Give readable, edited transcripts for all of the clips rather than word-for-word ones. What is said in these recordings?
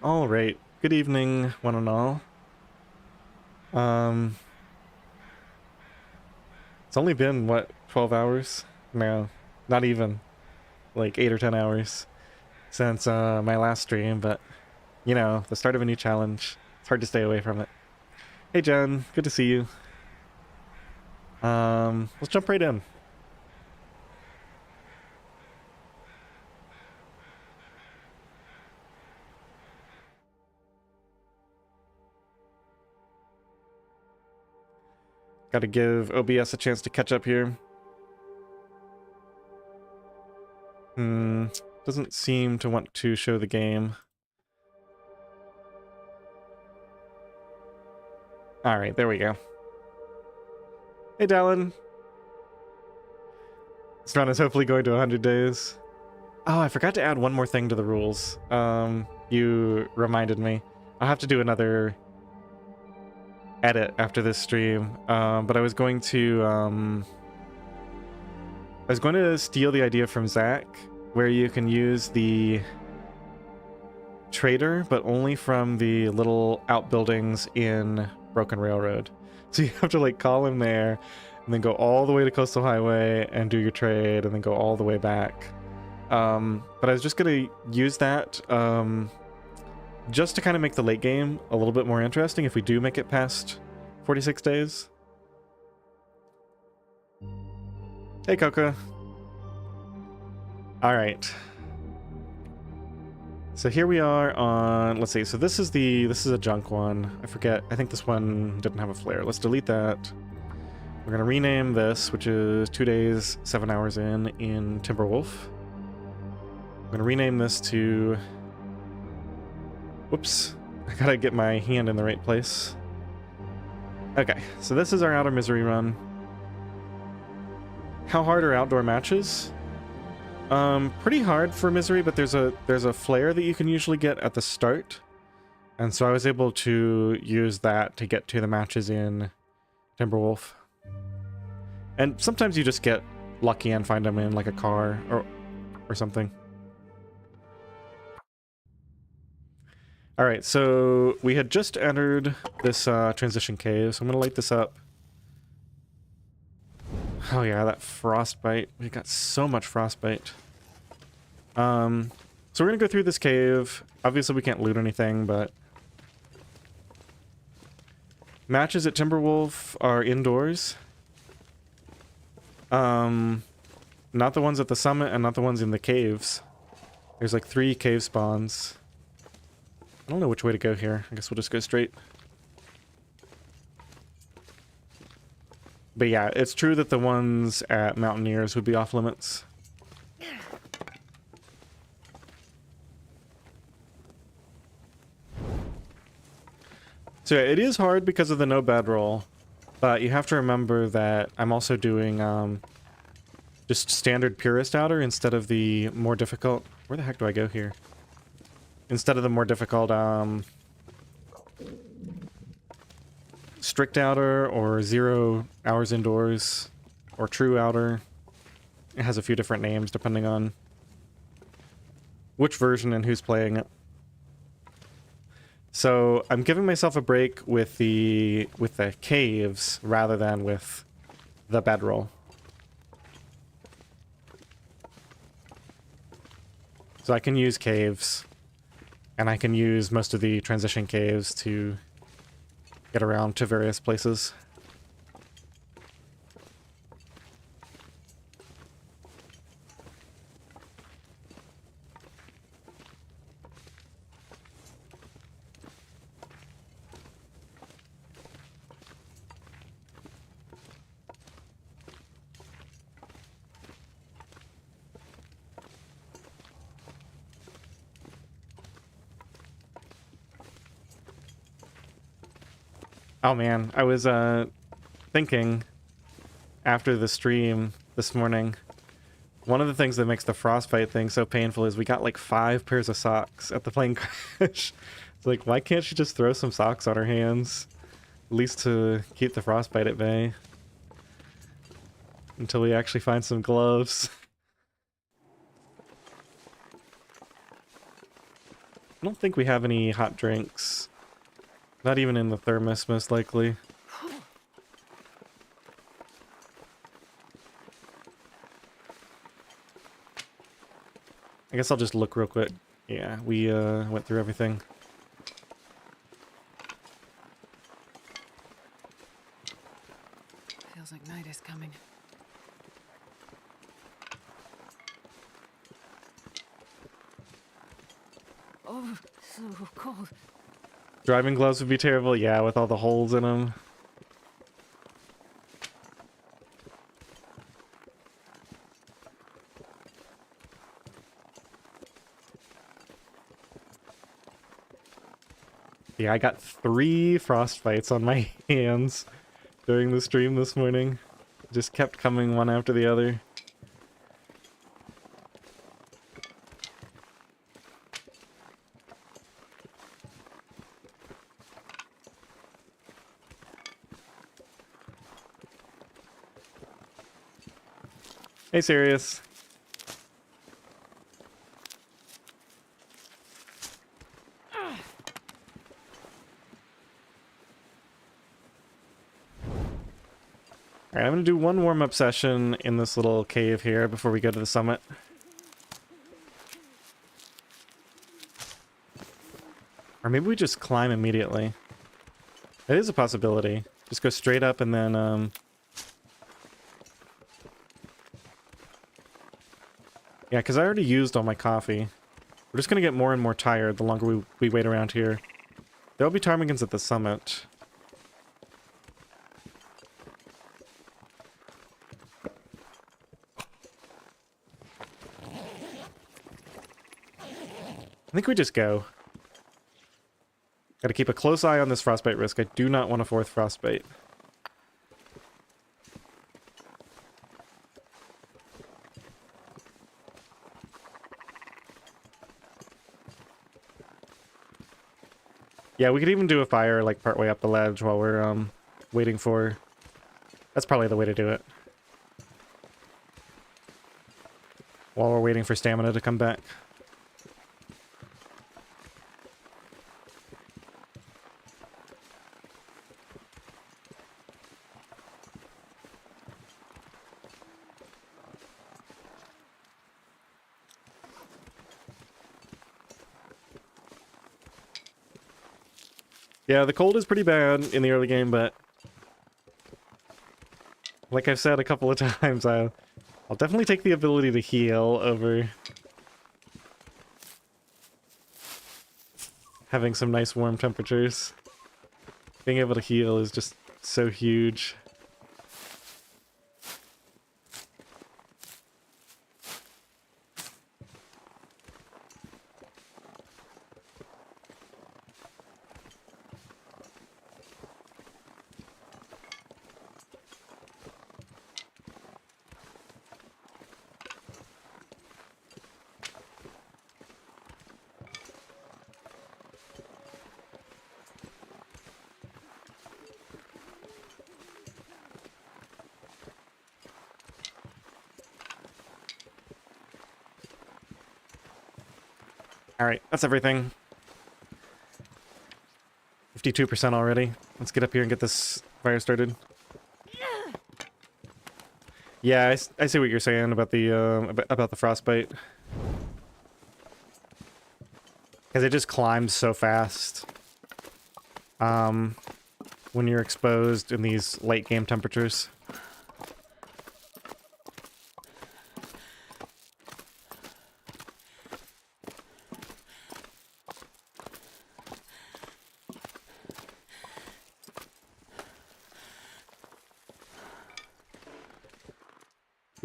All right. Good evening, one and all. Um, it's only been what, 12 hours? No, not even. Like 8 or 10 hours since my last stream, but you know, the start of a new challenge. It's hard to stay away from it. Hey Jen, good to see you. Let's jump right in. Got to give OBS a chance to catch up here. Doesn't seem to want to show the game. All right, there we go. Hey Dallin. This run is hopefully going to 100 days. Oh, I forgot to add one more thing to the rules. You reminded me. I'll have to do another edit after this stream. But I was going to steal the idea from Zach, where you can use the trader, but only from the little outbuildings in Broken Railroad. So you have to like call him there, and then go all the way to Coastal Highway and do your trade, and then go all the way back. But I was just gonna use that just to kind of make the late game a little bit more interesting if we do make it past 46 days. Hey Coca. All right. So here we are on, let's see, so this is a junk one. I forget, I think this one didn't have a flare. Let's delete that. We're gonna rename this, which is 2 days, 7 hours in Timberwolf. I'm gonna rename this to, whoops, I gotta get my hand in the right place. Okay, so this is our Outermisery run. How hard are outdoor matches? Pretty hard for Misery, but there's a flare that you can usually get at the start. And so I was able to use that to get to the matches in Timberwolf. And sometimes you just get lucky and find them in like a car or something. All right, so we had just entered this transition cave, so I'm gonna light this up. Oh yeah, that frostbite. We got so much frostbite. So we're gonna go through this cave. Obviously we can't loot anything, but matches at Timberwolf are indoors. Not the ones at the summit and not the ones in the caves. There's like 3 cave spawns. I don't know which way to go here. I guess we'll just go straight. But yeah, it's true that the ones at Mountaineers would be off limits. So yeah, it is hard because of the no bedroll, but you have to remember that I'm also doing just standard purist outer instead of the more difficult... Where the heck do I go here? Instead of the more difficult strict outer or 0 hours indoors or true outer. It has a few different names depending on which version and who's playing it. So I'm giving myself a break with the caves rather than with the bedroll. So I can use caves, and I can use most of the transition caves to get around to various places. Oh man, I was thinking after the stream this morning, one of the things that makes the frostbite thing so painful is we got like 5 pairs of socks at the plane crash. It's like, why can't she just throw some socks on her hands? At least to keep the frostbite at bay. Until we actually find some gloves. I don't think we have any hot drinks. Not even in the thermos, most likely. I guess I'll just look real quick. Yeah, we went through everything. Feels like night is coming. Oh, so cold. Driving gloves would be terrible. Yeah, with all the holes in them. Yeah, I got 3 frostbites on my hands during the stream this morning. Just kept coming one after the other. Hey, Sirius. Alright, I'm gonna do one warm-up session in this little cave here before we go to the summit. Or maybe we just climb immediately. It is a possibility. Just go straight up and then, yeah, because I already used all my coffee. We're just gonna get more and more tired the longer we wait around here. There'll be ptarmigans at the summit. I think we just go. Gotta keep a close eye on this frostbite risk. I do not want a 4th frostbite. Yeah, we could even do a fire like partway up the ledge while we're waiting for... That's probably the way to do it. While we're waiting for stamina to come back. Yeah, the cold is pretty bad in the early game, but like I've said a couple of times, I'll definitely take the ability to heal over having some nice warm temperatures. Being able to heal is just so huge. Alright, that's everything. 52% already. Let's get up here and get this fire started. Yeah, I see what you're saying about the frostbite. Because it just climbs so fast. When you're exposed in these late game temperatures.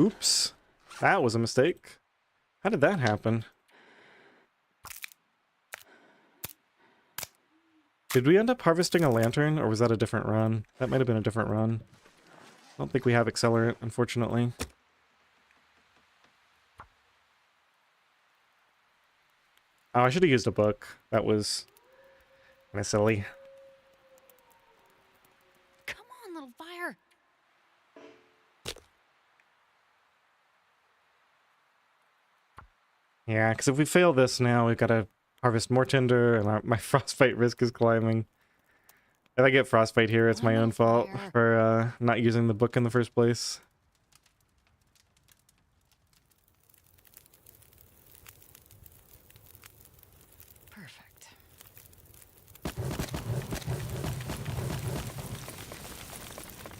Oops. That was a mistake. How did that happen? Did we end up harvesting a lantern, or was that a different run? That might have been a different run. I don't think we have accelerant, unfortunately. Oh, I should have used a book. That was kind of silly. Come on, little fire. Yeah, because if we fail this now, we've got to harvest more tinder, and my frostbite risk is climbing. If I get frostbite here, it's my own fault for not using the book in the first place. Perfect.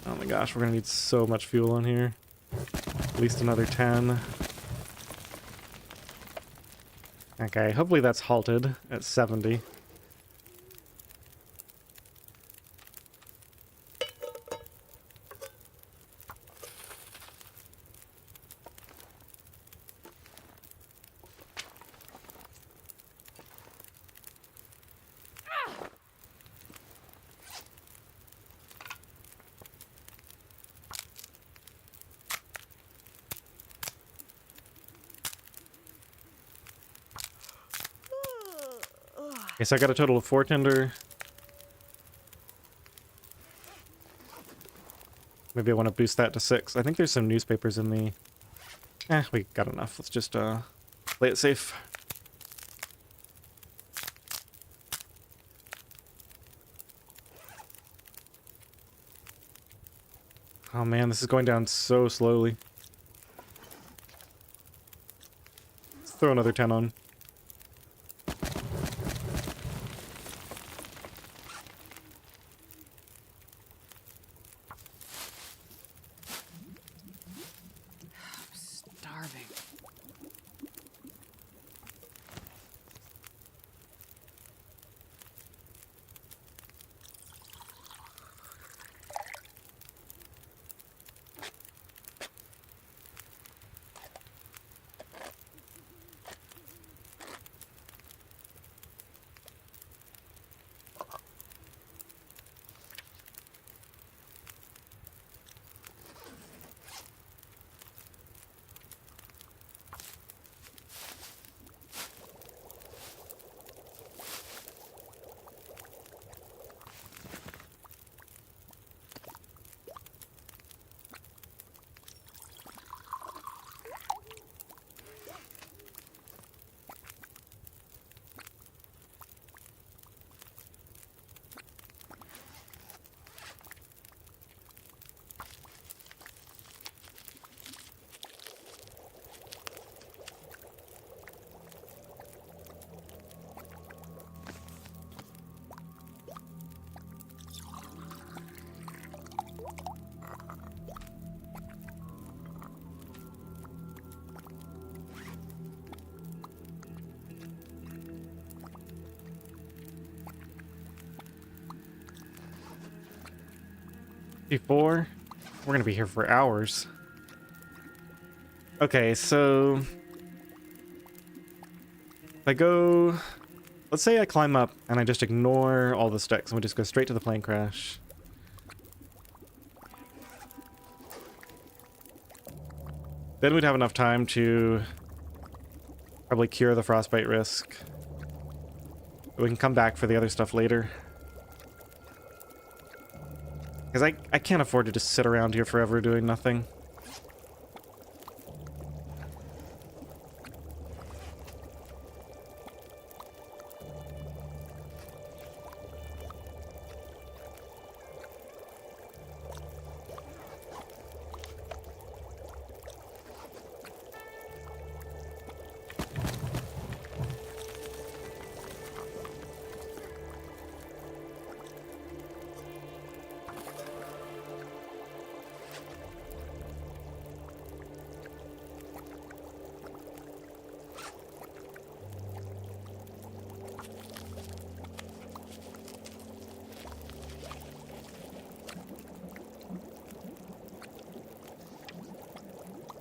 Oh my gosh, we're gonna need so much fuel on here. At least another 10. Okay, hopefully that's halted at 70. Okay, so I got a total of 4 tinder. Maybe I want to boost that to 6. I think there's some newspapers in the... we got enough. Let's just play it safe. Oh man, this is going down so slowly. Let's throw another 10 on. I'm starving. Before, we're gonna be here for hours. Okay, so if I go, let's say I climb up and I just ignore all the sticks and we just go straight to the plane crash. Then we'd have enough time to probably cure the frostbite risk. We can come back for the other stuff later. Because I can't afford to just sit around here forever doing nothing.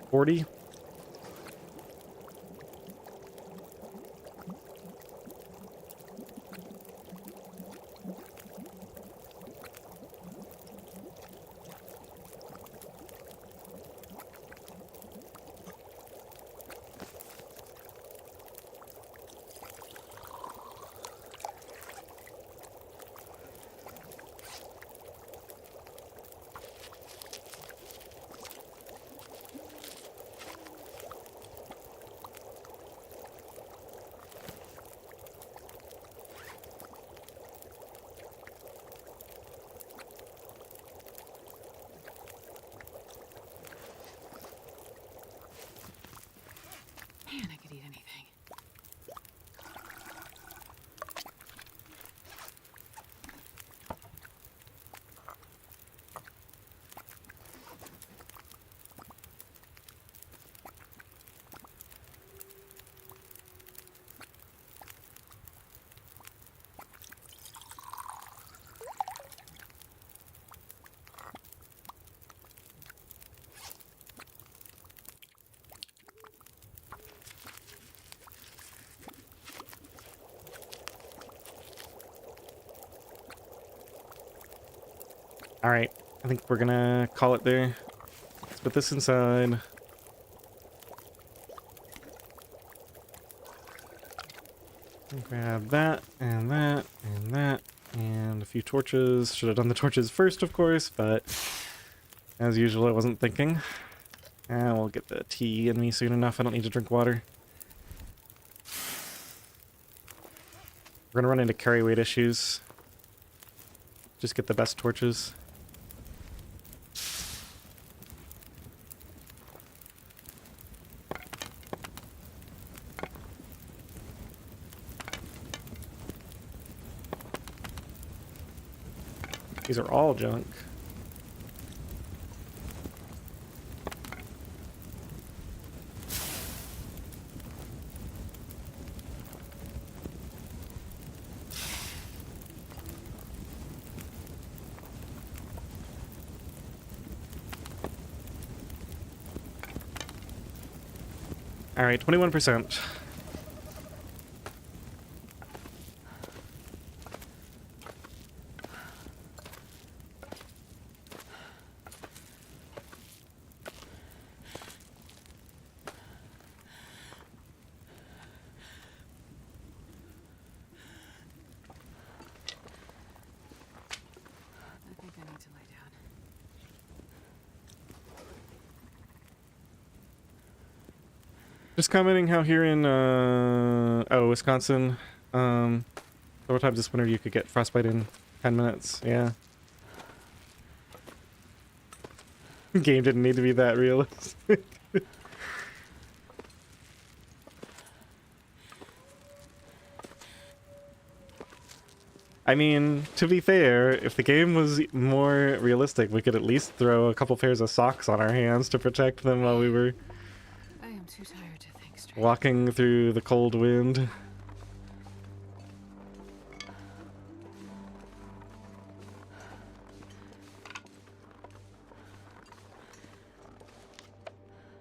$40. Alright, I think we're gonna call it there. Let's put this inside. Grab that, and that, and that, and a few torches. Should have done the torches first, of course, but as usual, I wasn't thinking. And we'll get the tea in me soon enough. I don't need to drink water. We're gonna run into carry weight issues. Just get the best torches. These are all junk. Alright, 21%. I think I need to lie down. Just commenting how here in, Wisconsin, several times this winter you could get frostbite in 10 minutes. Yeah. Game didn't need to be that realistic. I mean, to be fair, if the game was more realistic, we could at least throw a couple pairs of socks on our hands to protect them while we were I am too tired to think straight. walking through the cold wind.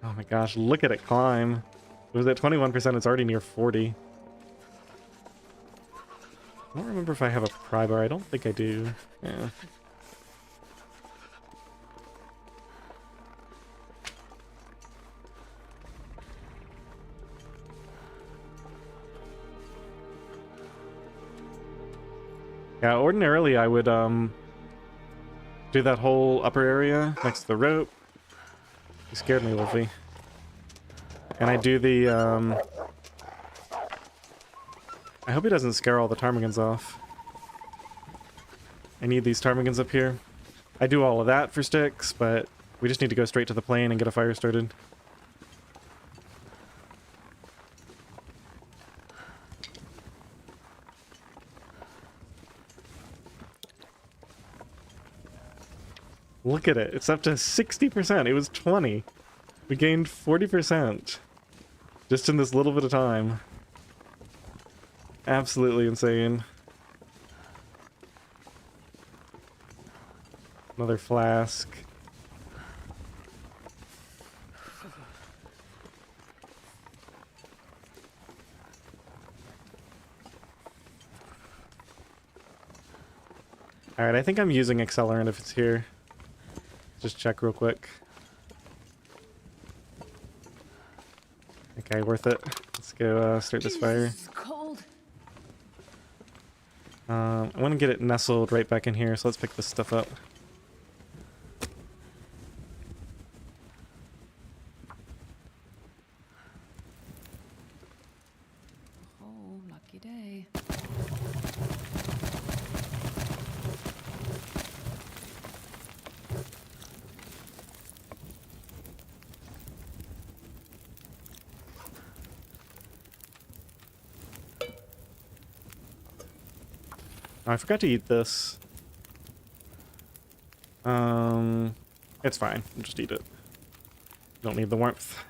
Oh my gosh, look at it climb. It was at 21%, it's already near 40. I don't remember if I have a pry bar. I don't think I do. Yeah. Yeah, ordinarily I would do that whole upper area next to the rope. You scared me, Wolfie. And I do the I hope he doesn't scare all the ptarmigans off. I need these ptarmigans up here. I do all of that for sticks, but we just need to go straight to the plane and get a fire started. Look at it. It's up to 60%. It was 20. We gained 40% just in this little bit of time. Absolutely insane. Another flask. Alright, I think I'm using accelerant if it's here. Just check real quick. Okay, worth it. Let's go start this fire. It's cold. I want to get it nestled right back in here, so let's pick this stuff up. Oh, lucky day. Oh, I forgot to eat this. It's fine. I'll just eat it. Don't need the warmth.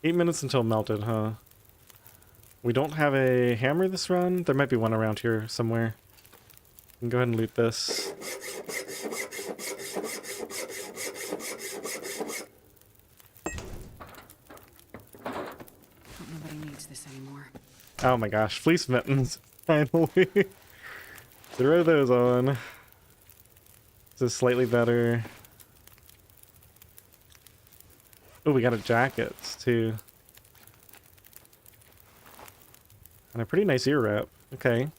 8 minutes until melted, huh? We don't have a hammer this run. There might be one around here somewhere. We can go ahead and loot this. Nobody needs this anymore. Oh my gosh, fleece mittens. Finally. Throw those on. This is slightly better. Oh, we got a jacket too. And a pretty nice ear wrap. Okay.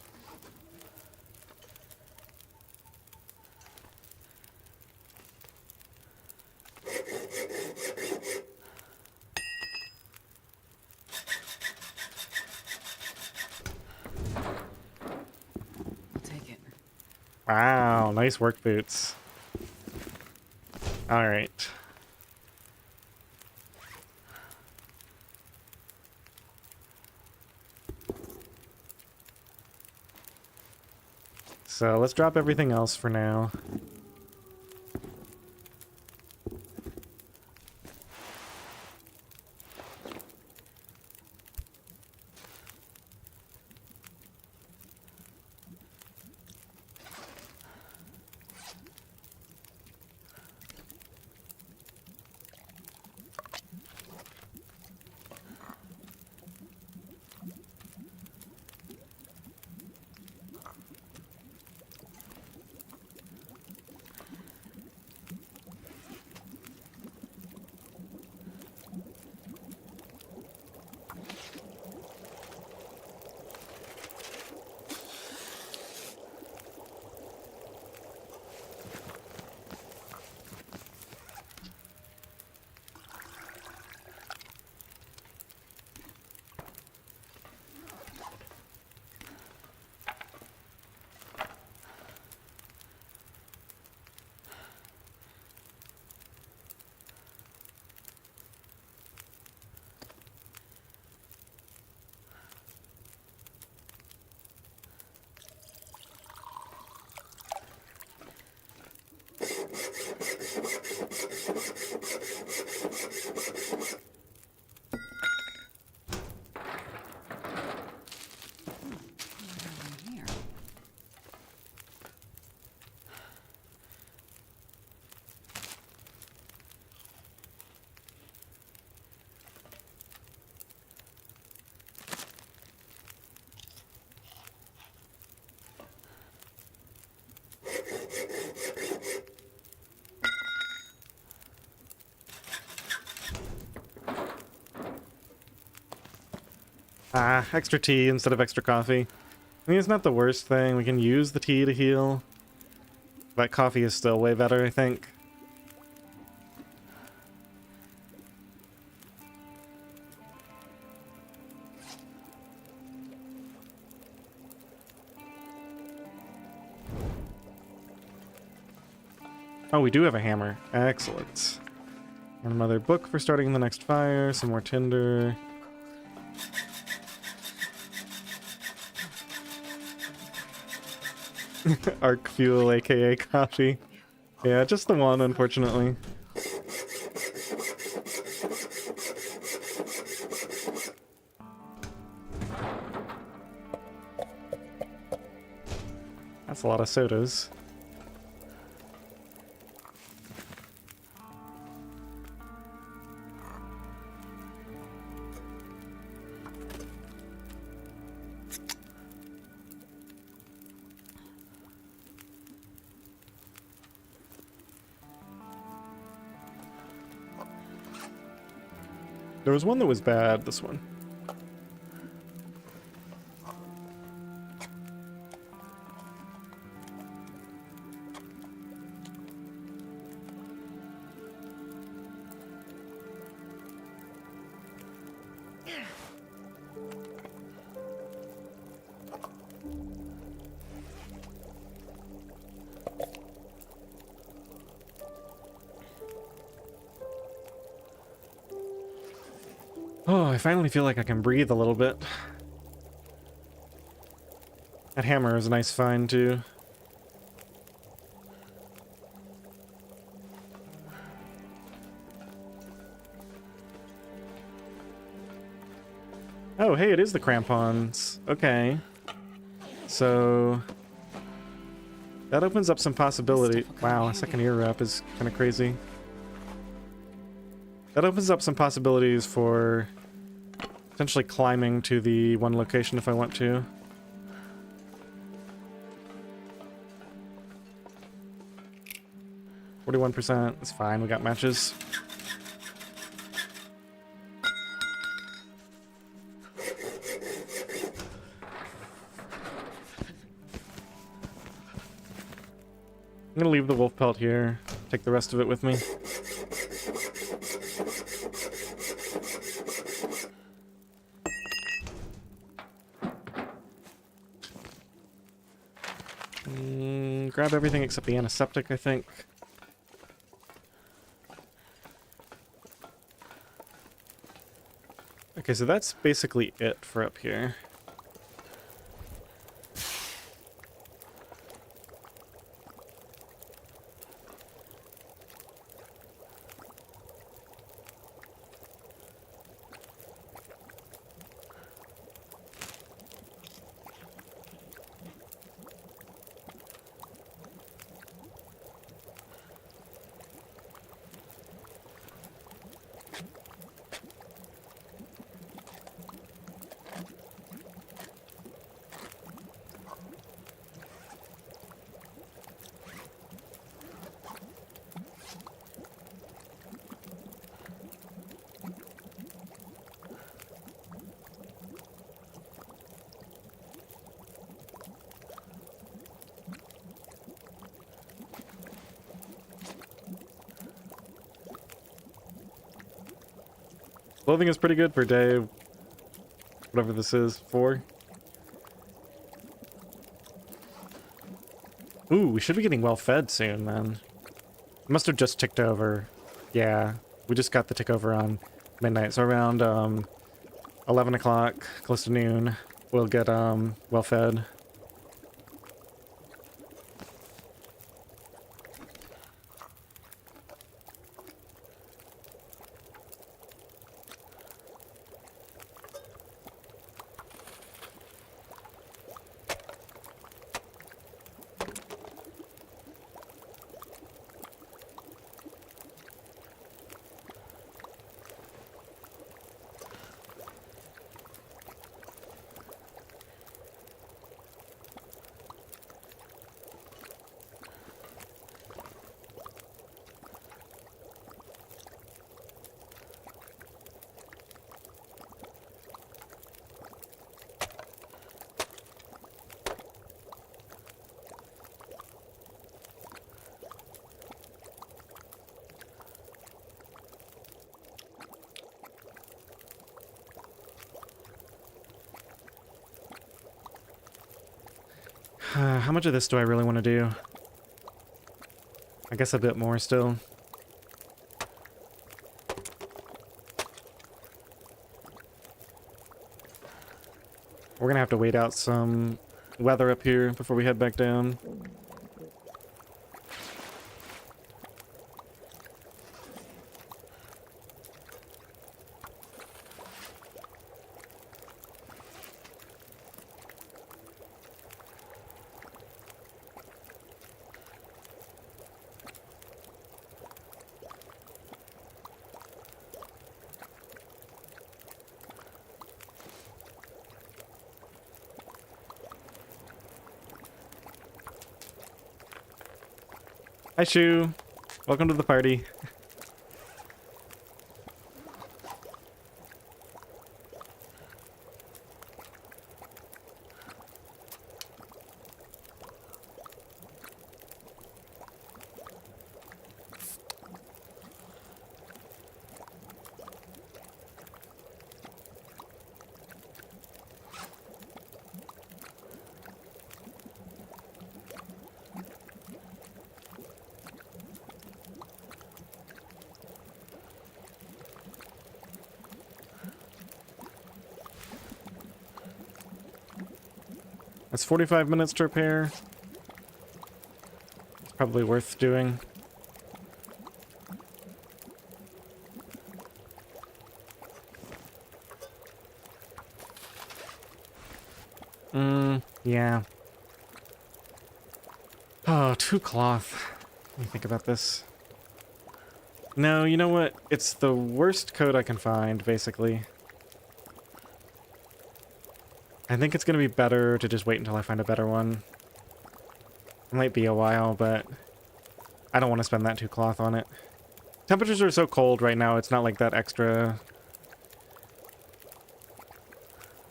I'll take it. Wow, nice work boots. All right. So let's drop everything else for now. Here. Ah, extra tea instead of extra coffee. I mean, it's not the worst thing. We can use the tea to heal. But coffee is still way better, I think. Oh, we do have a hammer. Excellent. And another book for starting the next fire. Some more tinder. Arc fuel, aka coffee. Yeah, just the one, unfortunately. That's a lot of sodas. There was one that was bad, this one. Oh, I finally feel like I can breathe a little bit. That hammer is a nice find, too. Oh, hey, it is the crampons. Okay. So that opens up some possibility. Wow, a second ear wrap is kind of crazy. That opens up some possibilities for potentially climbing to the one location if I want to. %. It's fine, we got matches. I'm gonna leave the wolf pelt here, take the rest of it with me. Grab everything except the antiseptic, I think. Okay, so that's basically it for up here. Clothing is pretty good for day, whatever this is, 4. Ooh, we should be getting well fed soon, man. Must have just ticked over. Yeah, we just got the tick over on midnight, so around 11 o'clock, close to noon, we'll get well fed. How much of this do I really want to do? I guess a bit more still. We're gonna have to wait out some weather up here before we head back down. Hi, Shu. Welcome to the party. That's 45 minutes to repair. It's probably worth doing. Yeah. Oh, 2 cloth. Let me think about this. No, you know what? It's the worst coat I can find, basically. I think it's going to be better to just wait until I find a better one. It might be a while, but I don't want to spend that 2 cloth on it. Temperatures are so cold right now, it's not like that extra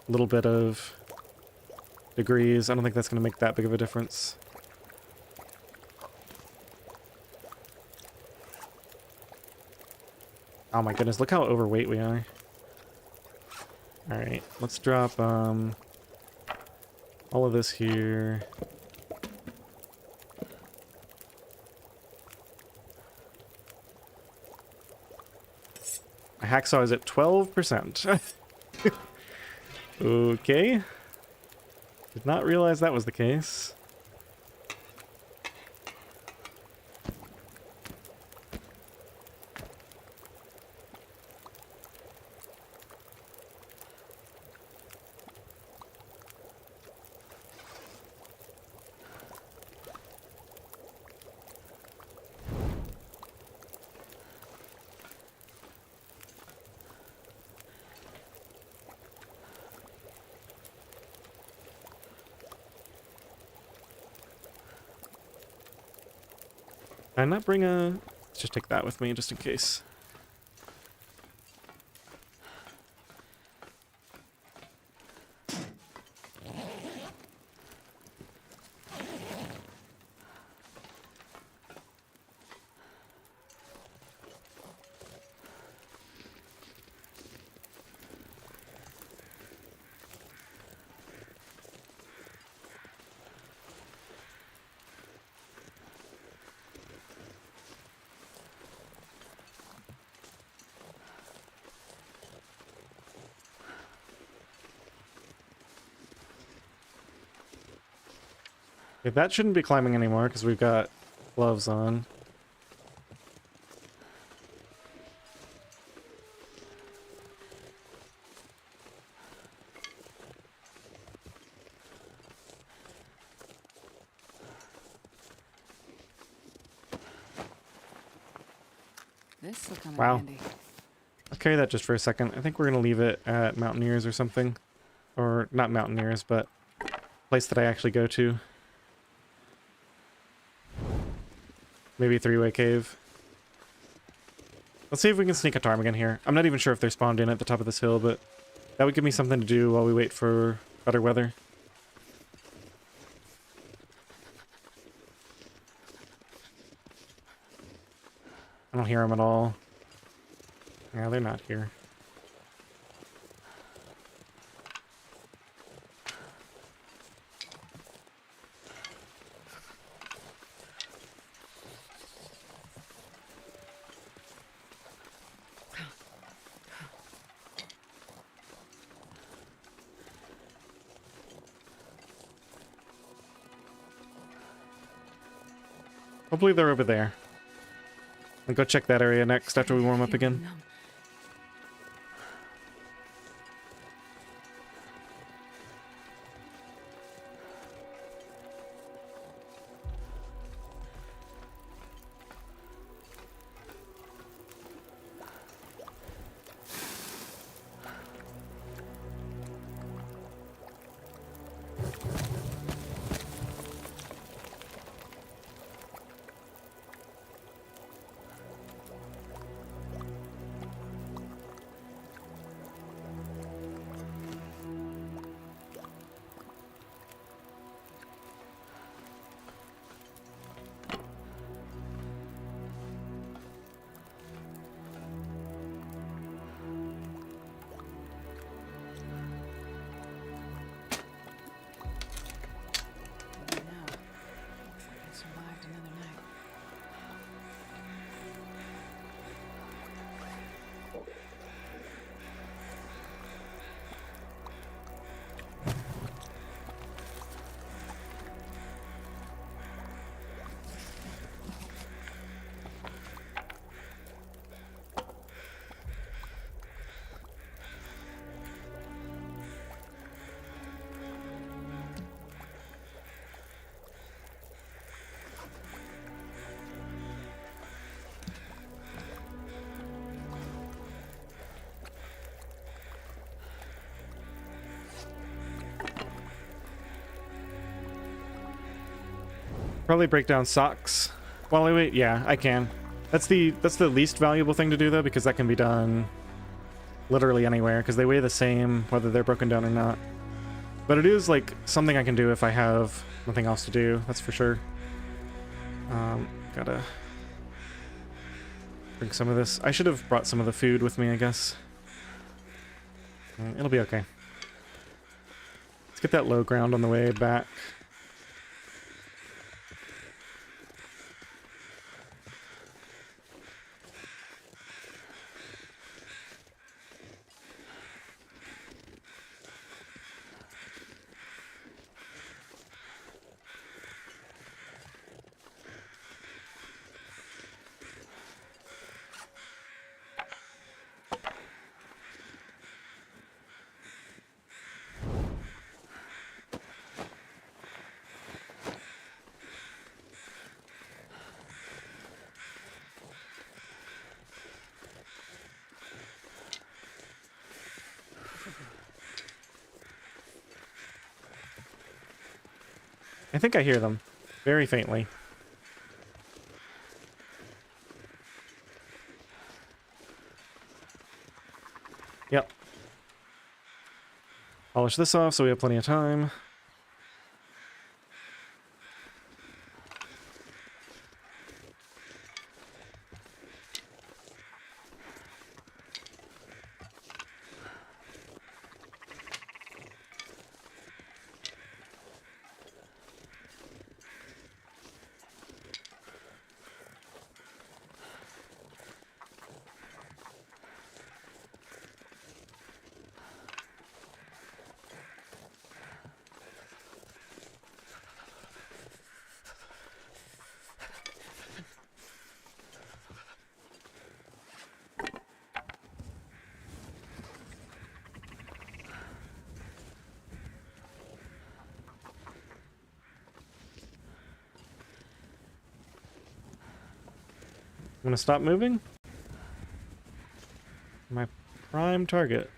little bit of degrees. I don't think that's going to make that big of a difference. Oh my goodness, look how overweight we are. Alright, let's drop all of this here. My hacksaw is at 12%. Okay. Did not realize that was the case. Did I not bring a... Let's just take that with me, just in case. Okay, that shouldn't be climbing anymore because we've got gloves on. This will come in Wow. handy. I'll carry that just for a second. I think we're going to leave it at Mountaineers or something. Or not Mountaineers, but place that I actually go to. Maybe Three-Way Cave. Let's see if we can sneak a ptarmigan here. I'm not even sure if they're spawned in at the top of this hill, but that would give me something to do while we wait for better weather. I don't hear them at all. Yeah, they're not here. Hopefully they're over there. I'll go check that area next after we warm up again. Probably break down socks while I wait. Yeah, I can. That's the least valuable thing to do though, because that can be done literally anywhere, because they weigh the same whether they're broken down or not. But it is like something I can do if I have nothing else to do, that's for sure. Gotta bring some of this. I should have brought some of the food with me, I guess. It'll be okay. Let's get that low ground on the way back. I think I hear them, very faintly. Yep. Polish this off so we have plenty of time. I'm gonna stop moving. My prime target.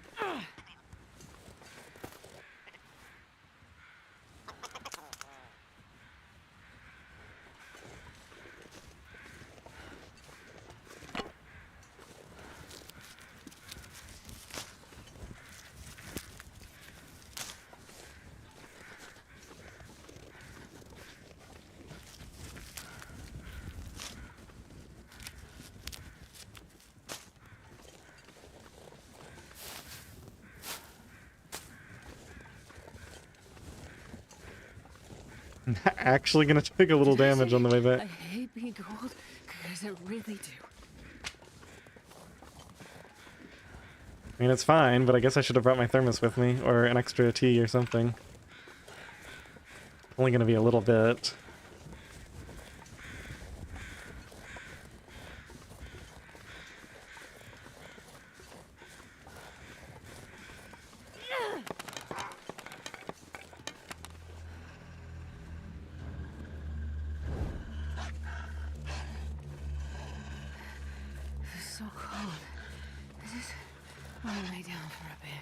Actually gonna take a little damage on the way I back. hate being cold, because I really do. I mean, it's fine, but I guess I should have brought my thermos with me, or an extra tea or something. Only gonna be a little bit. It's so cold. I just want to lay down for a bit.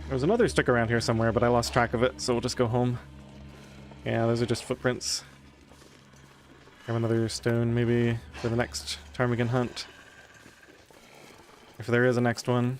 There's another stick around here somewhere, but I lost track of it, so we'll just go home. Yeah, those are just footprints. Grab another stone, maybe, for the next ptarmigan hunt. If there is a next one.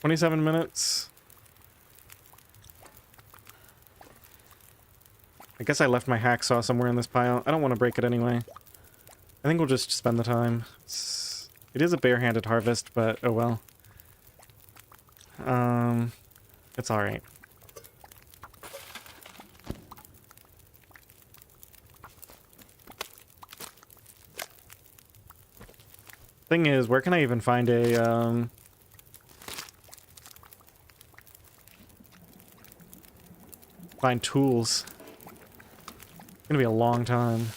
"27 minutes. I guess I left my hacksaw somewhere in this pile. I don't want to break it anyway. I think we'll just spend the time. It is a barehanded harvest, but oh well. It's alright. Thing is, where can I even find a, find tools? It's gonna be a long time.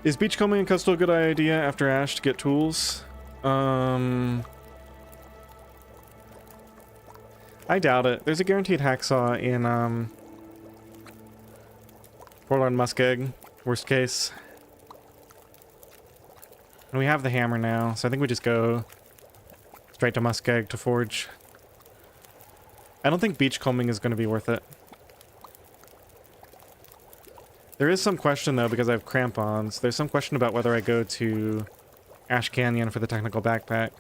Is beachcombing and cut still a good idea after ash to get tools? I doubt it. There's a guaranteed hacksaw in, Forlorn Muskeg, worst case. And we have the hammer now, so I think we just go straight to Muskeg to forge. I don't think beachcombing is going to be worth it. There is some question, though, because I have crampons. There's some question about whether I go to Ash Canyon for the technical backpack.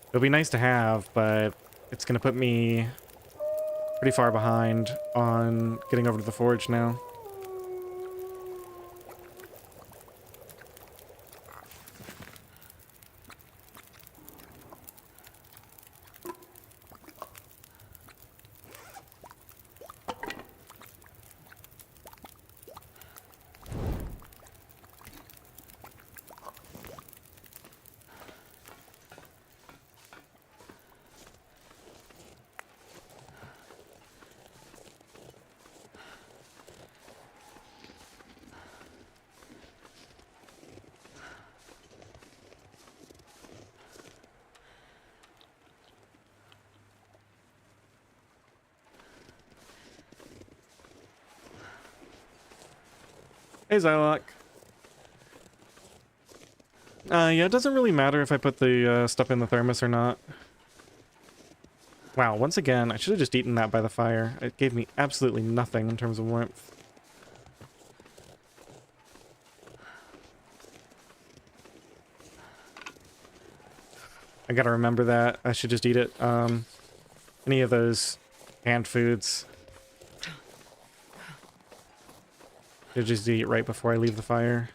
It'll be nice to have, but it's going to put me pretty far behind on getting over to the forge now. Hey, Zylok. Yeah, it doesn't really matter if I put the stuff in the thermos or not. Wow, once again, I should have just eaten that by the fire. It gave me absolutely nothing in terms of warmth. I gotta remember that. I should just eat it. Any of those canned foods. Should just eat right before I leave the fire.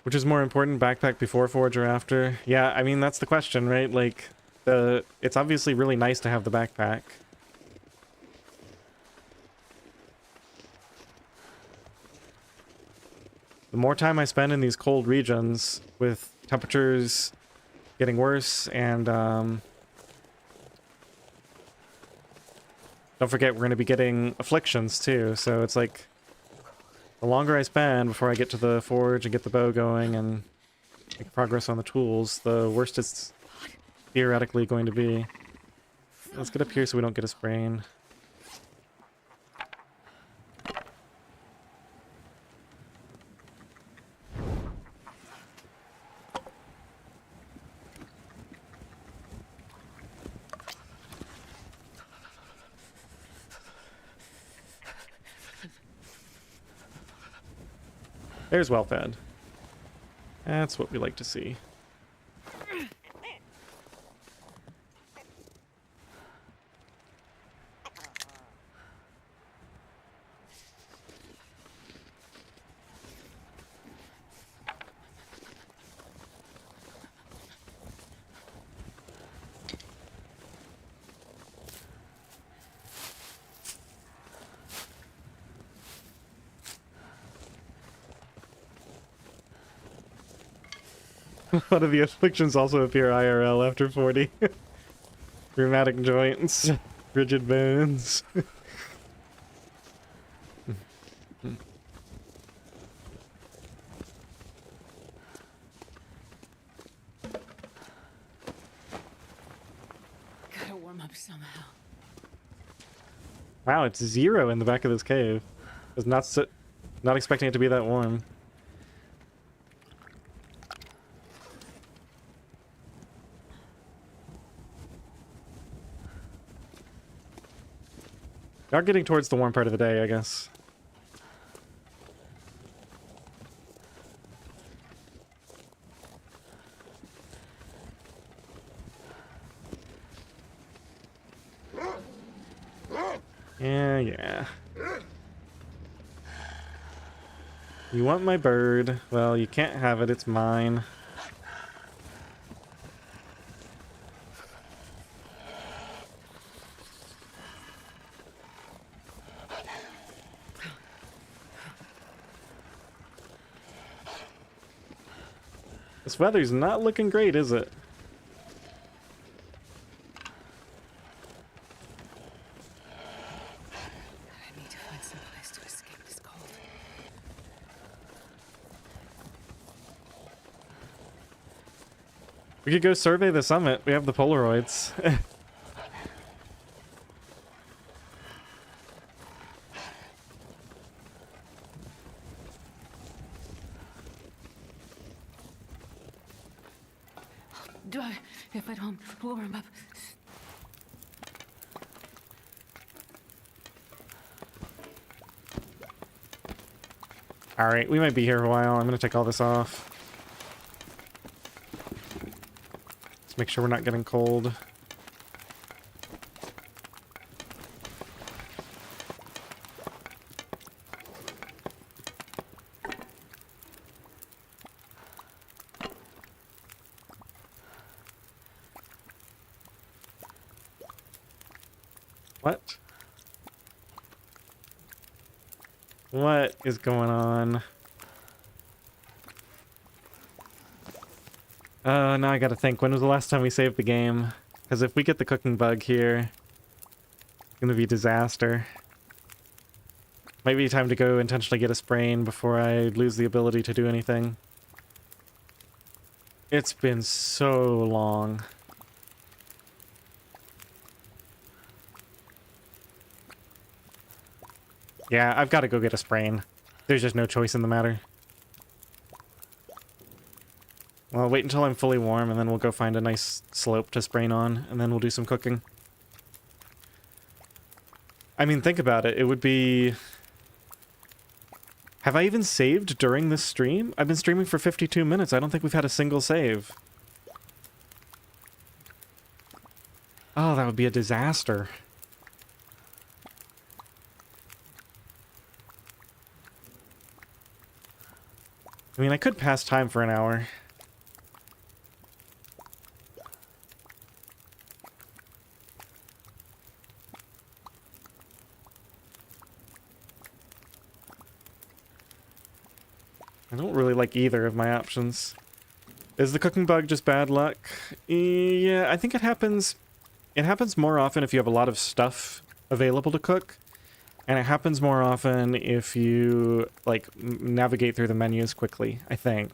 Which is more important, backpack before forge or after? Yeah, I mean, that's the question, right? Like, it's obviously really nice to have the backpack. The more time I spend in these cold regions, with temperatures getting worse, and, don't forget, we're going to be getting afflictions, too, so it's like, the longer I spend before I get to the forge and get the bow going and make progress on the tools, the worse it's theoretically going to be. Let's get up here so we don't get a sprain. There's well fed. That's what we like to see. One of the afflictions also appear IRL after 40. Rheumatic joints, rigid bones. Gotta warm up somehow. Wow, it's 0 in the back of this cave. I was not expecting it to be that warm. We are getting towards the warm part of the day, I guess. Yeah. You want my bird? Well, you can't have it, it's mine. This weather's not looking great, is it? I need to find some place to escape this cold. We could go survey the summit. We have the Polaroids. Do I, if at home, warm up? Alright, we might be here for a while. I'm gonna take all this off. Let's make sure we're not getting cold. What? What is going on? Now I gotta think. When was the last time we saved the game? Because if we get the cooking bug here, it's gonna be disaster. Might be time to go intentionally get a sprain before I lose the ability to do anything. It's been so long. Yeah, I've got to go get a sprain. There's just no choice in the matter. Well, I'll wait until I'm fully warm, and then we'll go find a nice slope to sprain on, and then we'll do some cooking. I mean, think about it. It would be... Have I even saved during this stream? I've been streaming for 52 minutes. I don't think we've had a single save. Oh, that would be a disaster. I mean, I could pass time for an hour. I don't really like either of my options. Is the cooking bug just bad luck? Yeah, I think it happens... It happens more often if you have a lot of stuff available to cook. And it happens more often if you, like, navigate through the menus quickly, I think.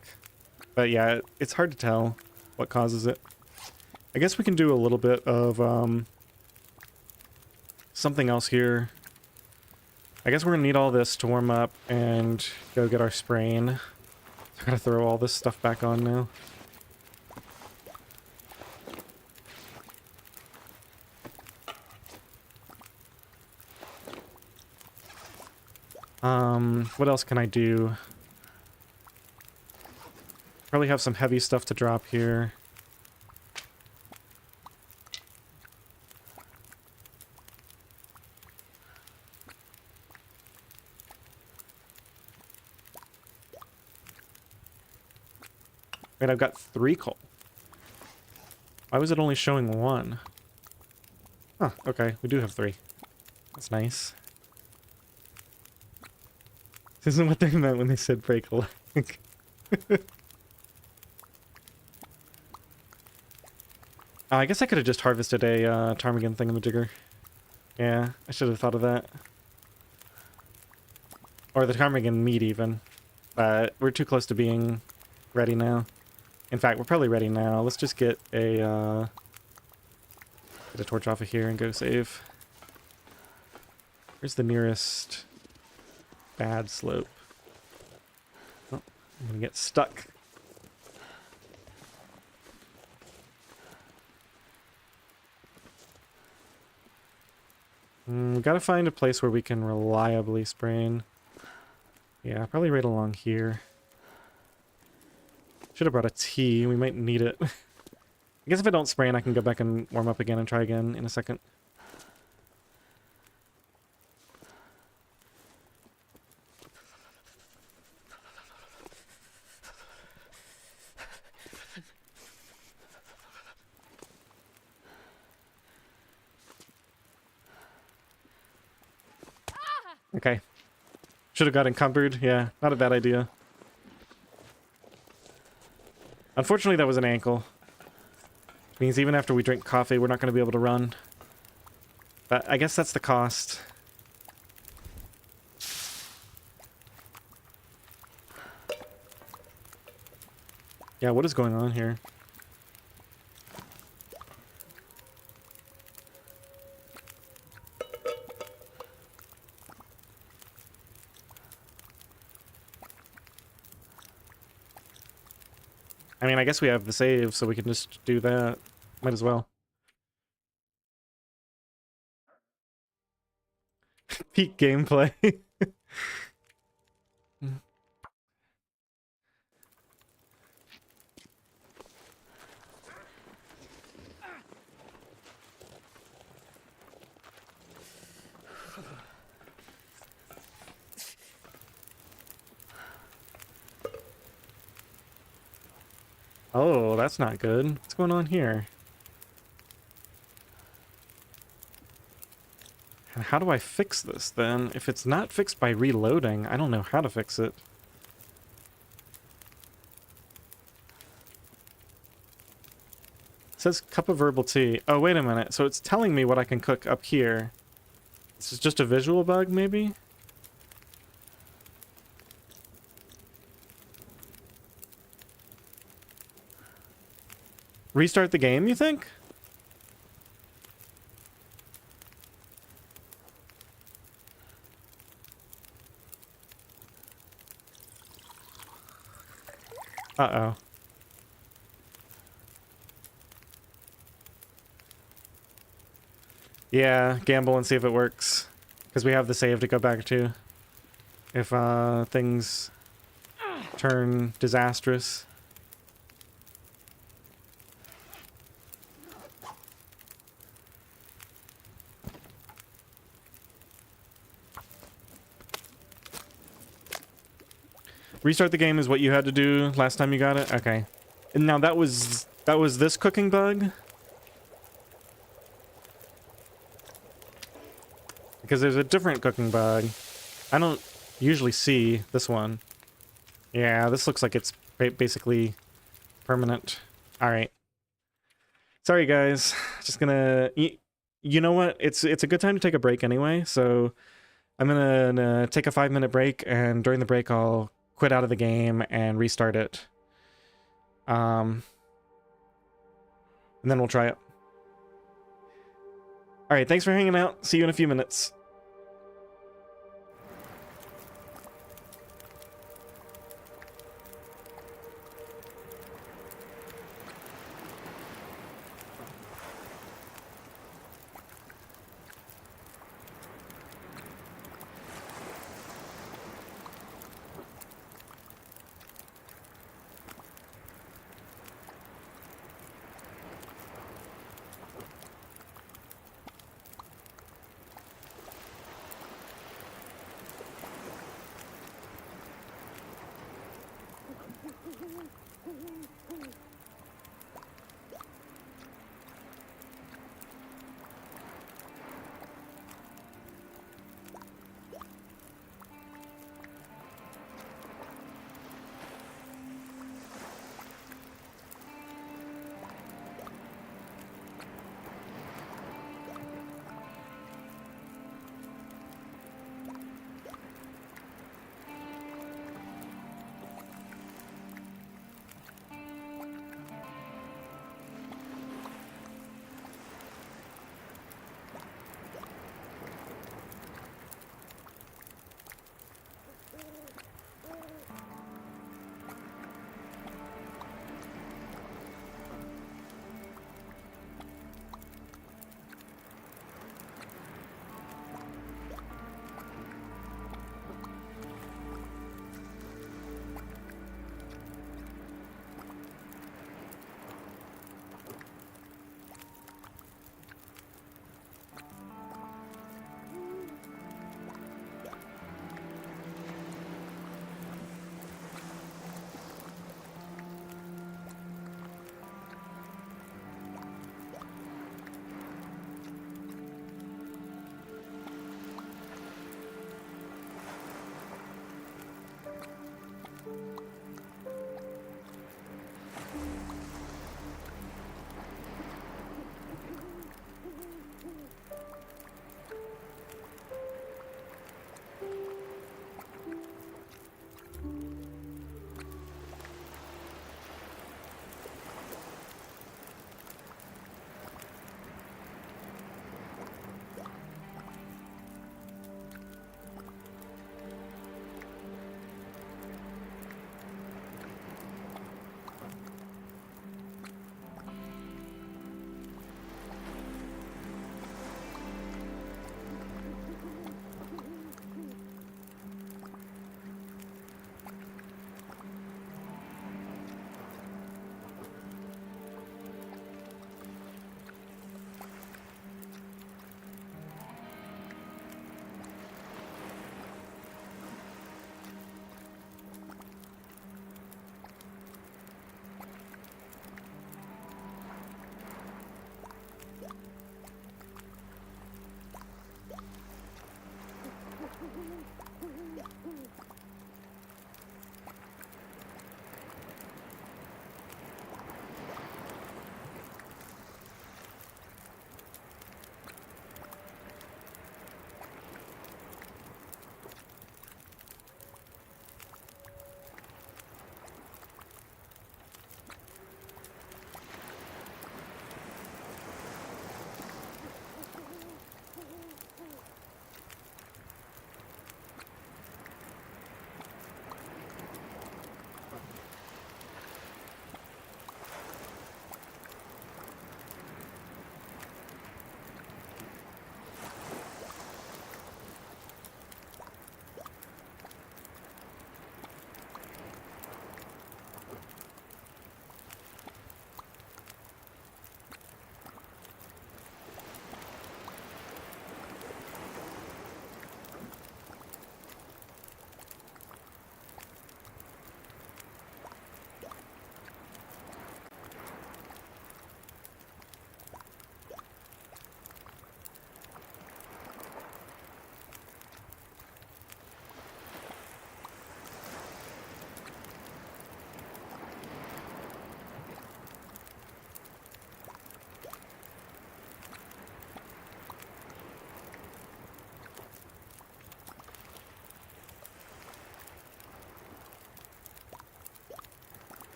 But yeah, it's hard to tell what causes it. I guess we can do a little bit of, something else here. I guess we're gonna need all this to warm up and go get our sprain. I gotta throw all this stuff back on now. What else can I do? Probably have some heavy stuff to drop here. Wait, I've got 3 coal. Why was it only showing 1? Huh, okay, we do have 3. That's nice. This isn't what they meant when they said break a leg. I guess I could have just harvested a ptarmigan thingamajigger. Yeah, I should have thought of that. Or the ptarmigan meat even. But we're too close to being ready now. In fact, we're probably ready now. Let's just get a torch off of here and go save. Where's the nearest bad slope? Oh, I'm gonna get stuck. We gotta find a place where we can reliably sprain. Yeah, probably right along here. Should have brought a tea. We might need it. I guess if I don't sprain, I can go back and warm up again and try again in a second. Okay. Should have got encumbered. Yeah, not a bad idea. Unfortunately, that was an ankle. Means even after we drink coffee, we're not going to be able to run. But I guess that's the cost. Yeah, what is going on here? I mean, I guess we have the save, so we can just do that. Might as well. Peak gameplay. Oh, that's not good. What's going on here? And how do I fix this then? If it's not fixed by reloading, I don't know how to fix it. It says cup of herbal tea. Oh, wait a minute. So it's telling me what I can cook up here. This is just a visual bug, maybe? Restart the game, you think? Uh-oh. Yeah, gamble and see if it works. Because we have the save to go back to. If things turn disastrous. Restart the game is what you had to do last time you got it? Okay. And now that was this cooking bug? Because there's a different cooking bug. I don't usually see this one. Yeah, this looks like it's basically permanent. Alright. Sorry guys. Just gonna... You know what? It's a good time to take a break anyway, so I'm gonna take a 5-minute break, and during the break I'll quit out of the game and restart it. And then we'll try it. Alright, thanks for hanging out. See you in a few minutes.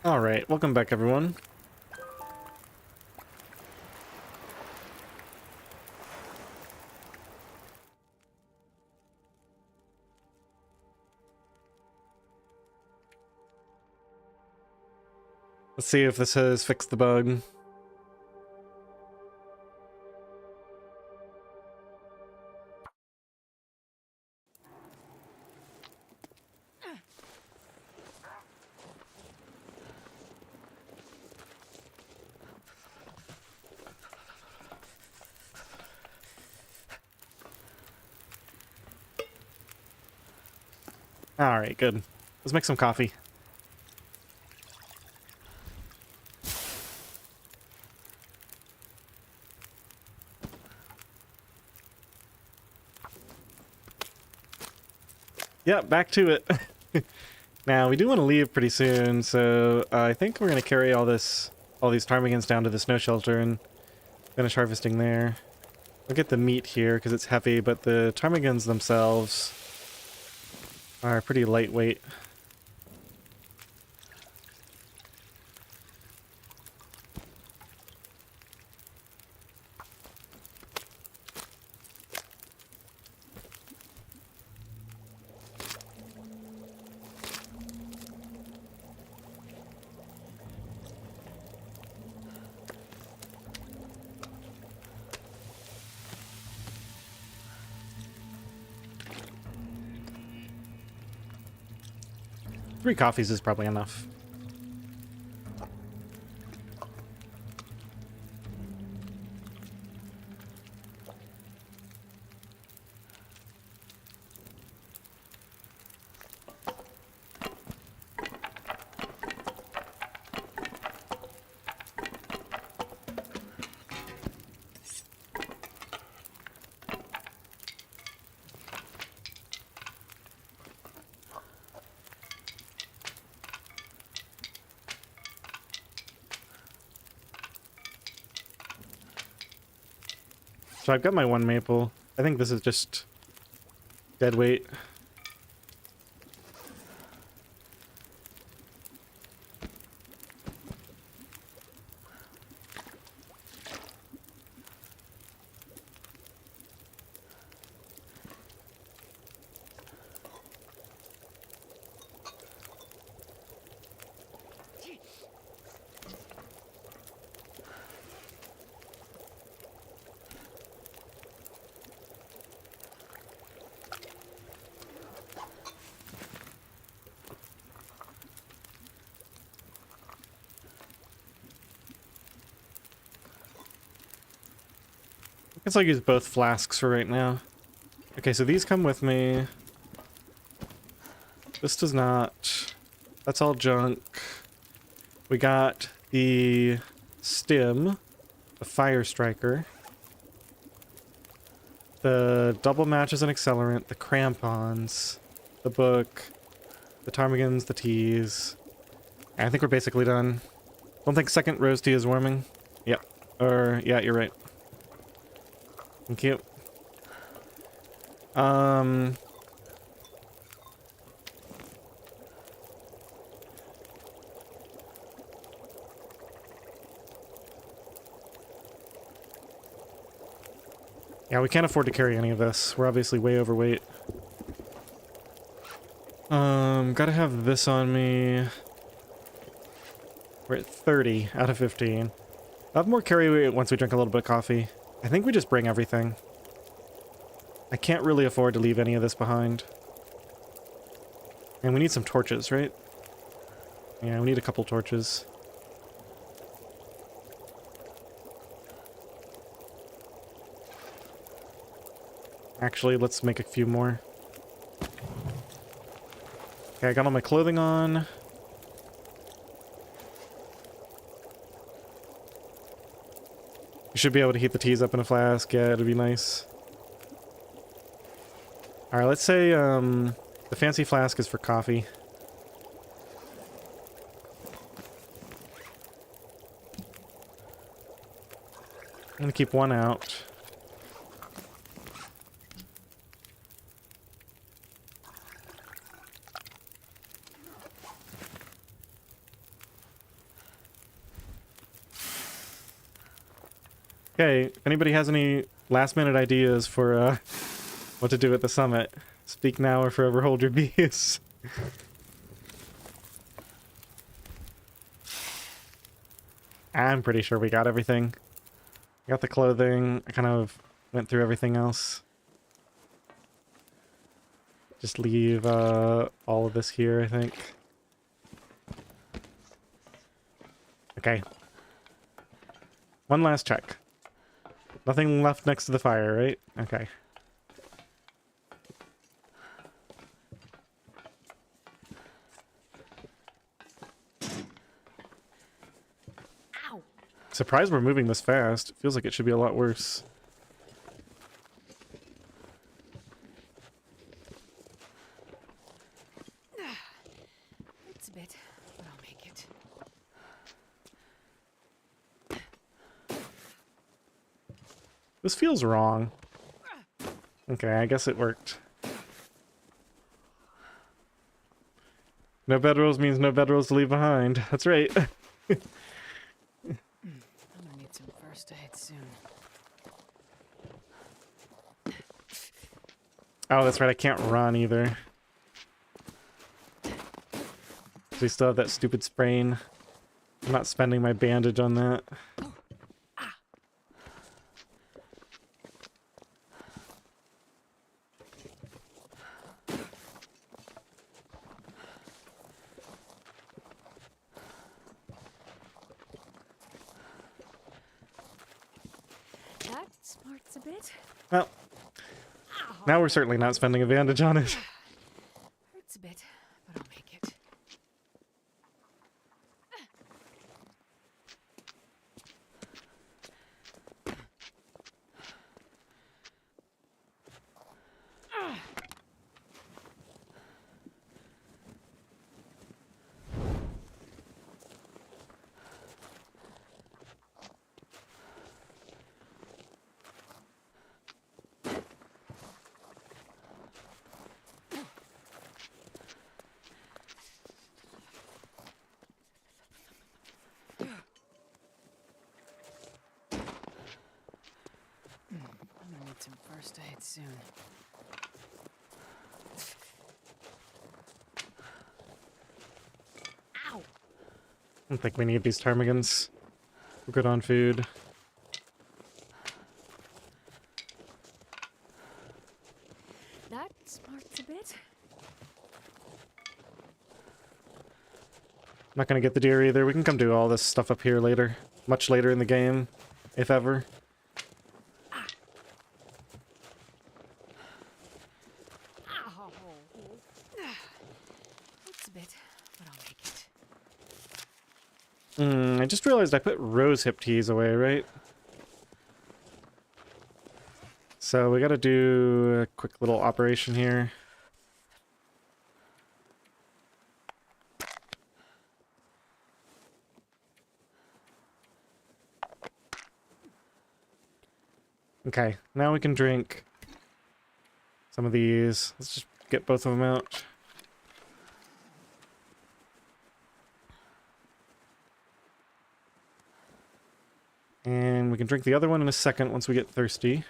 Alright, welcome back everyone. Let's see if this has fixed the bug. Alright, good. Let's make some coffee. Yeah, back to it. Now, we do want to leave pretty soon, so I think we're going to carry all these ptarmigans down to the snow shelter and finish harvesting there. We'll get the meat here because it's heavy, but the ptarmigans themselves are pretty lightweight. 3 coffees is probably enough. So I've got my 1 maple. I think this is just dead weight. I guess I'll use both flasks for right now. Okay, so these come with me. This does not. That's all junk. We got the stim, the fire striker, the double matches and accelerant, the crampons, the book, the ptarmigans, the teas. I think we're basically done. Don't think second rose tea is warming. Yep. Or yeah, you're right. Thank you. Yeah, we can't afford to carry any of this. We're obviously way overweight. Gotta have this on me. We're at 30 out of 15. I'll have more carry weight once we drink a little bit of coffee. I think we just bring everything. I can't really afford to leave any of this behind. And we need some torches, right? Yeah, we need a couple torches. Actually, let's make a few more. Okay, I got all my clothing on. You should be able to heat the teas up in a flask. Yeah, it'd be nice. Alright, let's say the fancy flask is for coffee. I'm gonna keep one out. Okay, if anybody has any last-minute ideas for what to do at the summit, speak now or forever hold your peace. I'm pretty sure we got everything. Got the clothing. I kind of went through everything else. Just leave all of this here, I think. Okay. One last check. Nothing left next to the fire, right? Okay. Ow! Surprised we're moving this fast. Feels like it should be a lot worse. Hurts a bit, but I'll make it. This feels wrong. Okay, I guess it worked. No bedrolls means no bedrolls to leave behind. That's right. I'm gonna need some first aid soon. Oh, that's right, I can't run either. We still have that stupid sprain. I'm not spending my bandage on that. That smarts a bit. Well, now we're certainly not spending a bandage on it. Hurts a bit, but I'll make it. I'm gonna need some first aid soon. Ow! I don't think we need these ptarmigans. We're good on food. That smarts a bit. I'm not gonna get the deer either. We can come do all this stuff up here later. Much later in the game, if ever. Ow! Hurts a bit, but I'll make it. I just realized I put rose hip teas away, right? So we gotta do a quick little operation here. Okay, now we can drink some of these. Let's just get both of them out. And we can drink the other one in a second once we get thirsty.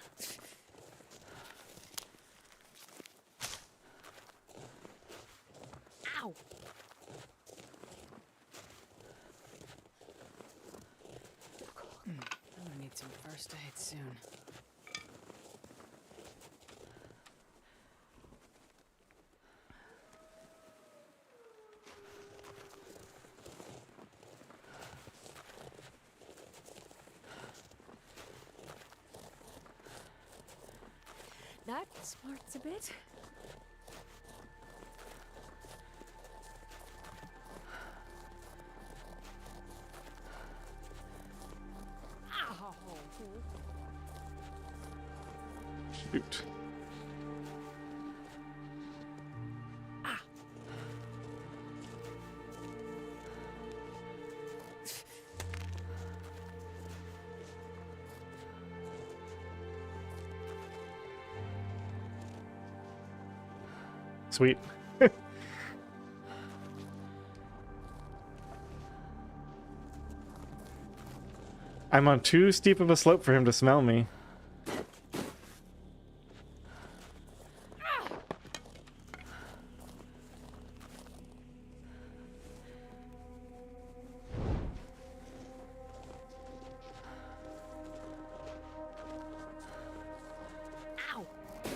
Ow! I'm gonna need some first aid soon. That smarts a bit. Ow! Shoot. Sweet. I'm on too steep of a slope for him to smell me. Ow! I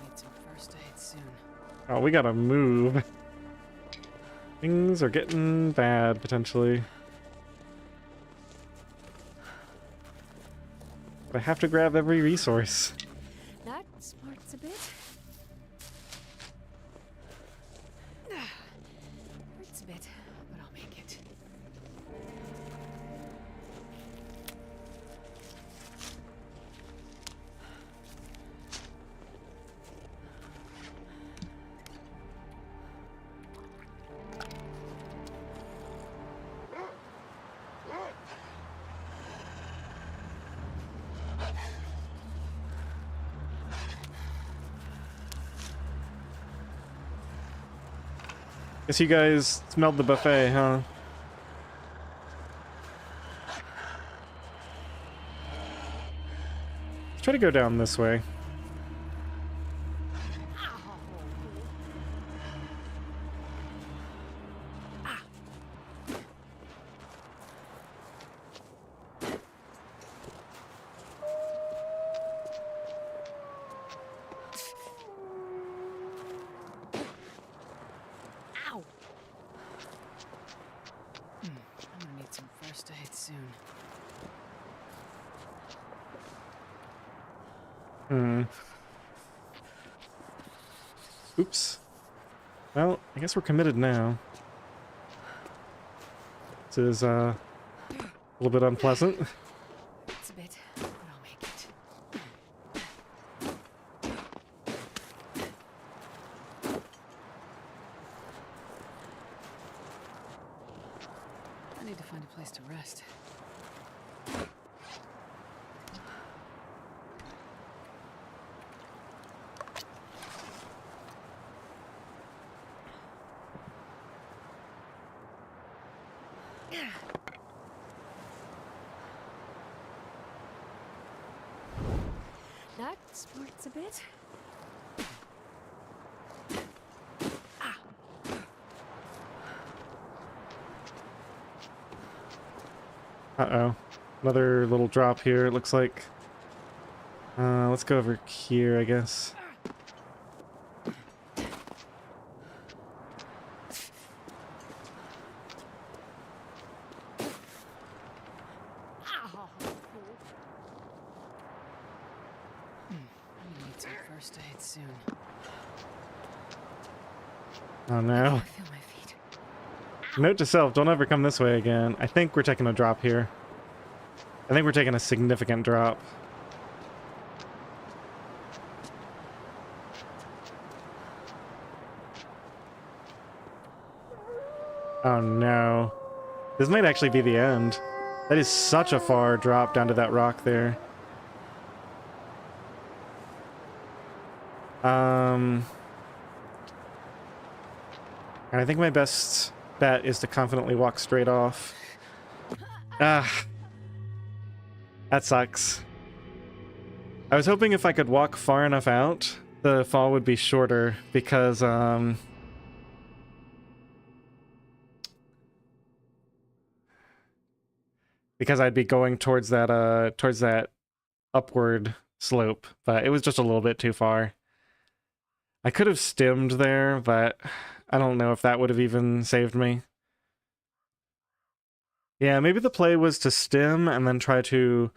need some first aid soon. Oh, we gotta move. Things are getting bad, potentially. But I have to grab every resource. That smarts a bit. Hurts a bit, but I'll make it. Guess you guys smelled the buffet, huh? Let's try to go down this way. Ow! I'm gonna need some first aid soon. Oops. Well, I guess we're committed now. This is a little bit unpleasant. Hurts a bit, but I'll make it. I need to find a place to rest. That smarts a bit. Uh-oh. Another little drop here, it looks like. Let's go over here, I guess. Ow! I need some first aid soon. Oh no. I feel my feet. Note to self, don't ever come this way again. I think we're taking a drop here. I think we're taking a significant drop. Oh no. This might actually be the end. That is such a far drop down to that rock there. And I think my best bet is to confidently walk straight off. Ah. That sucks. I was hoping if I could walk far enough out, the fall would be shorter because I'd be going towards that upward slope, but it was just a little bit too far. I could have stemmed there, but I don't know if that would have even saved me. Yeah, maybe the play was to stem and then try to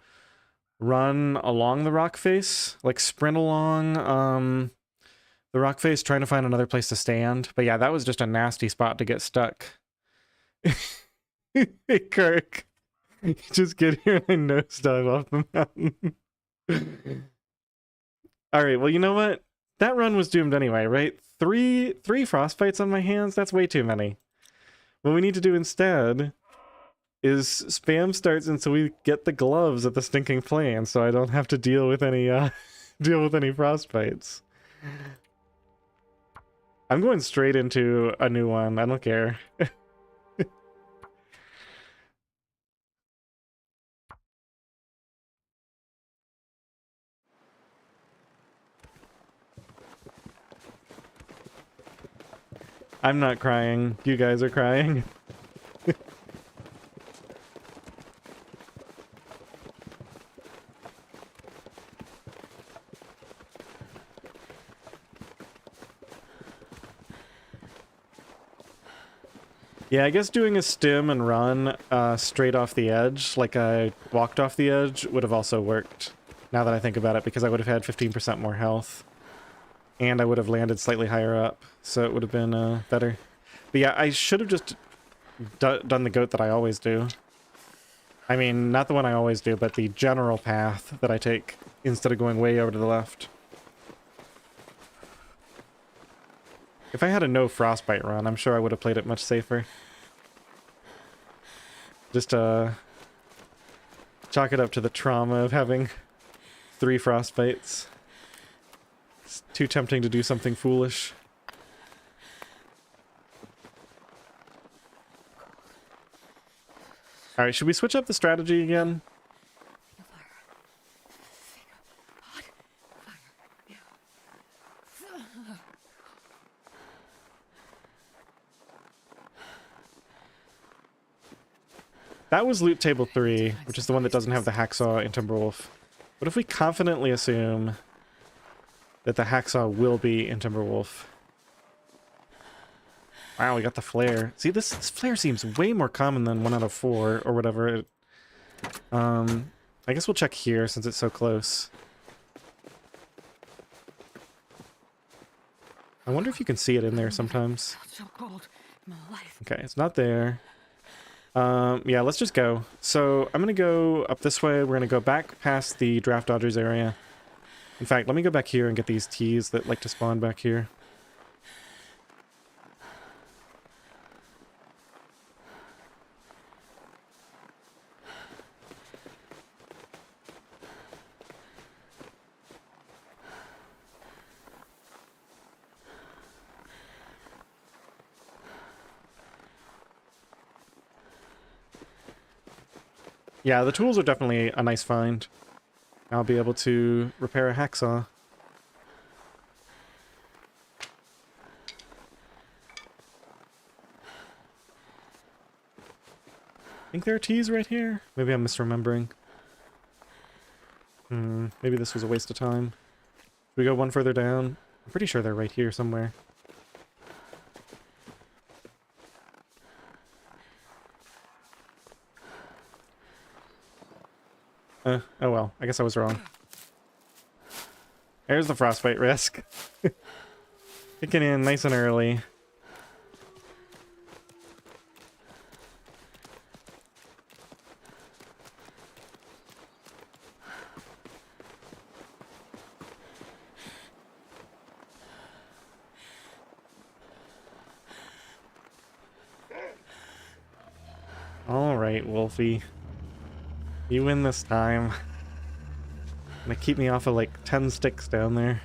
run along the rock face, like sprint along the rock face, trying to find another place to stand. But yeah, that was just a nasty spot to get stuck. Hey, Kirk. You just get here and I nosedive off the mountain. Alright, well, you know what? That run was doomed anyway, right? Three frostbites on my hands? That's way too many. What we need to do instead is spam starts until we get the gloves at the stinking plane, so I don't have to deal with any frostbites. I'm going straight into a new one. I don't care. I'm not crying. You guys are crying. Yeah, I guess doing a stim and run straight off the edge, like I walked off the edge, would have also worked, now that I think about it, because I would have had 15% more health. And I would have landed slightly higher up, so it would have been better. But yeah, I should have just done the goat that I always do. I mean, not the one I always do, but the general path that I take, instead of going way over to the left. If I had a no frostbite run, I'm sure I would have played it much safer. Just chalk it up to the trauma of having 3 frostbites. It's too tempting to do something foolish. Alright, should we switch up the strategy again? That was loot table 3, which is the one that doesn't have the hacksaw and Timberwolf. What if we confidently assume that the hacksaw will be in Timberwolf? Wow, we got the flare. See, this flare seems way more common than 1 out of 4, or whatever. I guess we'll check here since it's so close. I wonder if you can see it in there sometimes. So cold in my life. Okay, it's not there. Yeah, let's just go. So I'm gonna go up this way. We're gonna go back past the draft dodgers area. In fact, let me go back here and get these teas that like to spawn back here. Yeah, the tools are definitely a nice find. I'll be able to repair a hacksaw. I think there are teas right here. Maybe I'm misremembering. Maybe this was a waste of time. Should we go one further down? I'm pretty sure they're right here somewhere. Oh well, I guess I was wrong. There's the frostbite risk. Kicking in nice and early. Alright, Wolfie. You win this time. Gonna keep me off of like 10 sticks down there.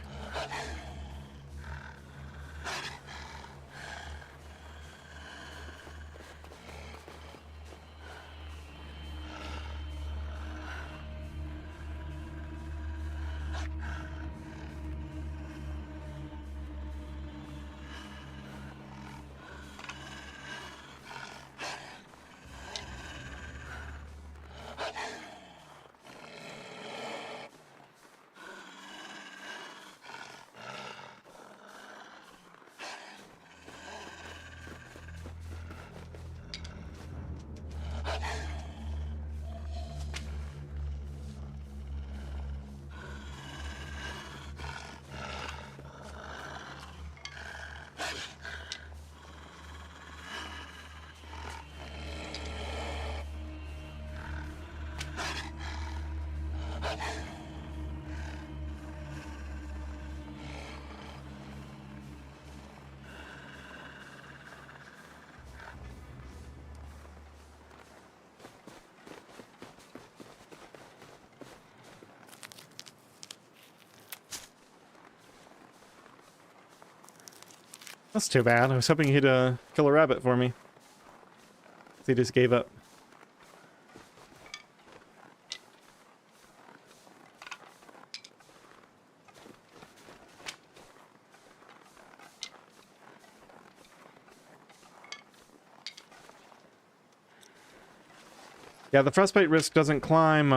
That's too bad. I was hoping he'd kill a rabbit for me. He just gave up. Yeah, the frostbite risk doesn't climb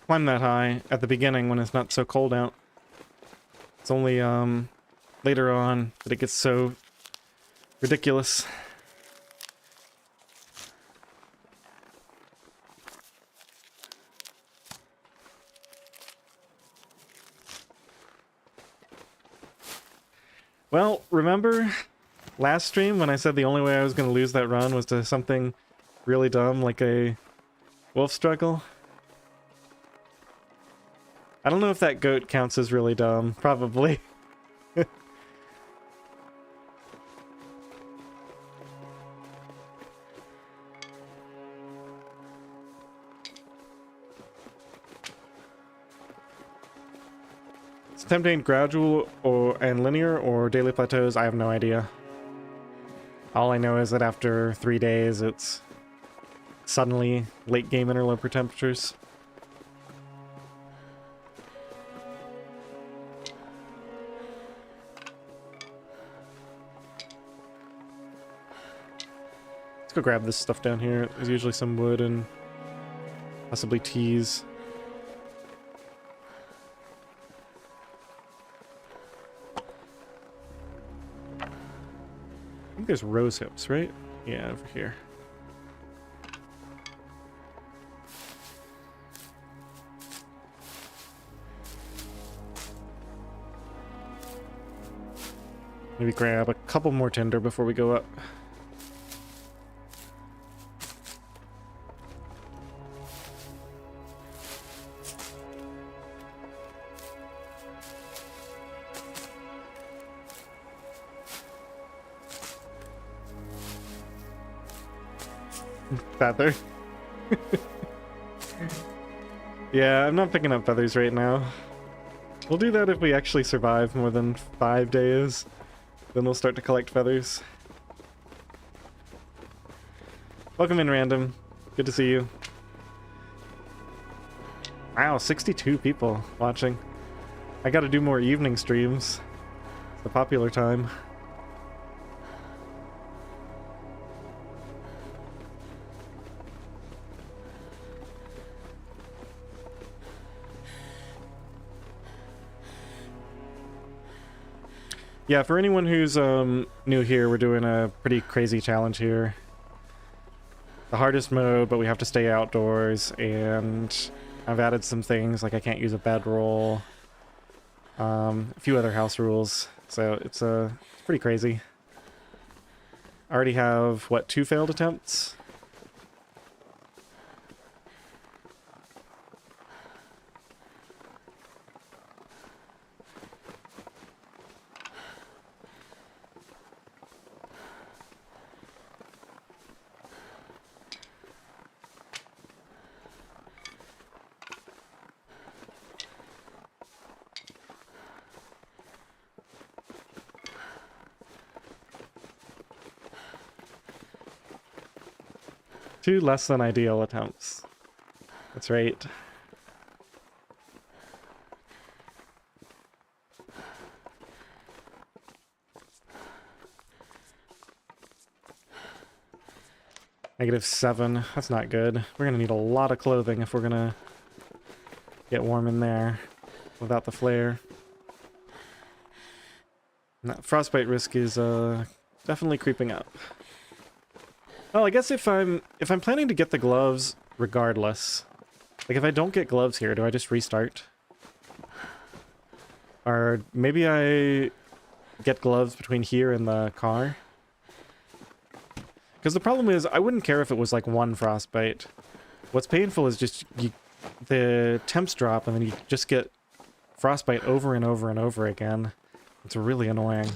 that high at the beginning when it's not so cold out. It's only later on that it gets so ridiculous. Well, remember last stream when I said the only way I was going to lose that run was to something really dumb like a wolf struggle? I don't know if that goat counts as really dumb. Probably. It's tempting gradual and linear or daily plateaus. I have no idea. All I know is that after 3 days, it's suddenly late game interloper temperatures. Let's go grab this stuff down here. There's usually some wood and possibly teas. I think there's rose hips, right? Yeah, over here. Maybe grab a couple more tinder before we go up. Feather. Yeah, I'm not picking up feathers right now. We'll do that if we actually survive more than 5 days. Then we'll start to collect feathers. Welcome in, Random. Good to see you. Wow, 62 people watching. I gotta do more evening streams. It's the popular time. Yeah, for anyone who's new here, we're doing a pretty crazy challenge here. The hardest mode, but we have to stay outdoors, and I've added some things, like I can't use a bedroll, a few other house rules, so it's pretty crazy. I already have, what, 2 failed attempts? Two less than ideal attempts. That's right. -7. That's not good. We're gonna need a lot of clothing if we're gonna get warm in there without the flare. And that frostbite risk is definitely creeping up. Well, I guess if I'm planning to get the gloves regardless, like if I don't get gloves here, do I just restart? Or maybe I get gloves between here and the car? Because the problem is, I wouldn't care if it was like 1 frostbite. What's painful is just the temps drop and then you just get frostbite over and over and over again. It's really annoying.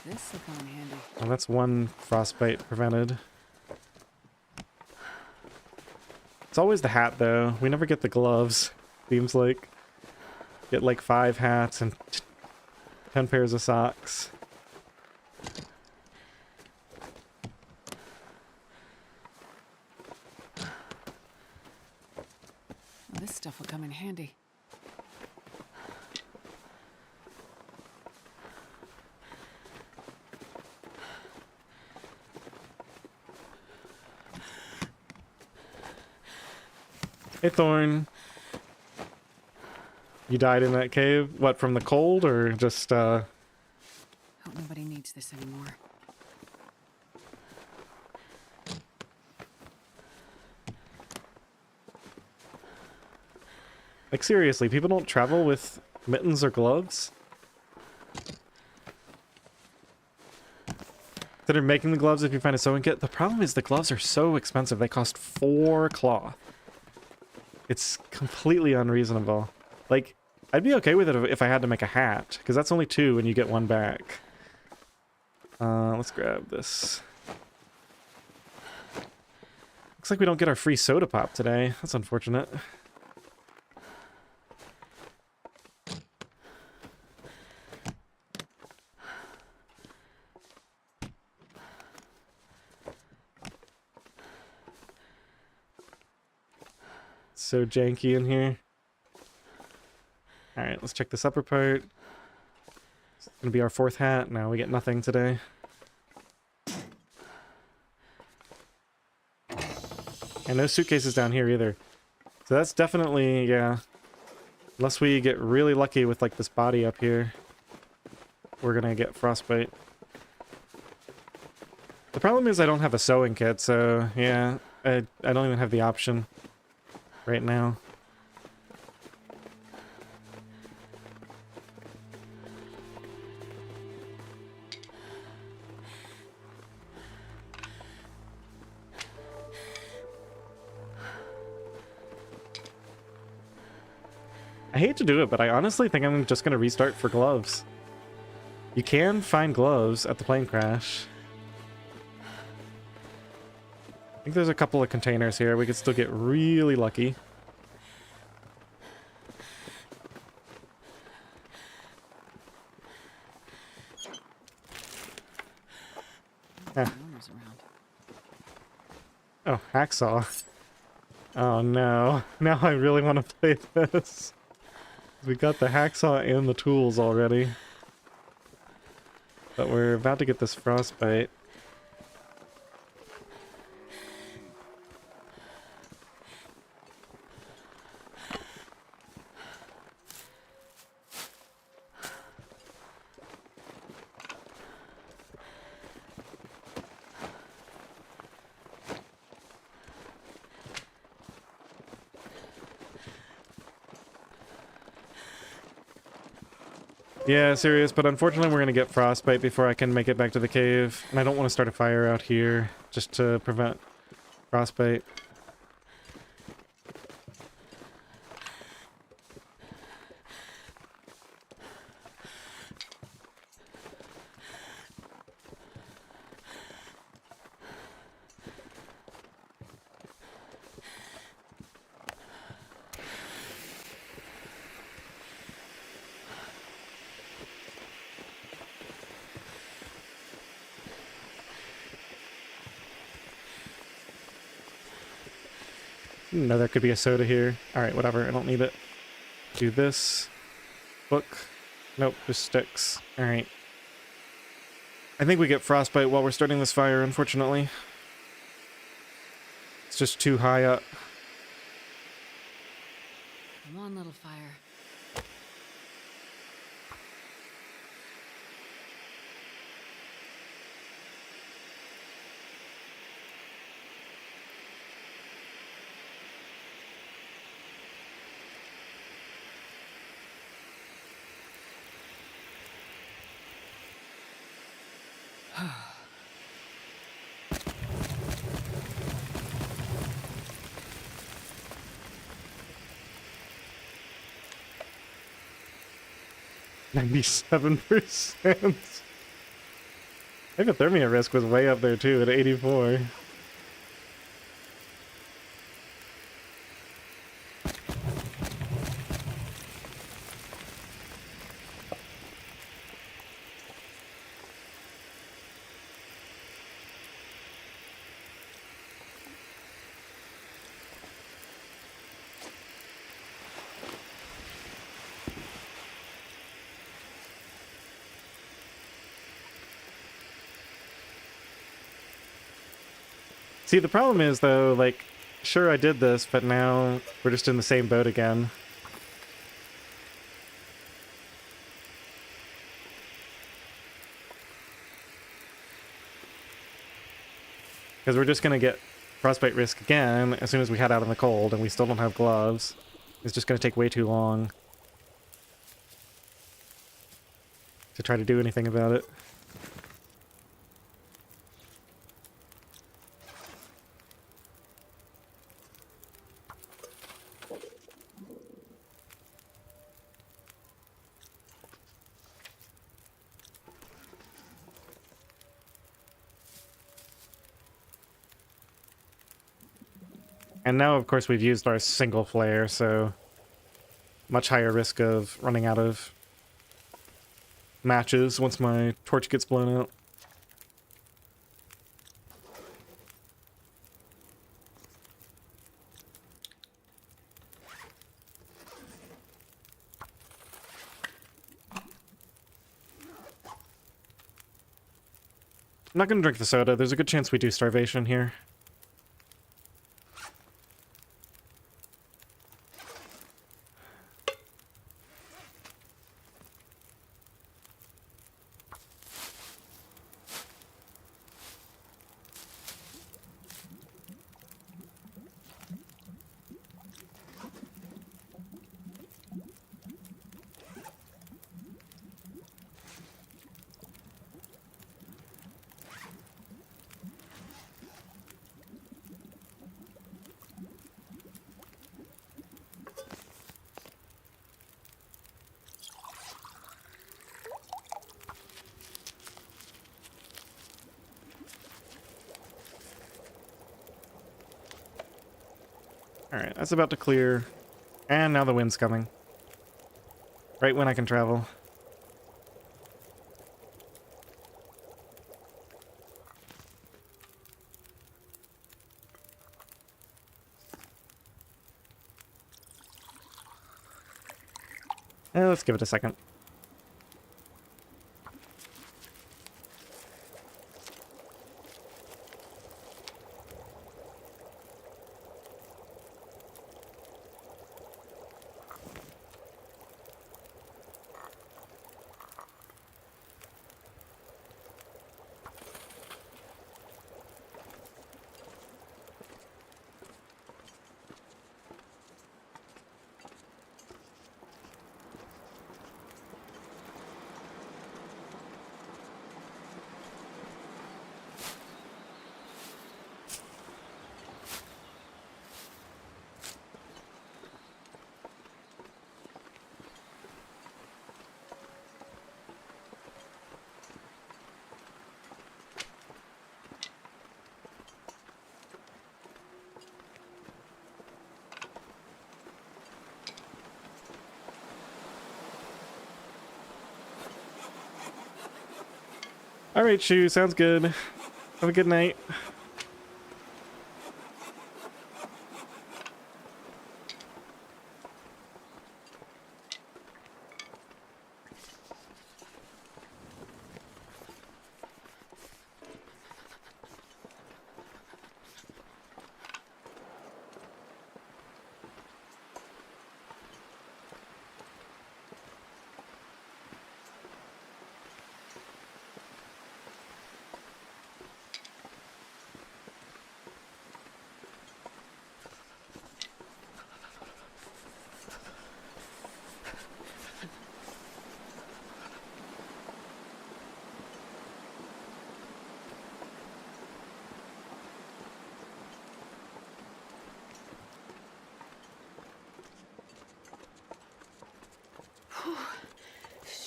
This will come in handy. Well, that's 1 frostbite prevented. It's always the hat, though. We never get the gloves, seems like. Get like 5 hats and 10 pairs of socks. Well, this stuff will come in handy. Hey, Thorn. You died in that cave? What, from the cold or just, Hope nobody needs this anymore. Like, seriously, people don't travel with mittens or gloves? Consider making the gloves if you find a sewing kit. The problem is the gloves are so expensive. They cost 4 cloth. It's completely unreasonable. Like, I'd be okay with it if I had to make a hat, because that's only 2 and you get 1 back. Let's grab this. Looks like we don't get our free soda pop today. That's unfortunate. So janky in here. Alright, let's check this upper part. It's gonna be our 4th hat. No, we get nothing today. And no suitcases down here either. So that's definitely, yeah. Unless we get really lucky with like this body up here, we're gonna get frostbite. The problem is I don't have a sewing kit, so yeah, I don't even have the option right now. I hate to do it, but I honestly think I'm just going to restart for gloves. You can find gloves at the plane crash. I think there's a couple of containers here. We could still get really lucky. Oh, hacksaw. Oh no. Now I really want to play this. We got the hacksaw and the tools already. But we're about to get this frostbite. Yeah, serious, but unfortunately we're gonna get frostbite before I can make it back to the cave. And I don't want to start a fire out here just to prevent frostbite. No, there could be a soda here. Alright, whatever, I don't need it. Do this. Book. Nope, just sticks. Alright. I think we get frostbite while we're starting this fire, unfortunately. It's just too high up. Come on, little fire. %97%. Hypothermia risk was way up there too at 84. See, the problem is, though, like, sure I did this, but now we're just in the same boat again. Because we're just going to get frostbite risk again as soon as we head out in the cold, and we still don't have gloves. It's just going to take way too long to try to do anything about it. And now, of course, we've used our single flare, so much higher risk of running out of matches once my torch gets blown out. I'm not going to drink the soda. There's a good chance we do starvation here. Alright, that's about to clear. And now the wind's coming. Right when I can travel. Let's give it a second. Alright, Shu, sounds good. Have a good night.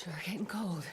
Sure getting cold.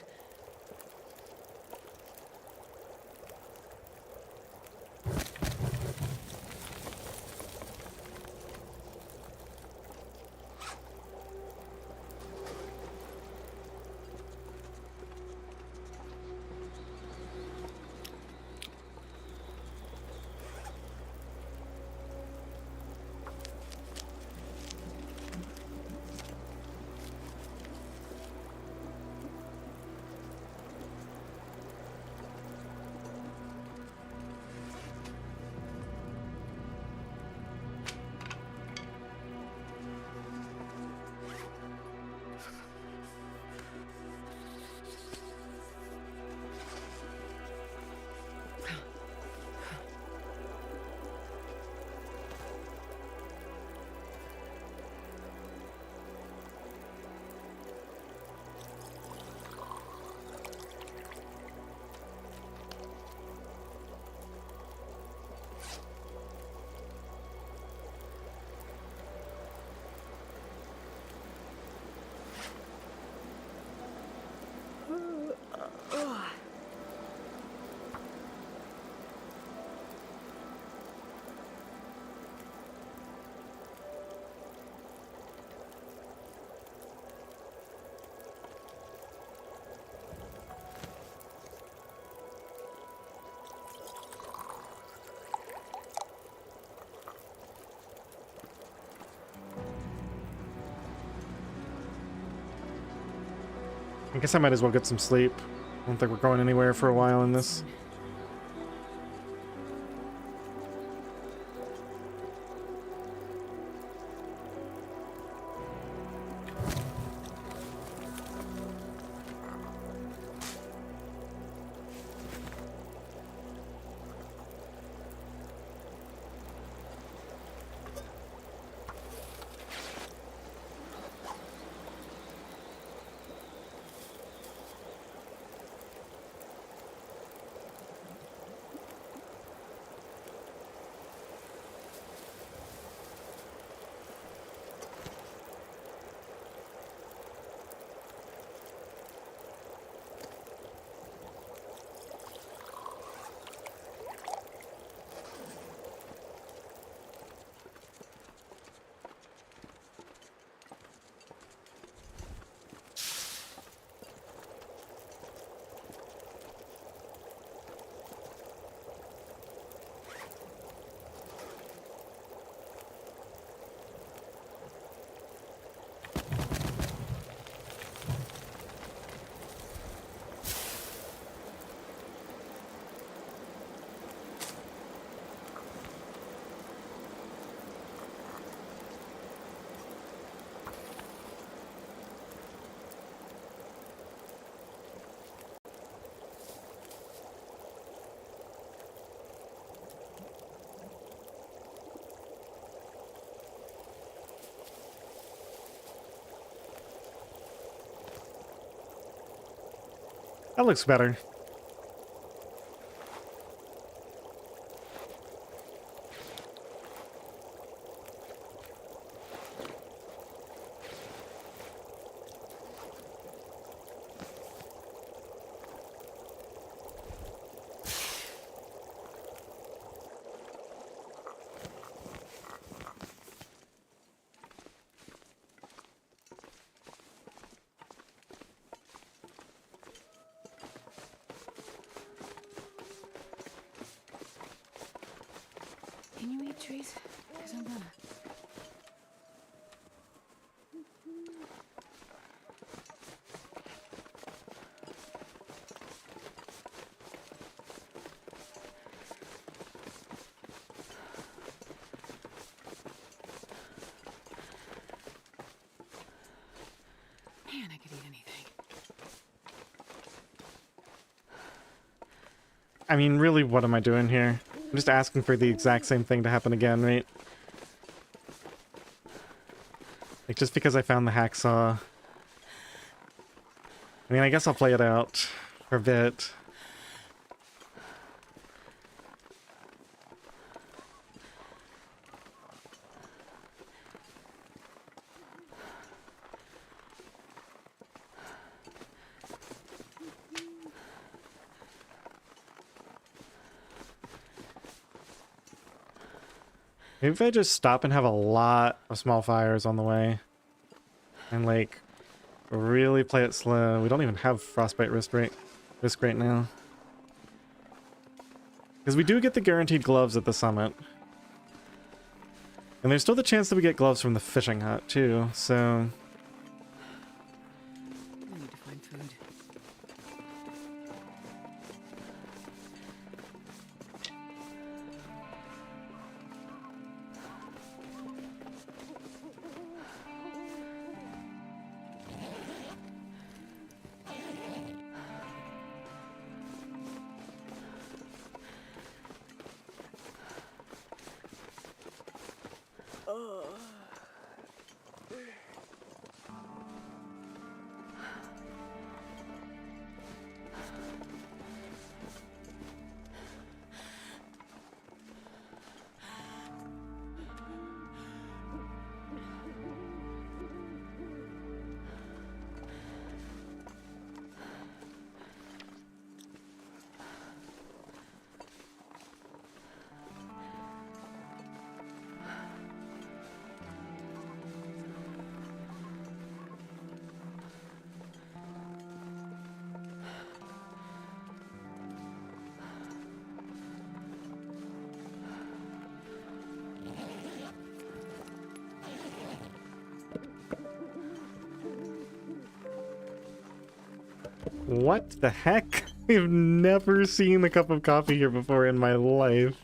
I guess I might as well get some sleep. I don't think we're going anywhere for a while in this. That looks better. Can you eat trees? Because I'm gonna. Man, I could eat anything. I mean, really, what am I doing here? I'm just asking for the exact same thing to happen again, right? Like, just because I found the hacksaw. I mean, I guess I'll play it out for a bit. Maybe if I just stop and have a lot of small fires on the way. And, like, really play it slow. We don't even have frostbite risk right now. Because we do get the guaranteed gloves at the summit. And there's still the chance that we get gloves from the fishing hut, too, so... I need to find food. What the heck? I've never seen a cup of coffee here before in my life.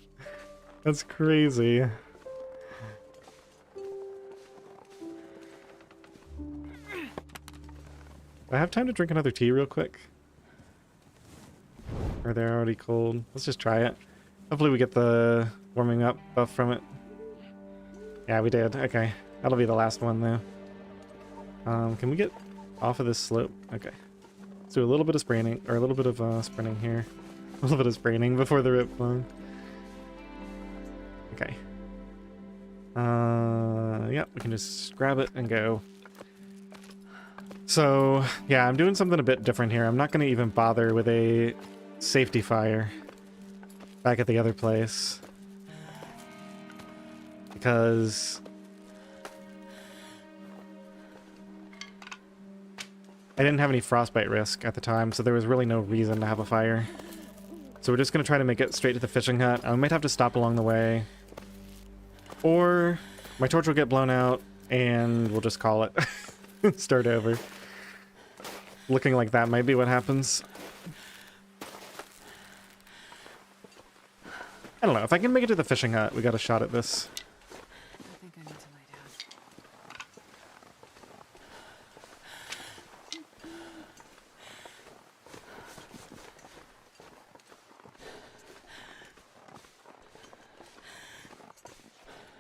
That's crazy. Do I have time to drink another tea real quick? Or they're already cold? Let's just try it. Hopefully we get the warming up buff from it. Yeah, we did. Okay. That'll be the last one, though. Can we get off of this slope? Okay. Let's do a little bit of spraining, or a little bit of sprinting here. A little bit of spraining before the rip long. Okay. Yeah, we can just grab it and go. So, yeah, I'm doing something a bit different here. I'm not going to even bother with a safety fire back at the other place. Because I didn't have any frostbite risk at the time, so there was really no reason to have a fire. So we're just going to try to make it straight to the fishing hut. I might have to stop along the way. Or my torch will get blown out, and we'll just call it. Start over. Looking like that might be what happens. I don't know. If I can make it to the fishing hut, we got a shot at this. I think I need to lie down.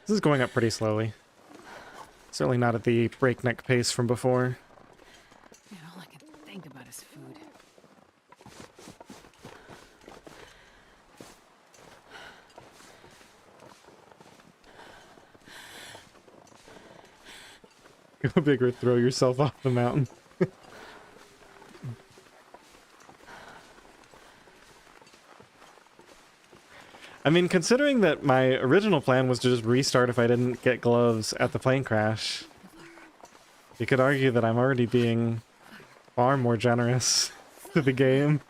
This is going up pretty slowly. Certainly not at the breakneck pace from before. Man, all I can think about is food. Go big or throw yourself off the mountain. I mean, considering that my original plan was to just restart if I didn't get gloves at the plane crash, you could argue that I'm already being far more generous to the game.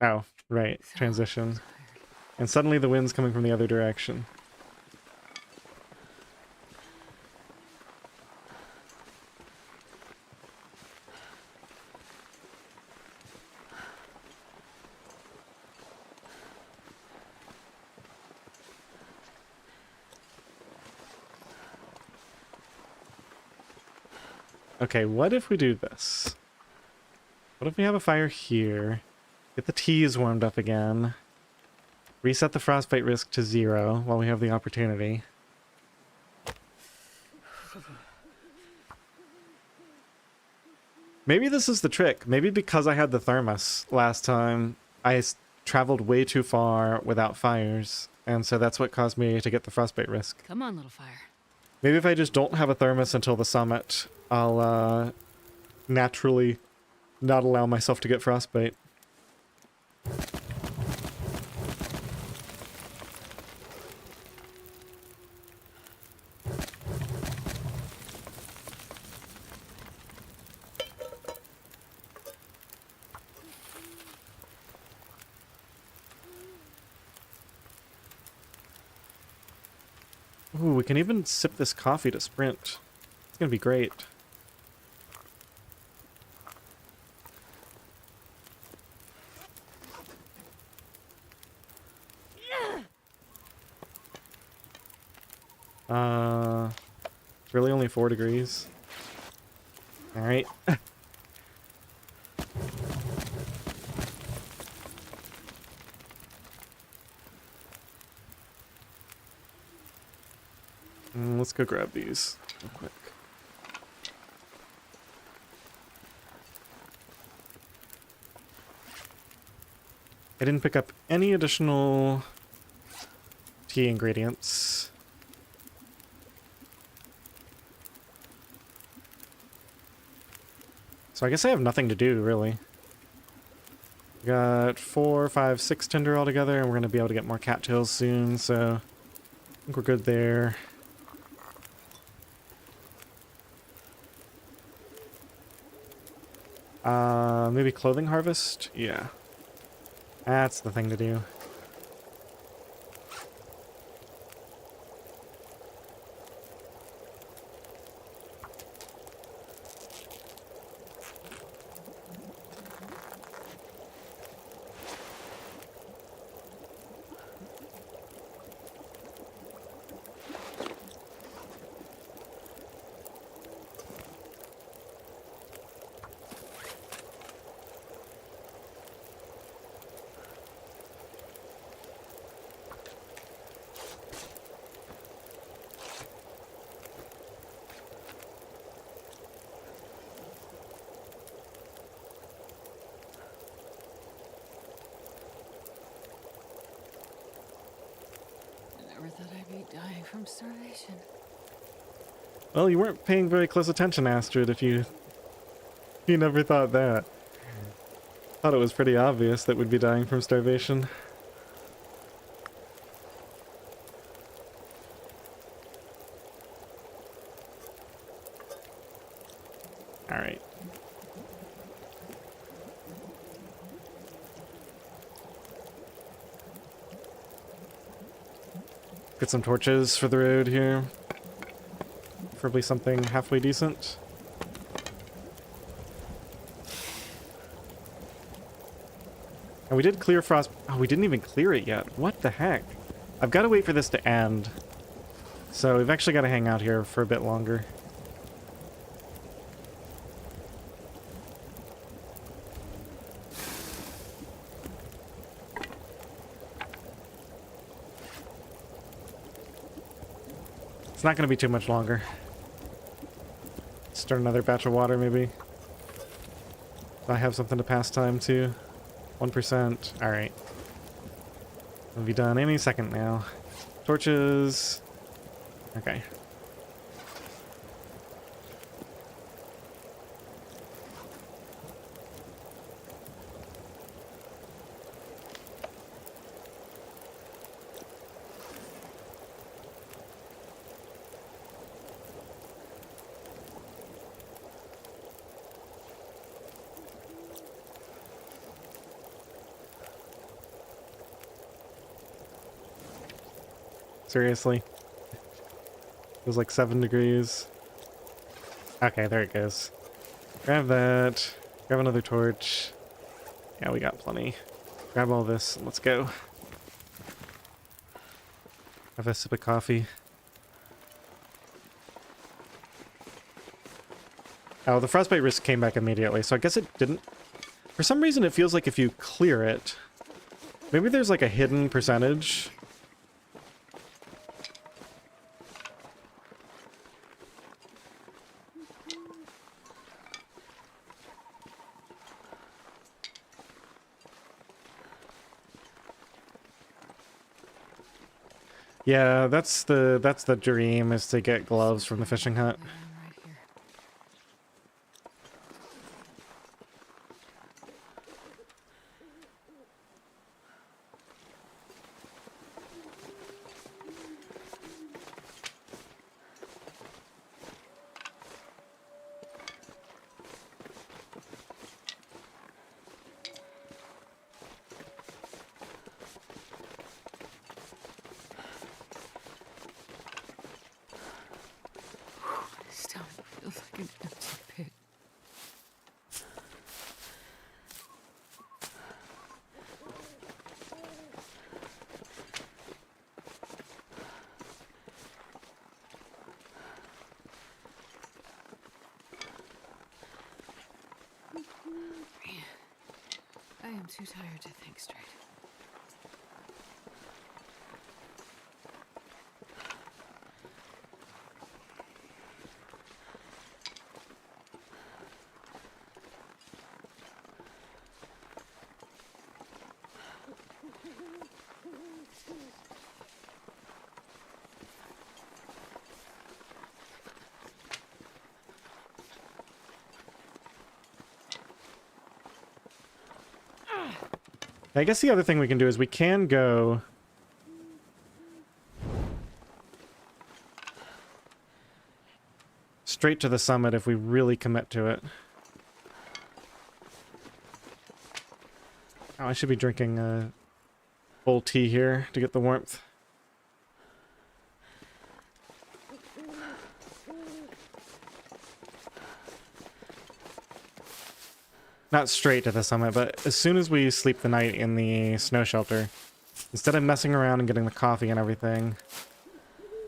Oh, right. Transition. And suddenly the wind's coming from the other direction. Okay, what if we do this? What if we have a fire here? Get the teas warmed up again. Reset the frostbite risk to 0 while we have the opportunity. Maybe this is the trick. Maybe because I had the thermos last time, I traveled way too far without fires. And so that's what caused me to get the frostbite risk. Come on, little fire. Maybe if I just don't have a thermos until the summit, I'll naturally not allow myself to get frostbite. Ooh, we can even sip this coffee to sprint. It's gonna be great. It's really only 4 degrees. Alright. Let's go grab these real quick. I didn't pick up any additional tea ingredients. So I guess I have nothing to do, really. We got 4, 5, 6 tinder altogether, and we're going to be able to get more cattails soon, so I think we're good there. Maybe clothing harvest? Yeah. That's the thing to do. from starvation. Well, you weren't paying very close attention, Astrid, if you never thought that. Thought it was pretty obvious that we'd be dying from starvation. Alright. Get some torches for the road here. Preferably something halfway decent. And we did clear frost. Oh, we didn't even clear it yet. What the heck? I've got to wait for this to end. So we've actually got to hang out here for a bit longer. It's not going to be too much longer. Start another batch of water, maybe. I have something to pass time to. 1%. Alright. We'll be done any second now. Torches. Okay. Seriously? It was like 7 degrees. Okay, there it goes. Grab that. Grab another torch. Yeah, we got plenty. Grab all this. Let's go. Have a sip of coffee. Oh, the frostbite risk came back immediately, so I guess it didn't. For some reason, it feels like if you clear it, maybe there's like a hidden percentage. Yeah, that's the dream, is to get gloves from the fishing hut. Right here. This town feels like an empty pit. I am too tired to think straight. I guess the other thing we can do is we can go straight to the summit if we really commit to it. Oh, I should be drinking full tea here to get the warmth. Not straight to the summit, but as soon as we sleep the night in the snow shelter, instead of messing around and getting the coffee and everything,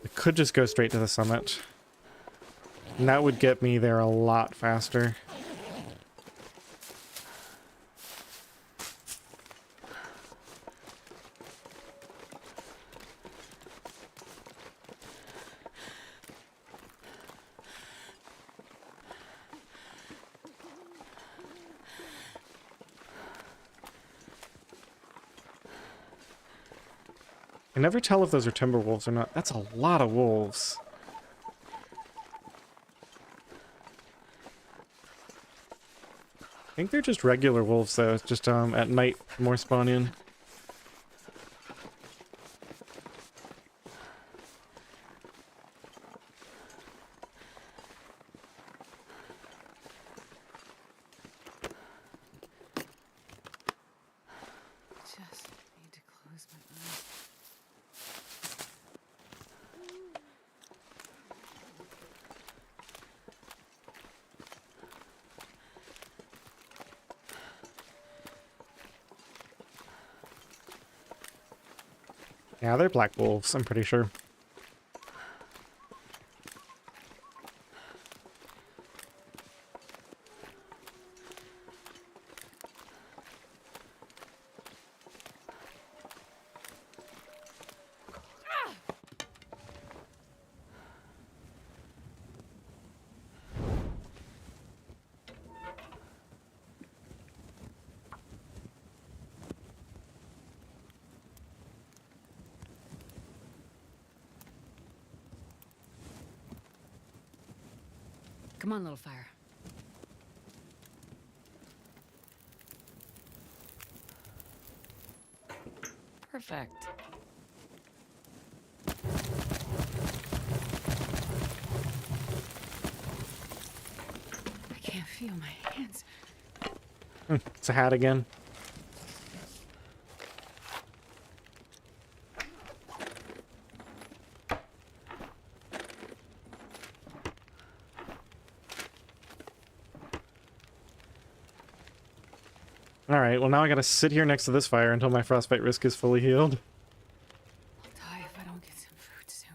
we could just go straight to the summit. And that would get me there a lot faster. can never tell if those are timber wolves or not. That's a lot of wolves. I think they're just regular wolves though. It's just at night more spawn in. Just need to close my eyes. Yeah, they're black wolves, I'm pretty sure. Come on, little fire. Perfect. I can't feel my hands. It's a hat again. Alright, well now I gotta sit here next to this fire until my frostbite risk is fully healed. I'll die if I don't get some food soon.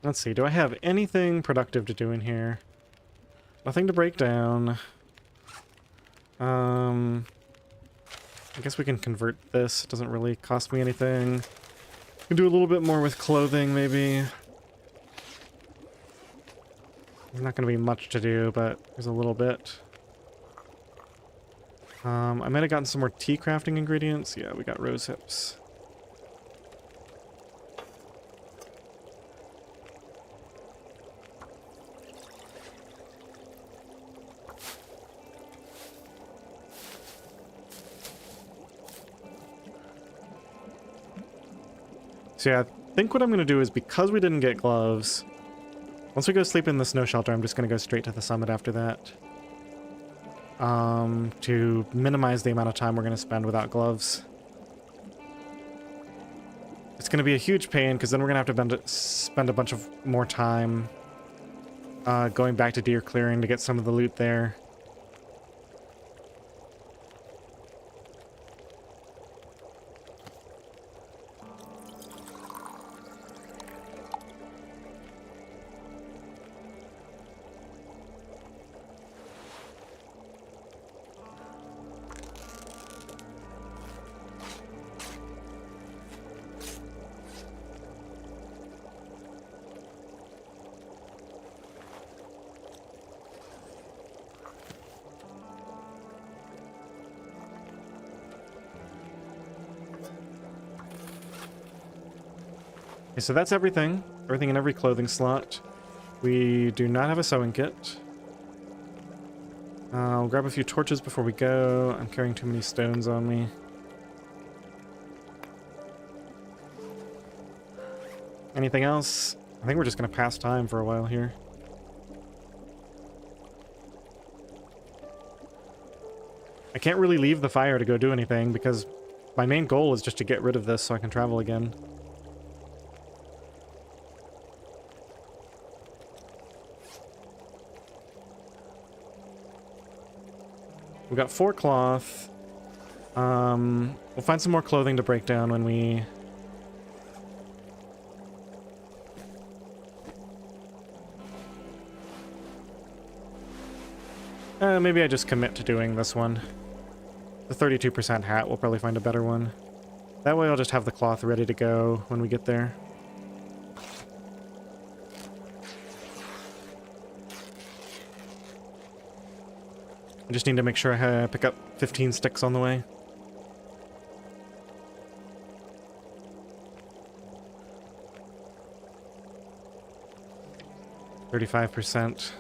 Let's see, do I have anything productive to do in here? Nothing to break down. I guess we can convert this. It doesn't really cost me anything. Can do a little bit more with clothing, maybe. There's not going to be much to do, but there's a little bit. I might have gotten some more tea crafting ingredients. Yeah, we got rose hips. So yeah, I think what I'm going to do is, because we didn't get gloves, once we go sleep in the snow shelter, I'm just going to go straight to the summit after that. To minimize the amount of time we're going to spend without gloves. It's going to be a huge pain, because then we're going to have to spend a bunch of more time going back to deer clearing to get some of the loot there. Okay, so that's everything. Everything in every clothing slot. We do not have a sewing kit. I'll grab a few torches before we go. I'm carrying too many stones on me. Anything else? I think we're just going to pass time for a while here. I can't really leave the fire to go do anything because my main goal is just to get rid of this so I can travel again. We got 4 cloth. We'll find some more clothing to break down when we... maybe I just commit to doing this one. The 32% hat, we'll probably find a better one. That way I'll just have the cloth ready to go when we get there. I just need to make sure I pick up 15 sticks on the way. %.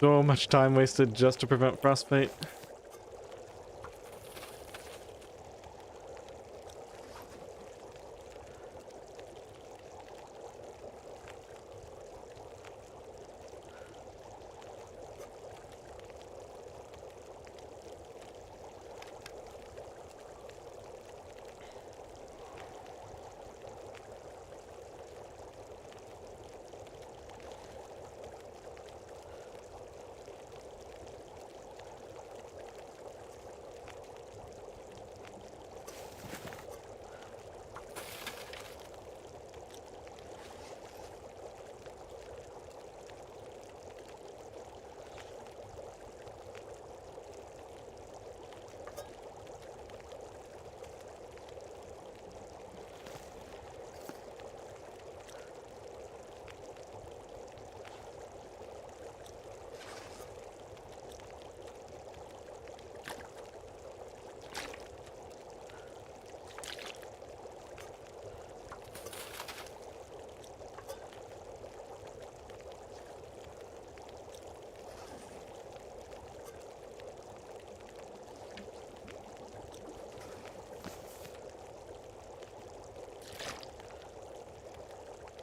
So much time wasted just to prevent frostbite.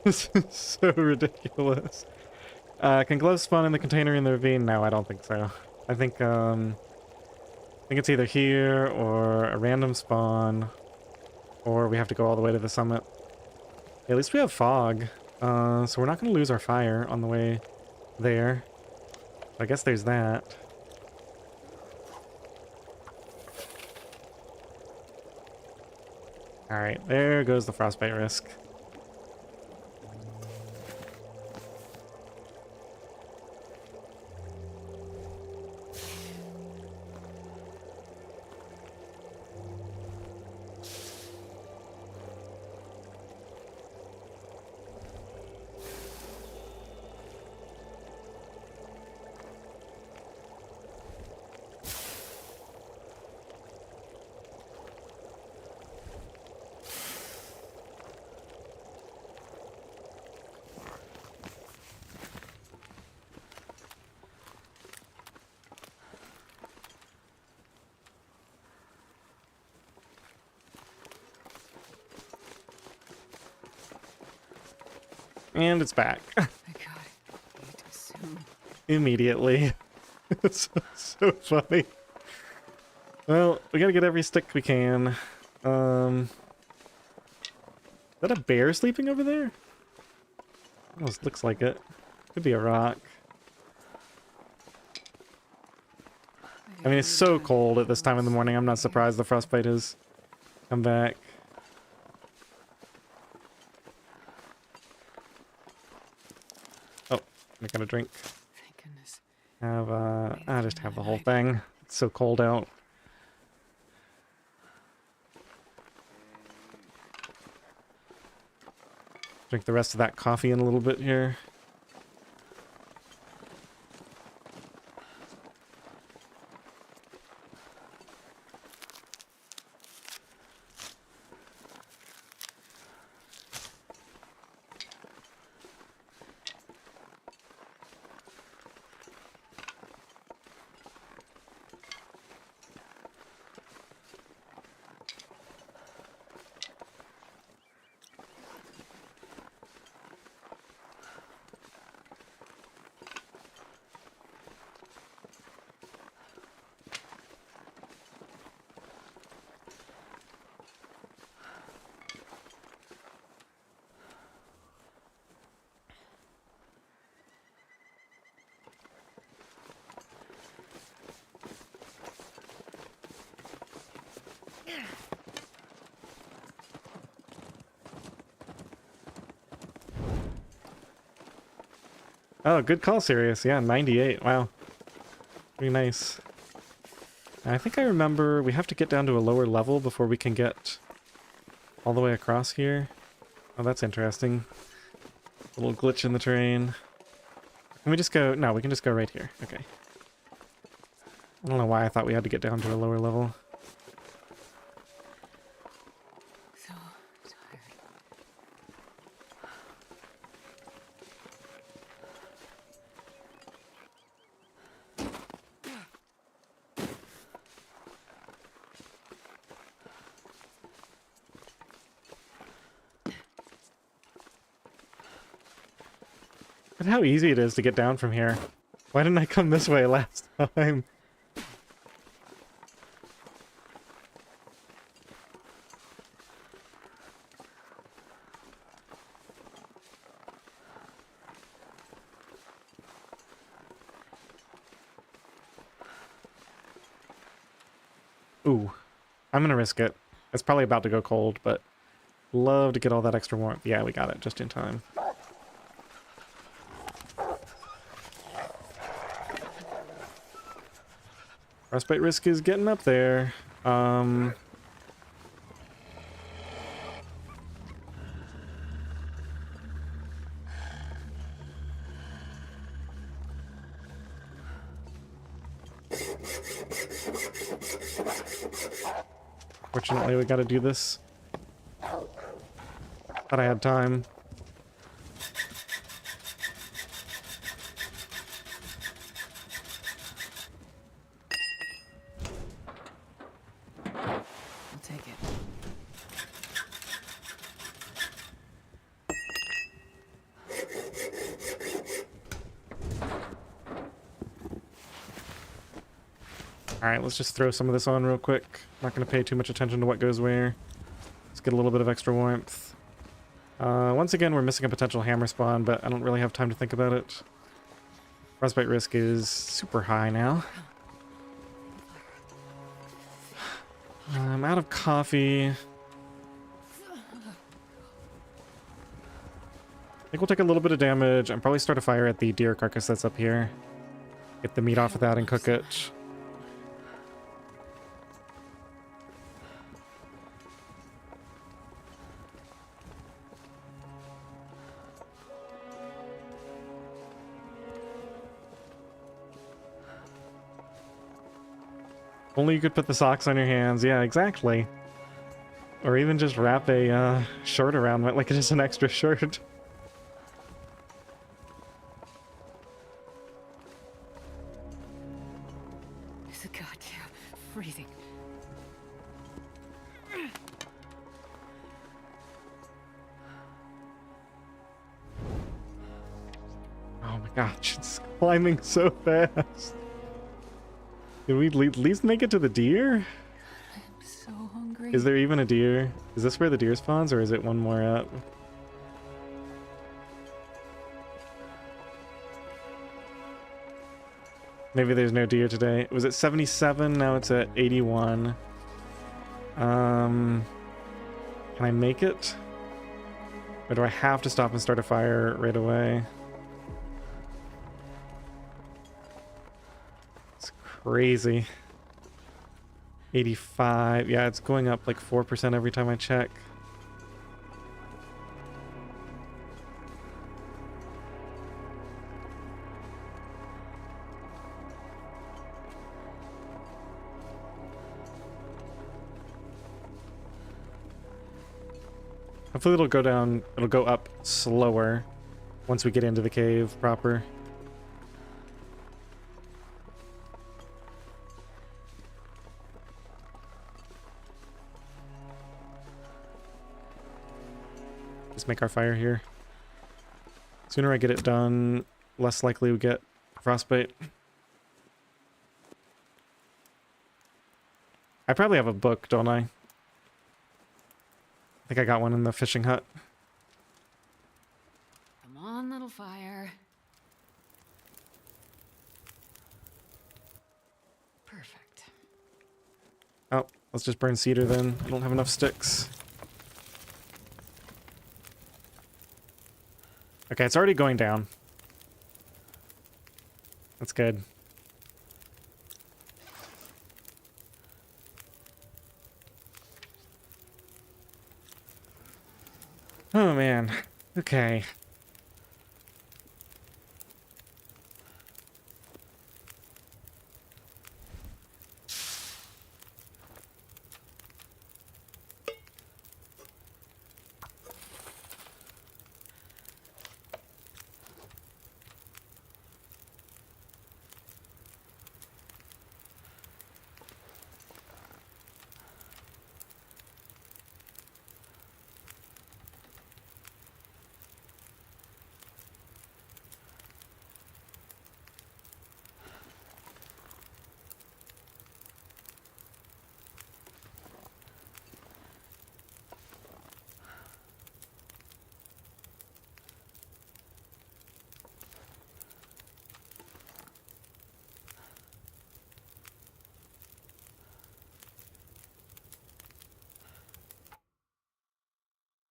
This is so ridiculous. Can gloves spawn in the container in the ravine? No, I don't think so. I think it's either here or a random spawn, or we have to go all the way to the summit. Yeah, at least we have fog, so we're not going to lose our fire on the way there. I guess there's that. Alright, there goes the frostbite risk. And it's back. I got it. Soon. Immediately. It's so funny. Well, we gotta get every stick we can. Is that a bear sleeping over there? Almost looks like it. Could be a rock. I mean, it's so cold at this time in the morning. I'm not surprised the frostbite has come back. Oh, I got a drink. Thank goodness. I'll just have the whole thing. It's so cold out. Drink the rest of that coffee in a little bit here. Oh, good call, Sirius. Yeah, 98. Wow. Pretty nice. I think I remember we have to get down to a lower level before we can get all the way across here. Oh, that's interesting. A little glitch in the terrain. Can we just go? No, we can just go right here. Okay. I don't know why I thought we had to get down to a lower level. So tired. But how easy it is to get down from here. Why didn't I come this way last time? Ooh, I'm gonna risk it. It's probably about to go cold, but love to get all that extra warmth. Yeah, we got it just in time. Frostbite risk is getting up there. Fortunately, we gotta do this. Thought I had time. I'll take it. Alright, let's just throw some of this on real quick. Not going to pay too much attention to what goes where. Let's get a little bit of extra warmth. Once again, we're missing a potential hammer spawn, but I don't really have time to think about it. Frostbite risk is super high now. I'm out of coffee. I think we'll take a little bit of damage and probably start a fire at the deer carcass that's up here. Get the meat off of that and cook it. Only you could put the socks on your hands. Yeah, exactly. Or even just wrap a shirt around it, like it's just an extra shirt. It's a goddamn freezing. Oh my gosh, it's climbing so fast. Did we at least make it to the deer? I'm so hungry. Is there even a deer? Is this where the deer spawns, or is it one more up? Maybe there's no deer today. It was at 77, now it's at 81. Can I make it? Or do I have to stop and start a fire right away? It's crazy. 85. Yeah, it's going up like 4% every time I check. Hopefully it'll go down, it'll go up slower once we get into the cave proper. Just make our fire here. Sooner I get it done, less likely we get frostbite. I probably have a book, don't I? I think I got one in the fishing hut. Come on, little fire. Perfect. Oh, let's just burn cedar then. I don't have enough sticks. Okay, it's already going down. That's good. Oh man. Okay.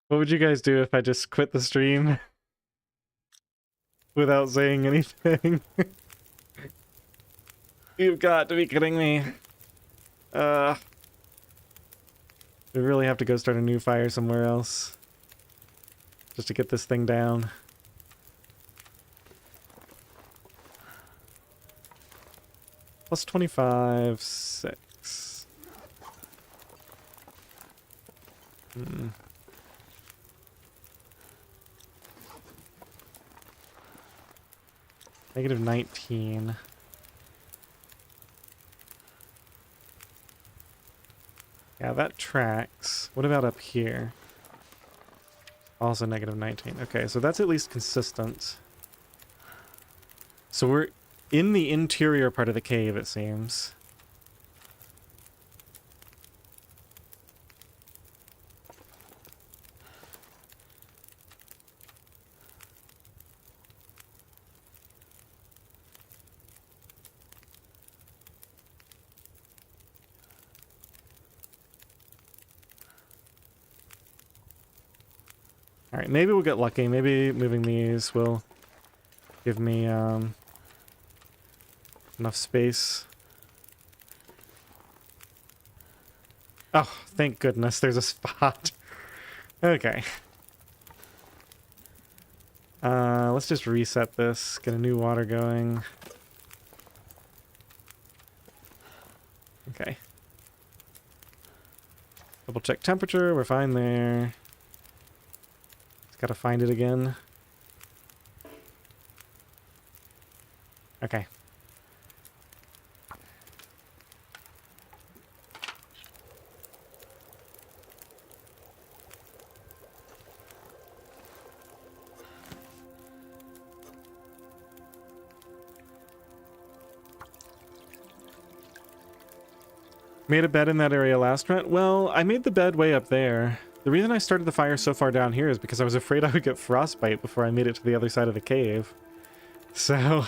What would you guys do if I just quit the stream without saying anything? You've got to be kidding me. We really have to go start a new fire somewhere else. Just to get this thing down. Plus 25, 6. Negative 19. Yeah, that tracks. What about up here? Also negative 19. Okay, so that's at least consistent. So we're in the interior part of the cave, it seems. Alright, maybe we'll get lucky. Maybe moving these will give me enough space. Oh, thank goodness there's a spot. Okay. Let's just reset this, get a new water going. Okay. Double check temperature, we're fine there. Just gotta find it again. Okay. Made a bed in that area last run? Well, I made the bed way up there. The reason I started the fire so far down here is because I was afraid I would get frostbite before I made it to the other side of the cave. So...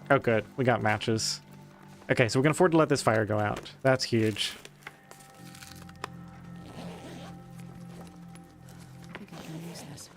Oh, good. We got matches. Okay, so we can afford to let this fire go out. That's huge. I think I can use this.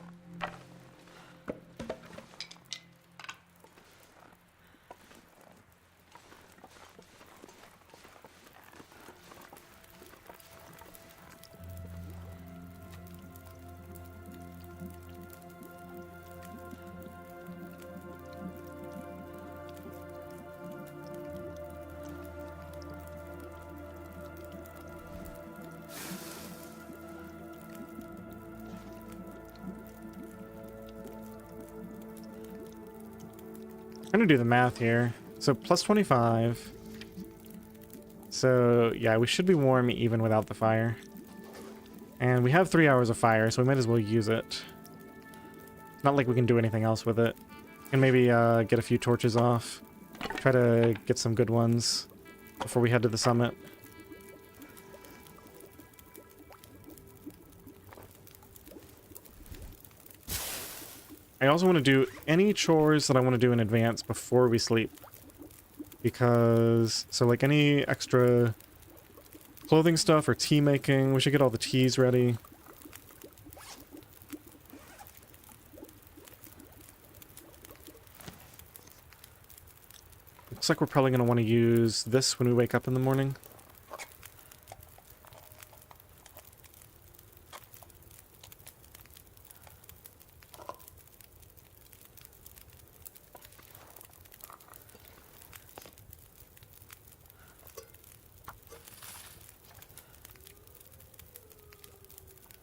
I'm gonna do the math here. So plus 25. So yeah, we should be warm even without the fire. And we have 3 hours of fire, so we might as well use it. Not like we can do anything else with it. And maybe get a few torches off. Try to get some good ones before we head to the summit. I also want to do any chores that I want to do in advance before we sleep. Because, so like any extra clothing stuff or tea making, we should get all the teas ready. Looks like we're probably going to want to use this when we wake up in the morning.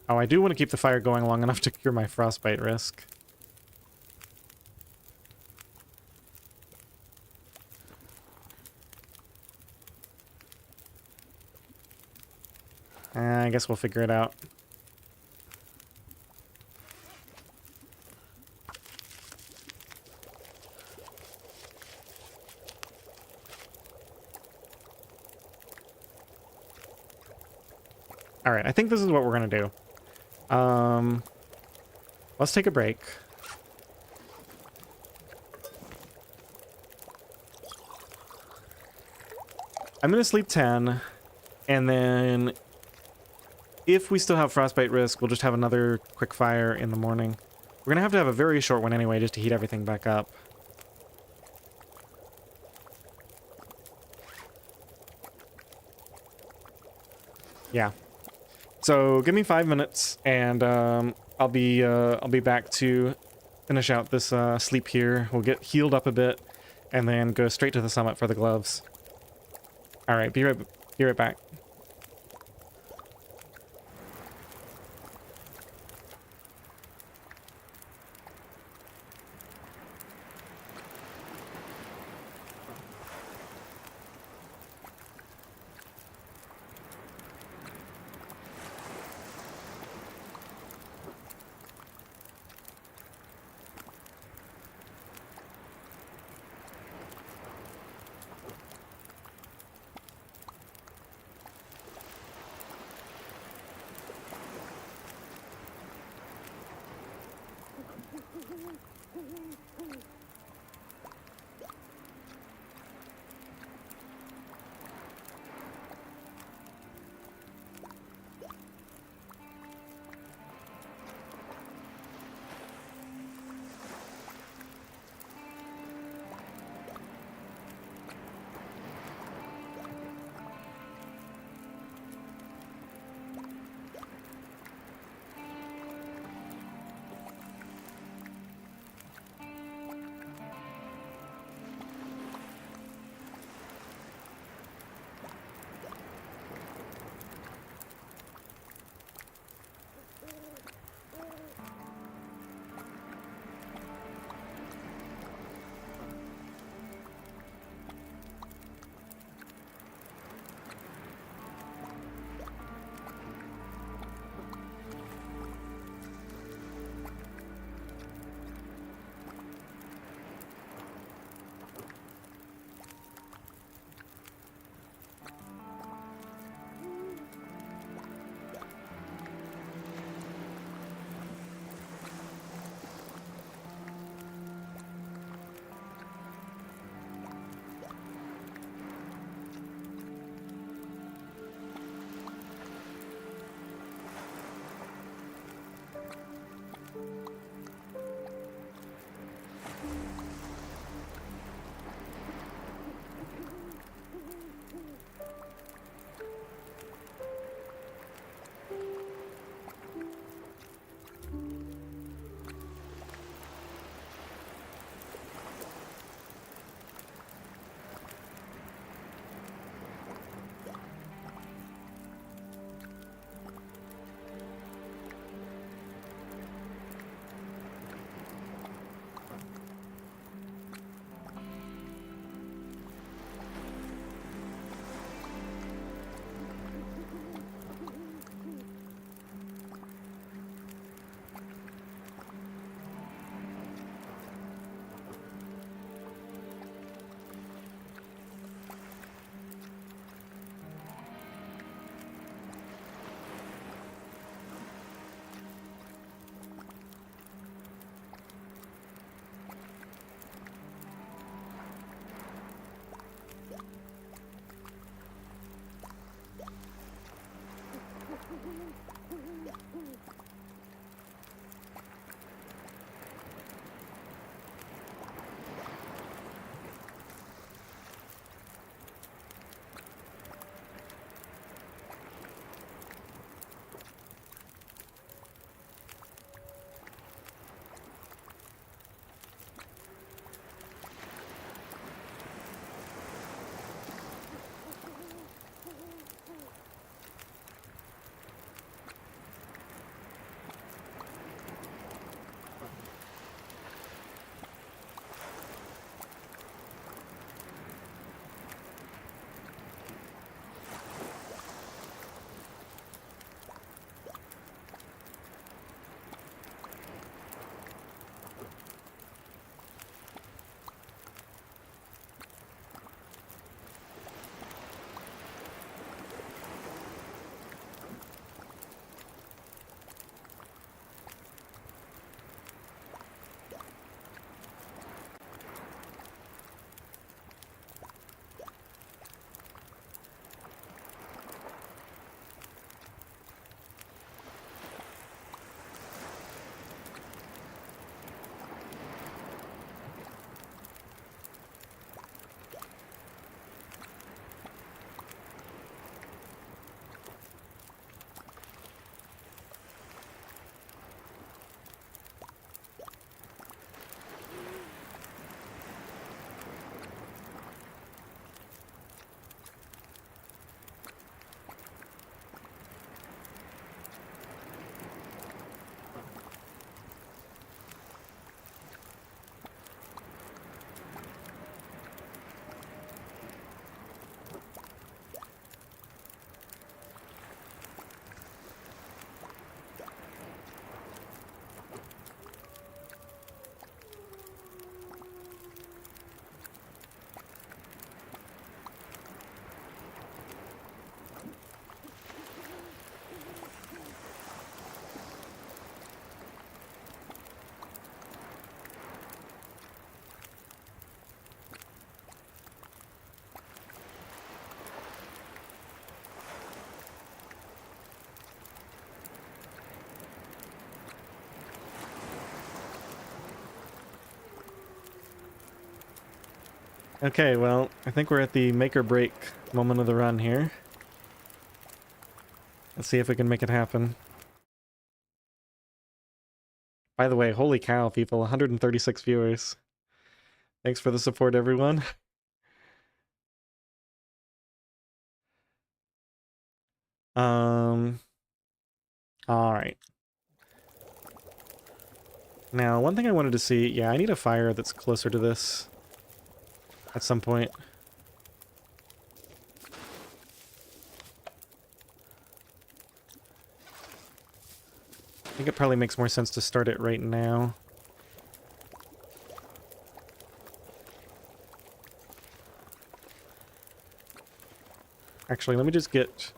Oh, I do want to keep the fire going long enough to cure my frostbite risk. I guess we'll figure it out. Alright, I think this is what we're going to do. Let's take a break. I'm going to sleep 10, and then if we still have frostbite risk, we'll just have another quick fire in the morning. We're going to have a very short one anyway, just to heat everything back up. Yeah. So give me 5 minutes, and I'll be back to finish out this sleep here. We'll get healed up a bit, and then go straight to the summit for the gloves. All right, be right back. Okay, well, I think we're at the make or break moment of the run here. Let's see if we can make it happen. By the way, holy cow, people, 136 viewers. Thanks for the support, everyone. Alright. Now, one thing I wanted to see, yeah, I need a fire that's closer to this at some point. I think it probably makes more sense to start it right now. Actually, let me just get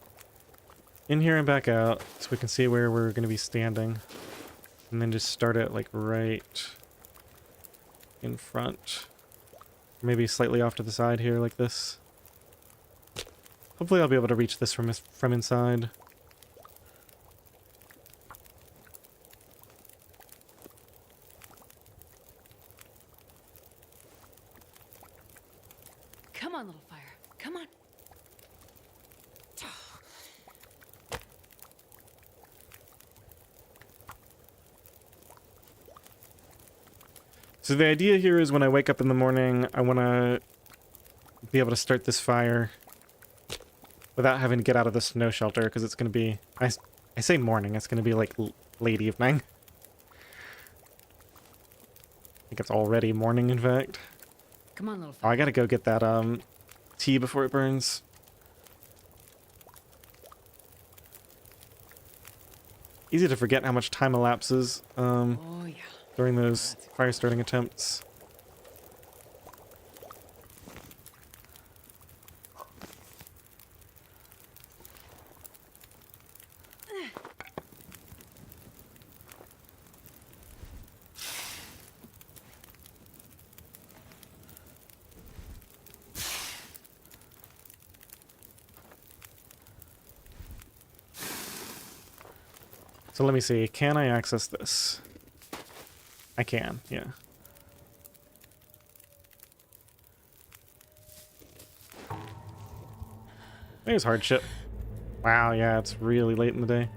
in here and back out so we can see where we're going to be standing. And then just start it like right in front. Maybe slightly off to the side here like this. Hopefully I'll be able to reach this from inside. Come on, little fire. Come on. So the idea here is when I wake up in the morning, I want to be able to start this fire without having to get out of the snow shelter, because it's going to be... I say morning, it's going to be like late evening. I think it's already morning, in fact. Come on, little Oh, fire. I gotta go get that tea before it burns. Easy to forget how much time elapses Oh, yeah. during those fire starting attempts. So let me see, can I access this? I can, yeah. There's hardship. Wow, yeah, it's really late in the day.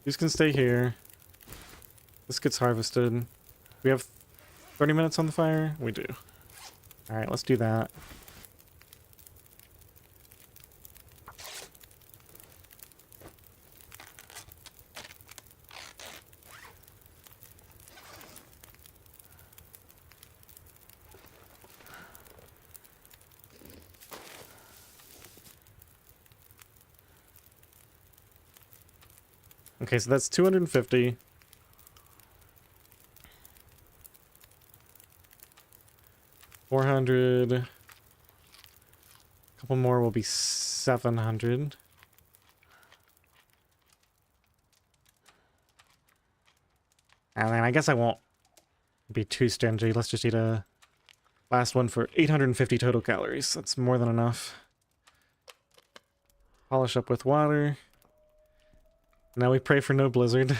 These can stay here. This gets harvested. We have 30 minutes on the fire? We do. Alright, let's do that. Okay, so that's 250. $400. A couple more will be 700. And then I guess I won't be too stingy. Let's just eat a last one for 850 total calories. That's more than enough. Polish up with water. Now we pray for no blizzard.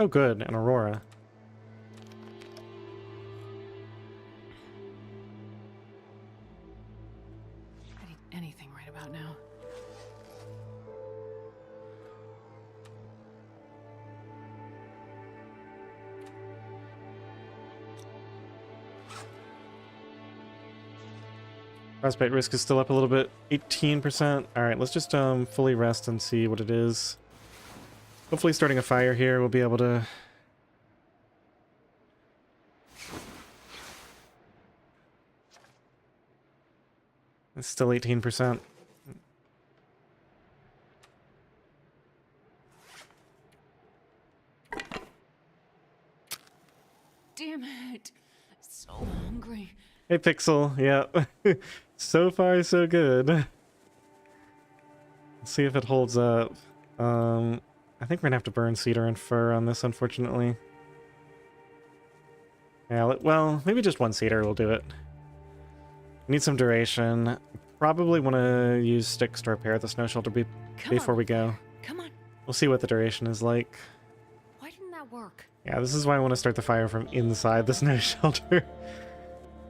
Oh, good, an aurora. I need anything right about now. Frostbite risk is still up a little bit, 18%. All right, let's just fully rest and see what it is. Hopefully starting a fire here, we'll be able to... It's still 18%. Damn it. So hungry. Hey, Pixel. Yeah. So far, so good. Let's see if it holds up. I think we're gonna have to burn cedar and fir on this, unfortunately. Yeah, well, maybe just one cedar will do it. Need some duration. Probably want to use sticks to repair the snow shelter before we go. Come on. We'll see what the duration is like. Why didn't that work? Yeah, this is why I want to start the fire from inside the snow shelter,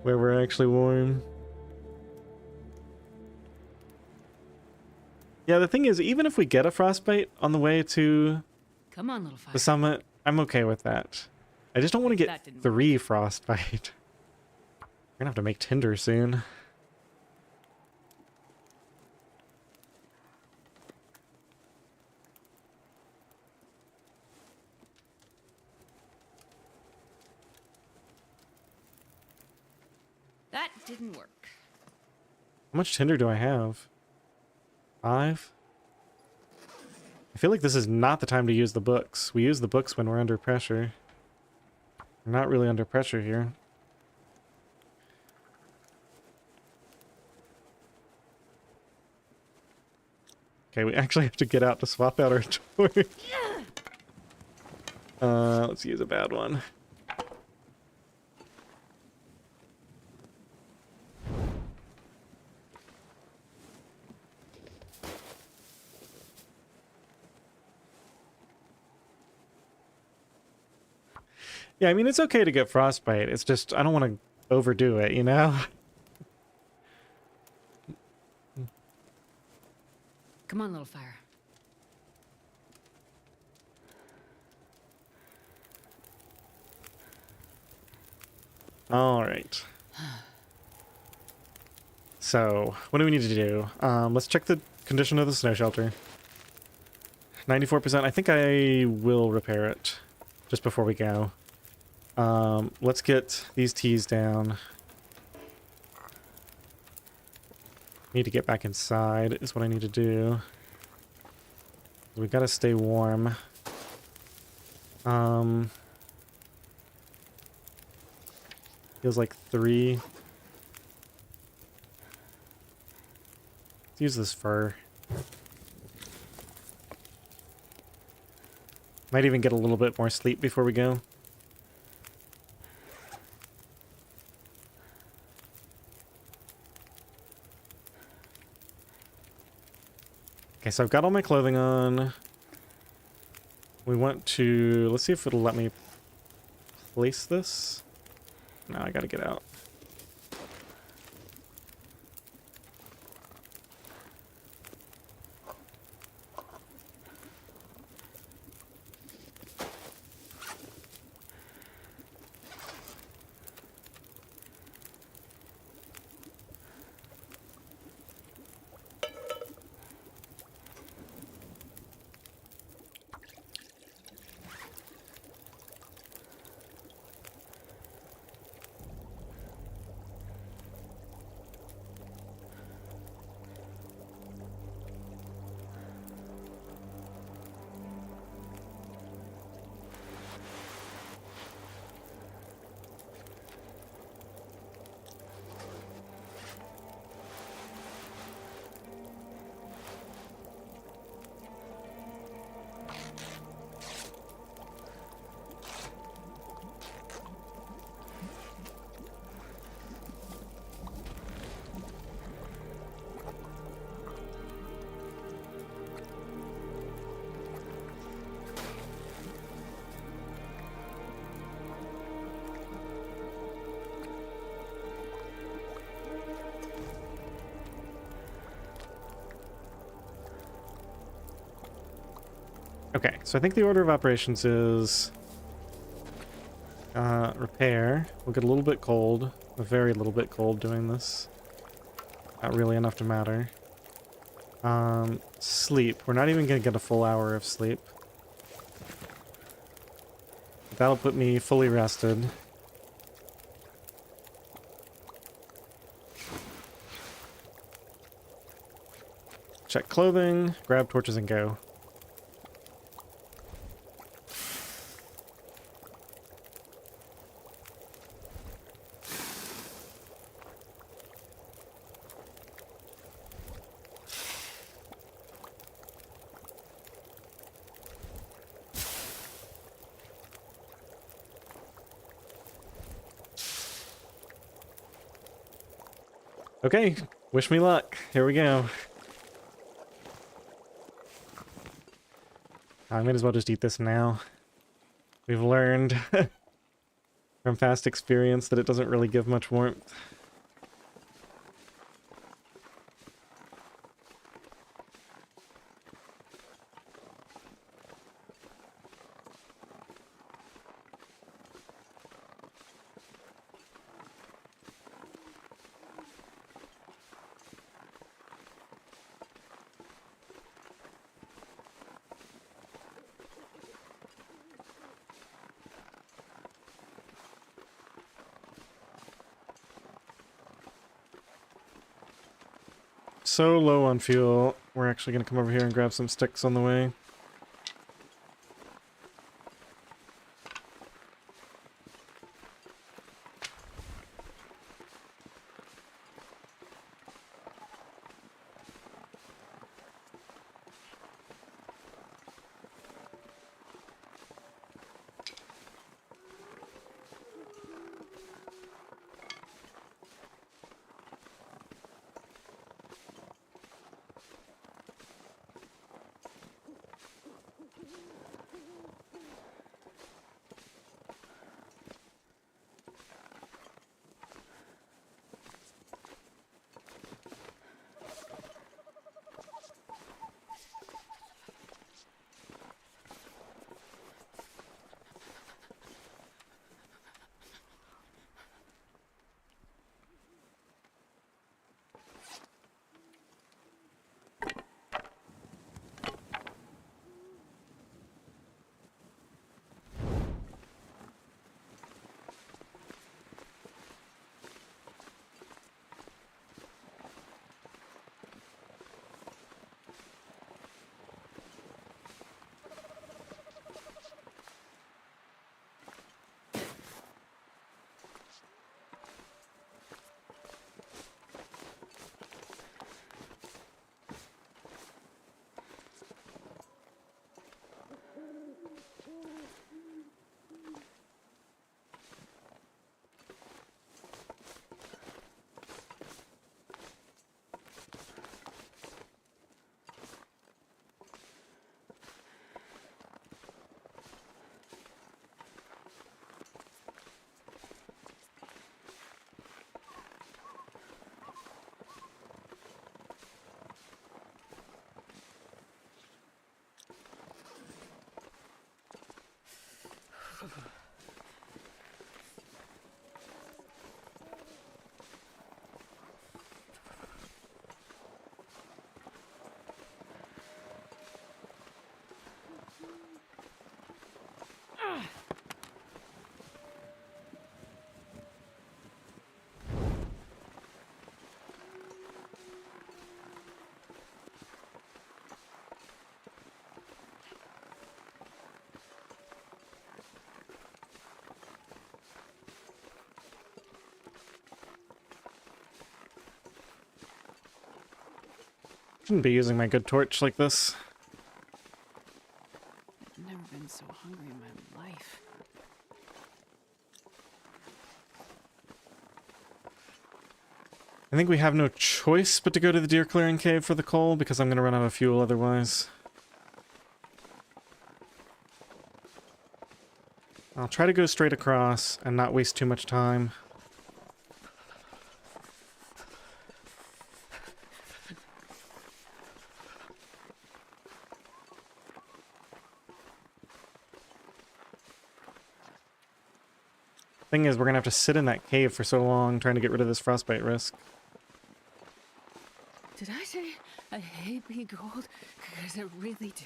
where we're actually warm. Yeah, the thing is, even if we get a frostbite on the way to Come on, little fire. the summit, I'm okay with that. I just don't want to get 3 frostbite. We're gonna have to make tinder soon. That didn't work. How much tinder do I have? 5? I feel like this is not the time to use the books. We use the books when we're under pressure. We're not really under pressure here. Okay, we actually have to get out to swap out our torch. Let's use a bad one. Yeah, I mean, it's okay to get frostbite. It's just, I don't want to overdo it, you know? Come on, little fire. All right. So, what do we need to do? Let's check the condition of the snow shelter. 94%. I think I will repair it just before we go. Let's get these teas down. Need to get back inside is what I need to do. We gotta stay warm. Feels like 3. Let's use this fur. Might even get a little bit more sleep before we go. Okay, so I've got all my clothing on. We want to... Let's see if it'll let me place this. No, I gotta get out. Okay, so I think the order of operations is repair. We'll get a little bit cold, a very little bit cold doing this. Not really enough to matter. Sleep. We're not even gonna get a full hour of sleep. That'll put me fully rested. Check clothing, grab torches and go. Okay, wish me luck. Here we go. I might as well just eat this now. We've learned from past experience that it doesn't really give much warmth. So low on fuel, we're actually going to come over here and grab some sticks on the way. Shouldn't be using my good torch like this. I've never been so hungry in my life. I think we have no choice but to go to the deer clearing cave for the coal, because I'm going to run out of fuel otherwise. I'll try to go straight across and not waste too much time. Thing is, we're gonna have to sit in that cave for so long trying to get rid of this frostbite risk. Did I say I hate being cold? Because I really do.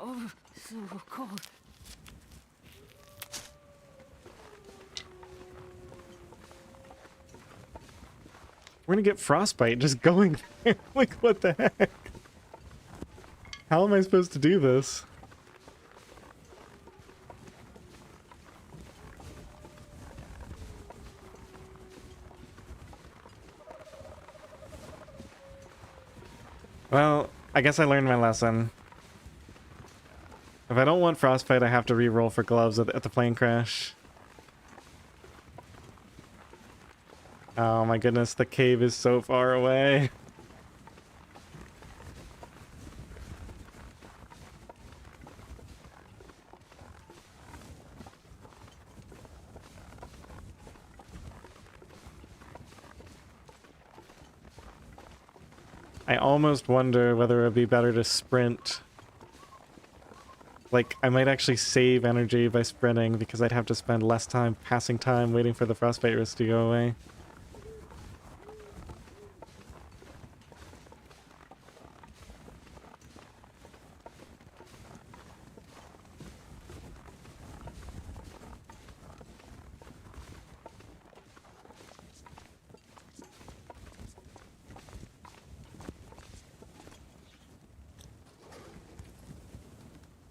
Oh, so cold. We're gonna get frostbite just going there. Like, what the heck? How am I supposed to do this? Well, I guess I learned my lesson. If I don't want frostbite, I have to re-roll for gloves at the plane crash. Oh my goodness, the cave is so far away. I almost wonder whether it would be better to sprint. Like, I might actually save energy by sprinting because I'd have to spend less time passing time waiting for the frostbite risk to go away.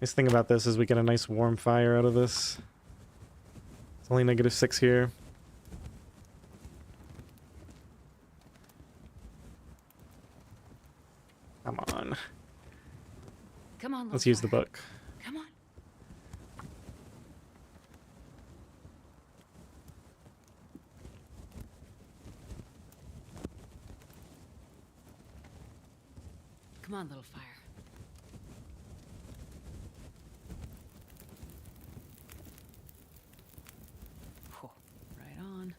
Nice thing about this is we get a nice warm fire out of this. It's only -6 here. Come on. Come on, Let's use the book. Come on. Come on, little fire. Whew, right on.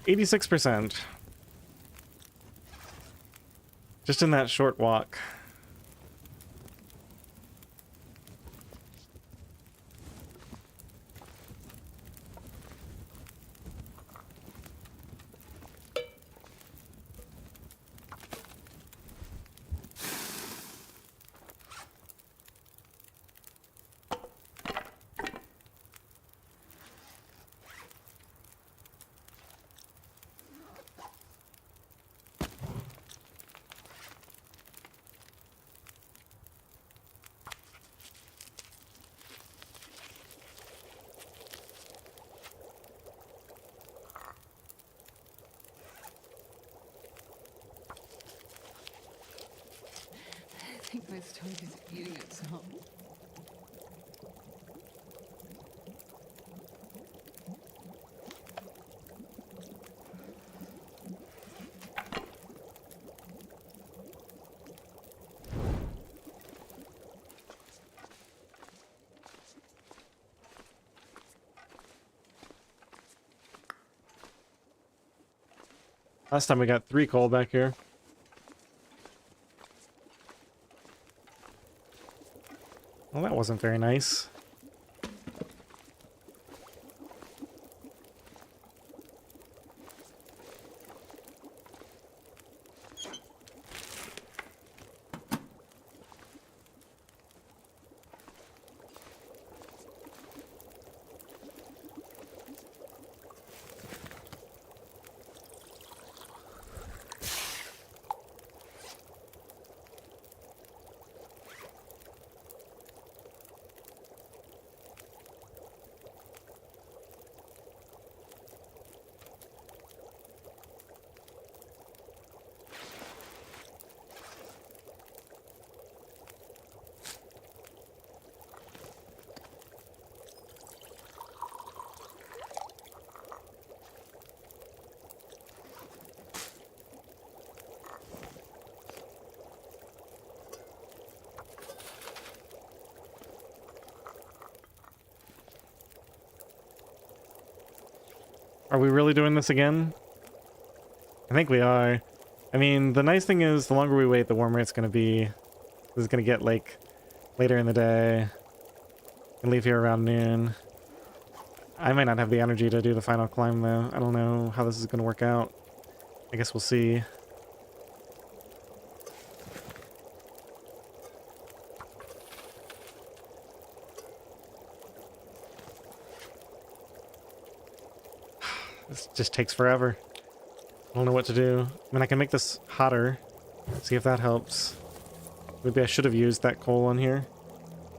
86%. Just in that short walk. I think my stomach is eating itself. Last time we got 3 coal back here. Well, that wasn't very nice. Are we really doing this again? I think we are. I mean, the nice thing is, the longer we wait, the warmer it's going to be. This is going to get, like, later in the day. And leave here around noon. I might not have the energy to do the final climb, though. I don't know how this is going to work out. I guess we'll see. This just takes forever. I don't know what to do. I mean, I can make this hotter. See if that helps. Maybe I should have used that coal on here.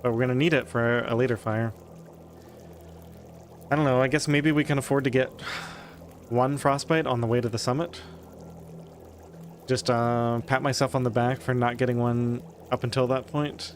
But we're going to need it for a later fire. I don't know. I guess maybe we can afford to get one frostbite on the way to the summit. Just pat myself on the back for not getting one up until that point.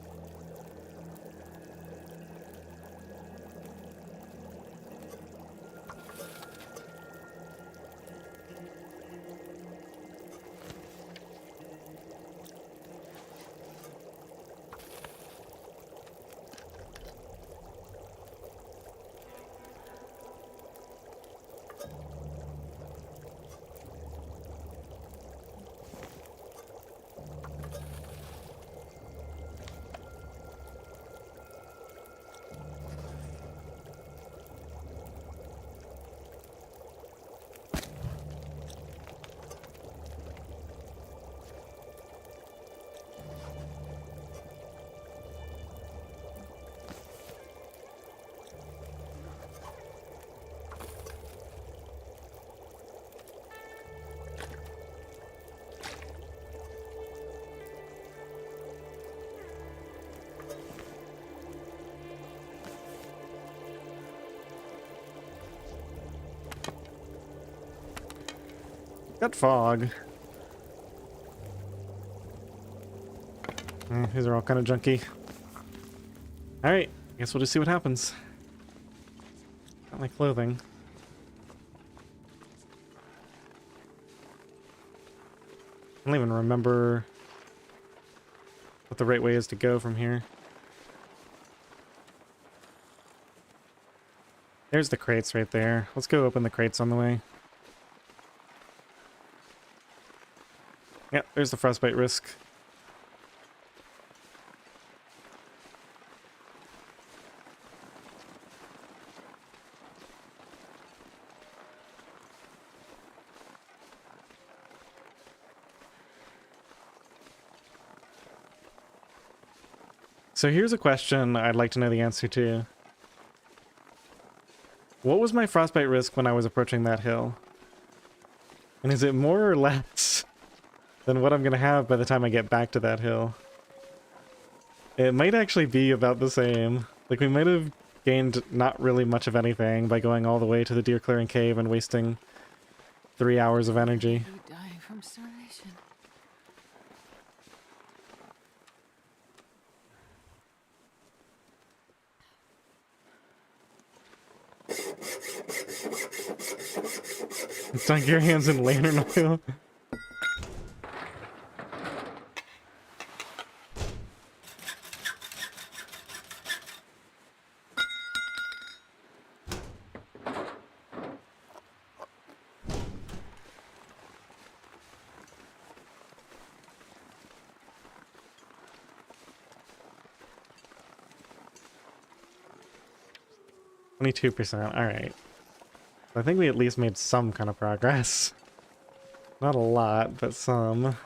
Got fog. These are all kind of junky. Alright, guess we'll just see what happens. Got my clothing. I don't even remember what the right way is to go from here. There's the crates right there. Let's go open the crates on the way. Yep, there's the frostbite risk. So here's a question I'd like to know the answer to. What was my frostbite risk when I was approaching that hill? And is it more or less than what I'm going to have by the time I get back to that hill? It might actually be about the same. Like, we might have gained not really much of anything by going all the way to the deer clearing cave and wasting 3 hours of energy. You die from starvation. Dunk your hands in lantern oil. %. All right. I think we at least made some kind of progress. Not a lot, but some.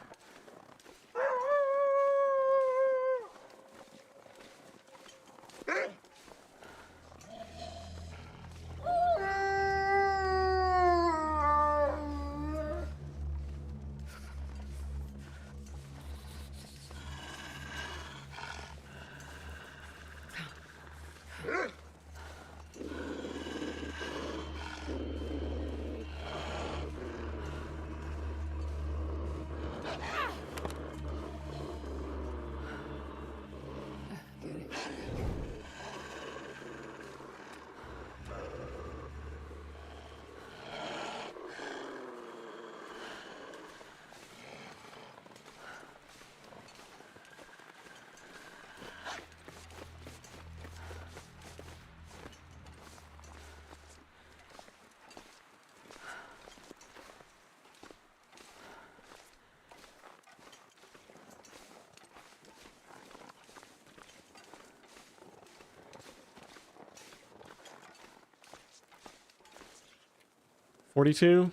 42.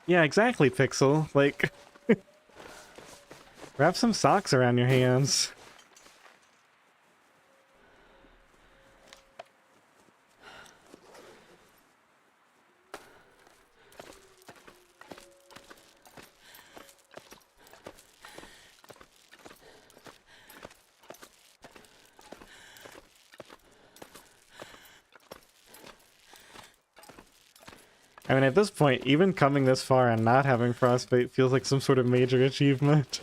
Yeah, exactly, Pixel. Like, wrap some socks around your hands. I mean, at this point, even coming this far and not having frostbite feels like some sort of major achievement.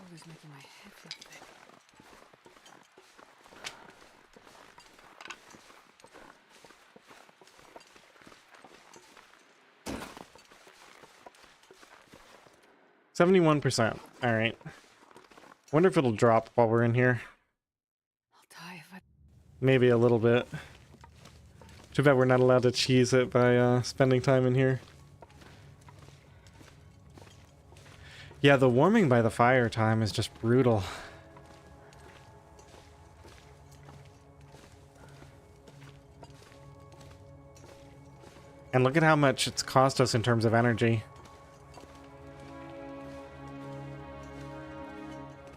Cold is making my head feel thick. %71%. All right. Wonder if it'll drop while we're in here. I'll die if I... Maybe a little bit. Too bad we're not allowed to cheese it by spending time in here. Yeah, the warming by the fire time is just brutal. And look at how much it's cost us in terms of energy.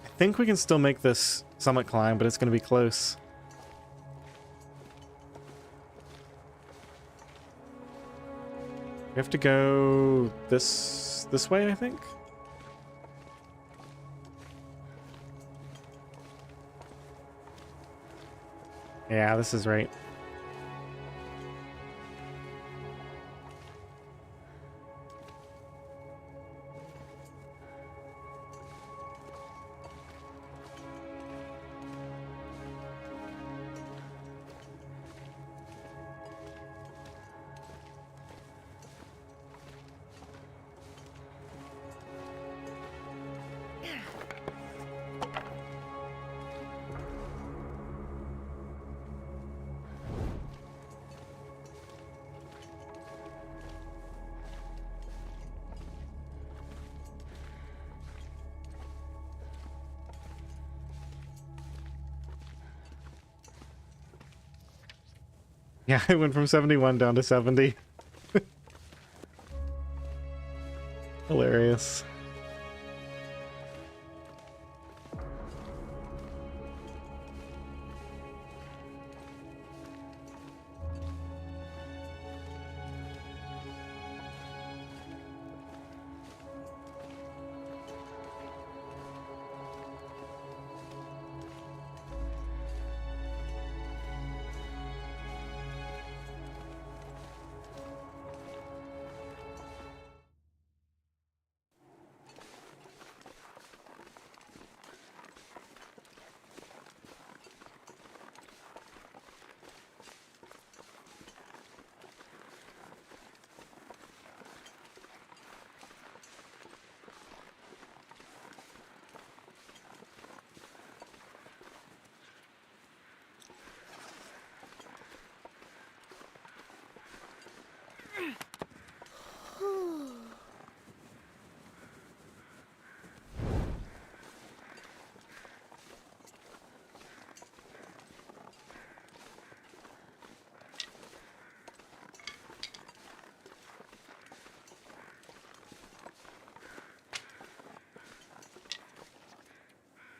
I think we can still make this summit climb, but it's going to be close. We have to go this way, I think. Yeah, this is right. Yeah, it went from 71 down to 70. Hilarious.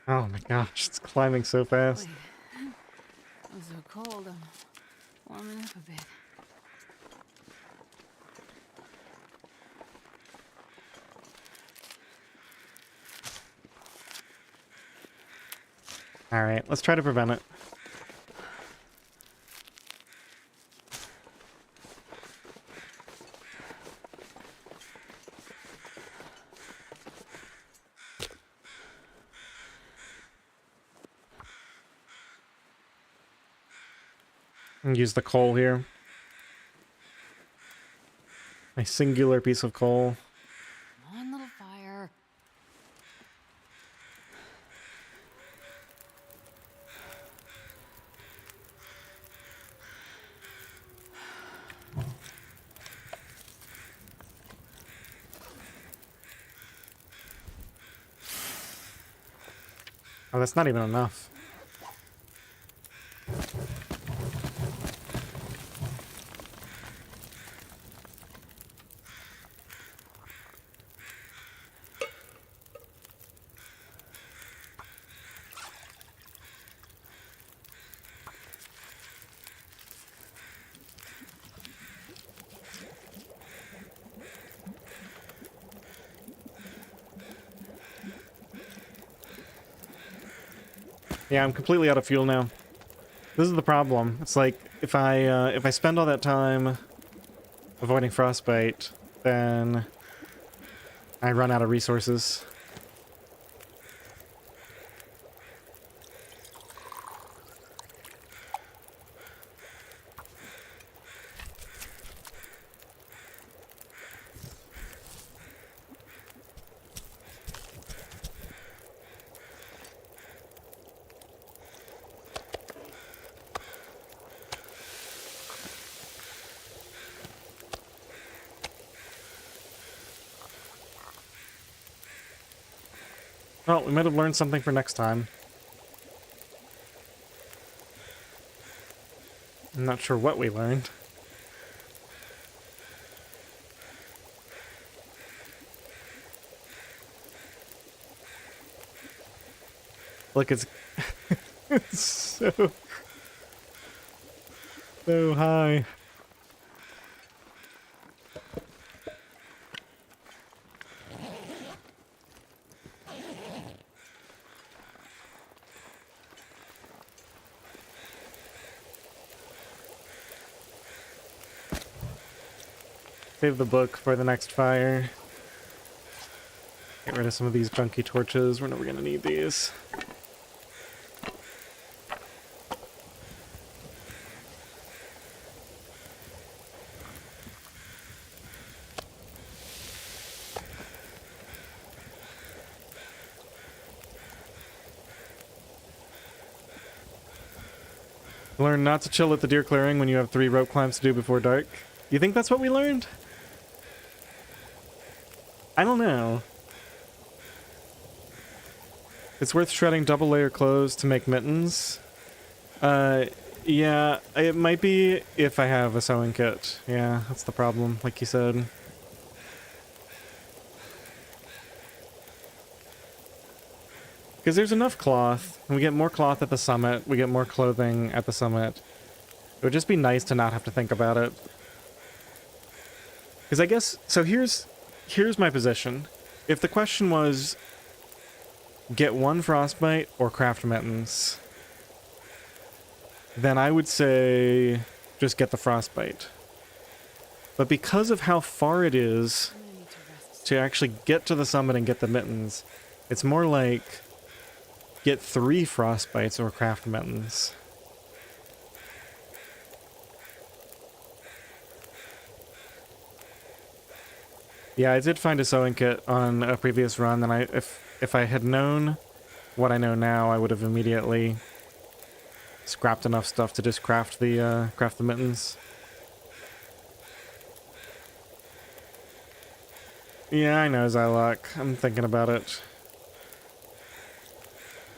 Oh my gosh, it's climbing so fast. Wait, I'm so cold. I'm warming up a bit. Alright, let's try to prevent it. And use the coal here. A singular piece of coal. Come on, little fire. Oh, that's not even enough. Yeah, I'm completely out of fuel now. This is the problem. It's like if I spend all that time avoiding frostbite, then I run out of resources. Well, we might have learned something for next time. I'm not sure what we learned. Look, it's, it's so high. Save the book for the next fire. Get rid of some of these junky torches. We're never gonna need these. Learn not to chill at the deer clearing when you have 3 rope climbs to do before dark. You think that's what we learned? I don't know. It's worth shredding double layer clothes to make mittens. Yeah, it might be if I have a sewing kit. Yeah, that's the problem, like you said. Because there's enough cloth, and we get more cloth at the summit, we get more clothing at the summit. It would just be nice to not have to think about it. Because I guess, so here's my position. If the question was, get 1 frostbite or craft mittens, then I would say just get the frostbite. But because of how far it is I'm gonna need to rest. to actually get to the summit and get the mittens, it's more like get 3 frostbites or craft mittens. Yeah, I did find a sewing kit on a previous run, and if I had known what I know now, I would have immediately scrapped enough stuff to just craft the mittens. Yeah, I know, Zylok. I'm thinking about it.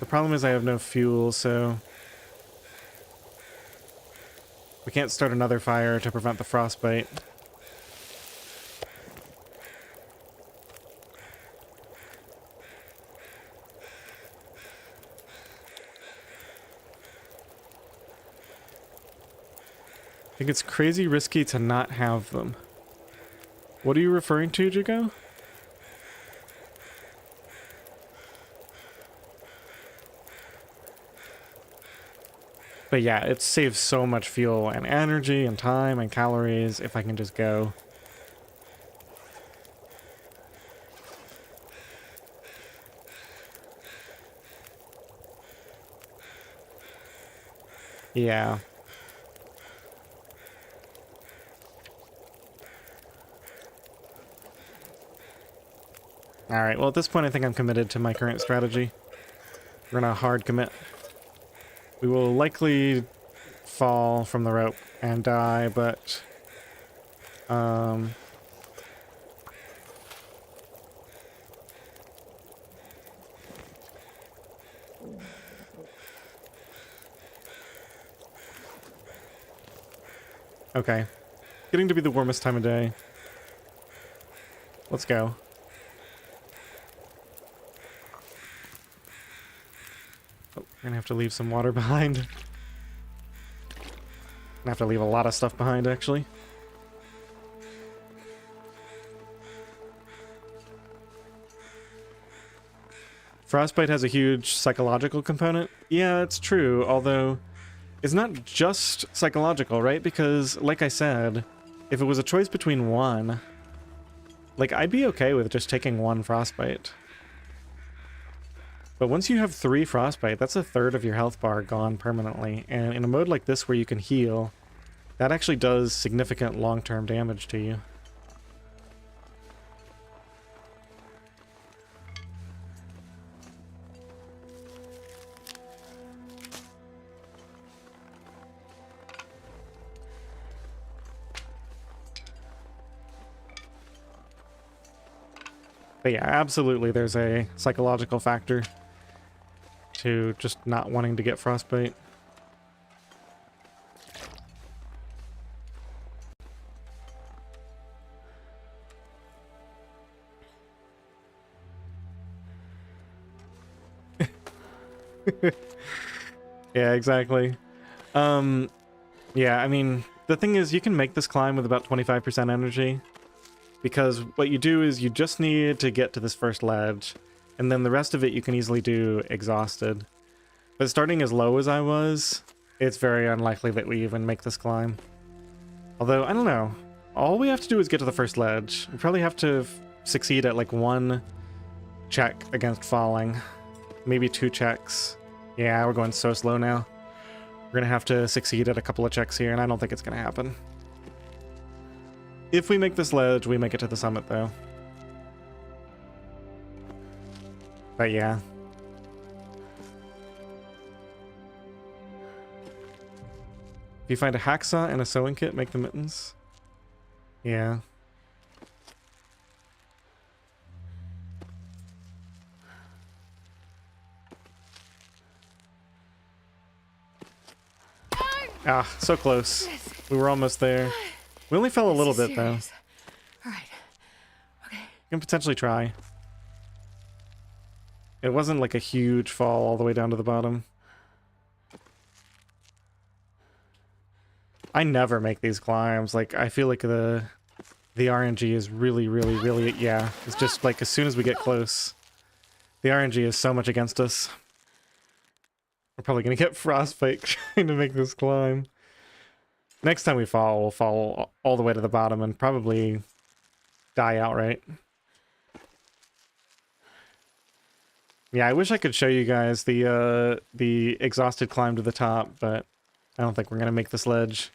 The problem is I have no fuel, so we can't start another fire to prevent the frostbite. think it's crazy risky to not have them. What are you referring to, Jugo? But yeah, it saves so much fuel and energy and time and calories if I can just go. Yeah. Alright, well at this point I think I'm committed to my current strategy. We're gonna hard commit. We will likely fall from the rope and die, but... Okay. Getting to be the warmest time of day. Let's go. Oh, we're gonna have to leave some water behind. Gonna have to leave a lot of stuff behind, actually. Frostbite has a huge psychological component. Yeah, it's true, although it's not just psychological, right? Because, like I said, if it was a choice between one, like, I'd be okay with just taking one frostbite. But once you have 3 frostbite, that's a third of your health bar gone permanently. And in a mode like this where you can heal, that actually does significant long-term damage to you. But yeah, absolutely there's a psychological factor to just not wanting to get frostbite. Yeah, exactly. Yeah, I mean, the thing is you can make this climb with about 25% energy. Because what you do is you just need to get to this first ledge, and then the rest of it you can easily do exhausted. But starting as low as I was, it's very unlikely that we even make this climb. Although, I don't know. All we have to do is get to the first ledge. We probably have to succeed at like 1 check against falling. Maybe 2 checks. Yeah, we're going so slow now. We're gonna have to succeed at a couple of checks here, and I don't think it's gonna happen. If we make this ledge, we make it to the summit, though. But yeah. If you find a hacksaw and a sewing kit, make the mittens. Yeah. Ah, so close. We were almost there. We only fell a little bit, though. All right. Okay. We can potentially try. It wasn't like a huge fall all the way down to the bottom. I never make these climbs. Like, I feel like the RNG is really, yeah. It's just like as soon as we get close, the RNG is so much against us. We're probably gonna get frostbite trying to make this climb. Next time we fall, we'll fall all the way to the bottom and probably die outright. Yeah, I wish I could show you guys the exhausted climb to the top, but I don't think we're gonna make this ledge.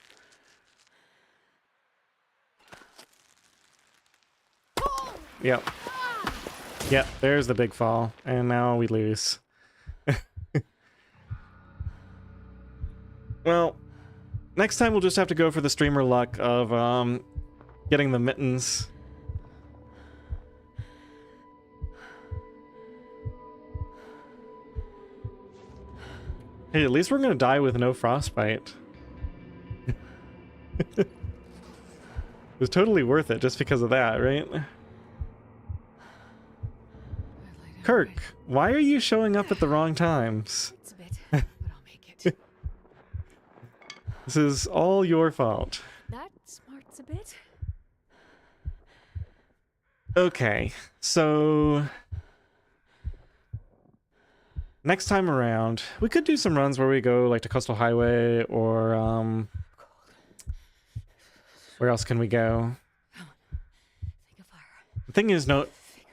Yep. Yep, there's the big fall, and now we lose. Well, next time we'll just have to go for the streamer luck of getting the mittens. Hey, at least we're gonna die with no frostbite. It was totally worth it just because of that, right? Kirk, why are you showing up at the wrong times? It's a bit, but I'll make it. This is all your fault. That smarts a bit. Okay, so next time around, we could do some runs where we go like to Coastal Highway or where else can we go? Think of fire. The thing is, no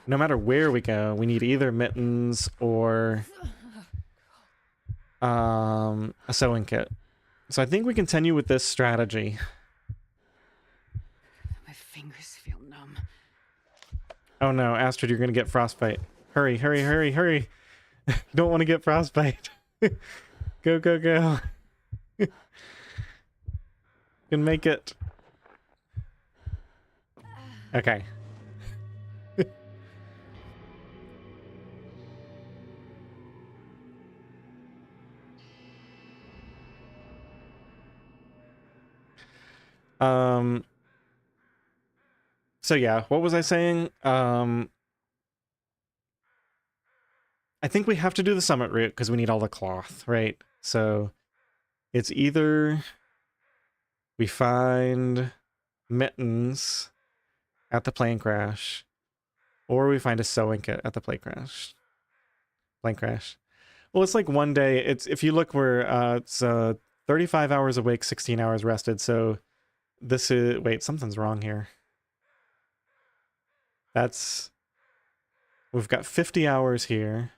matter where we go, we need either mittens or a sewing kit. So I think we continue with this strategy. My fingers feel numb. Oh no, Astrid, you're gonna get frostbite. Hurry, hurry, hurry, hurry. You don't want to get frostbite. Go, go, go. You can make it. Okay. So yeah, what was I saying? I think we have to do the summit route because we need all the cloth, right? So it's either we find mittens at the plane crash, or we find a sewing kit at the plane crash. Plane crash. Well, it's like one day. It's if you look, where it's 35 hours awake, 16 hours rested. So this is wait, something's wrong here. We've got 50 hours here.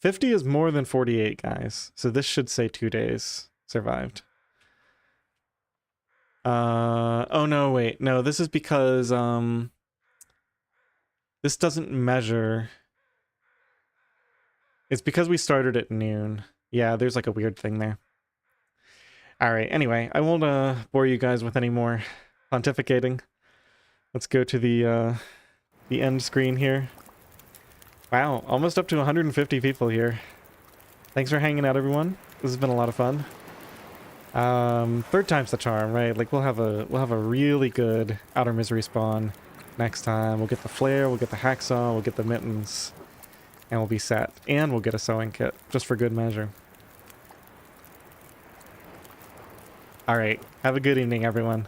50 is more than 48, guys. So this should say 2 days survived. Oh no, wait. No, this is because this doesn't measure. It's because we started at noon. Yeah, there's like a weird thing there. All right, anyway, I won't bore you guys with any more pontificating. Let's go to the end screen here. Wow, almost up to 150 people here. Thanks for hanging out, everyone. This has been a lot of fun. Third time's the charm, right? Like we'll have a really good Outermisery spawn next time. We'll get the flare, we'll get the hacksaw, we'll get the mittens, and we'll be set. And we'll get a sewing kit, just for good measure. All right, have a good evening, everyone.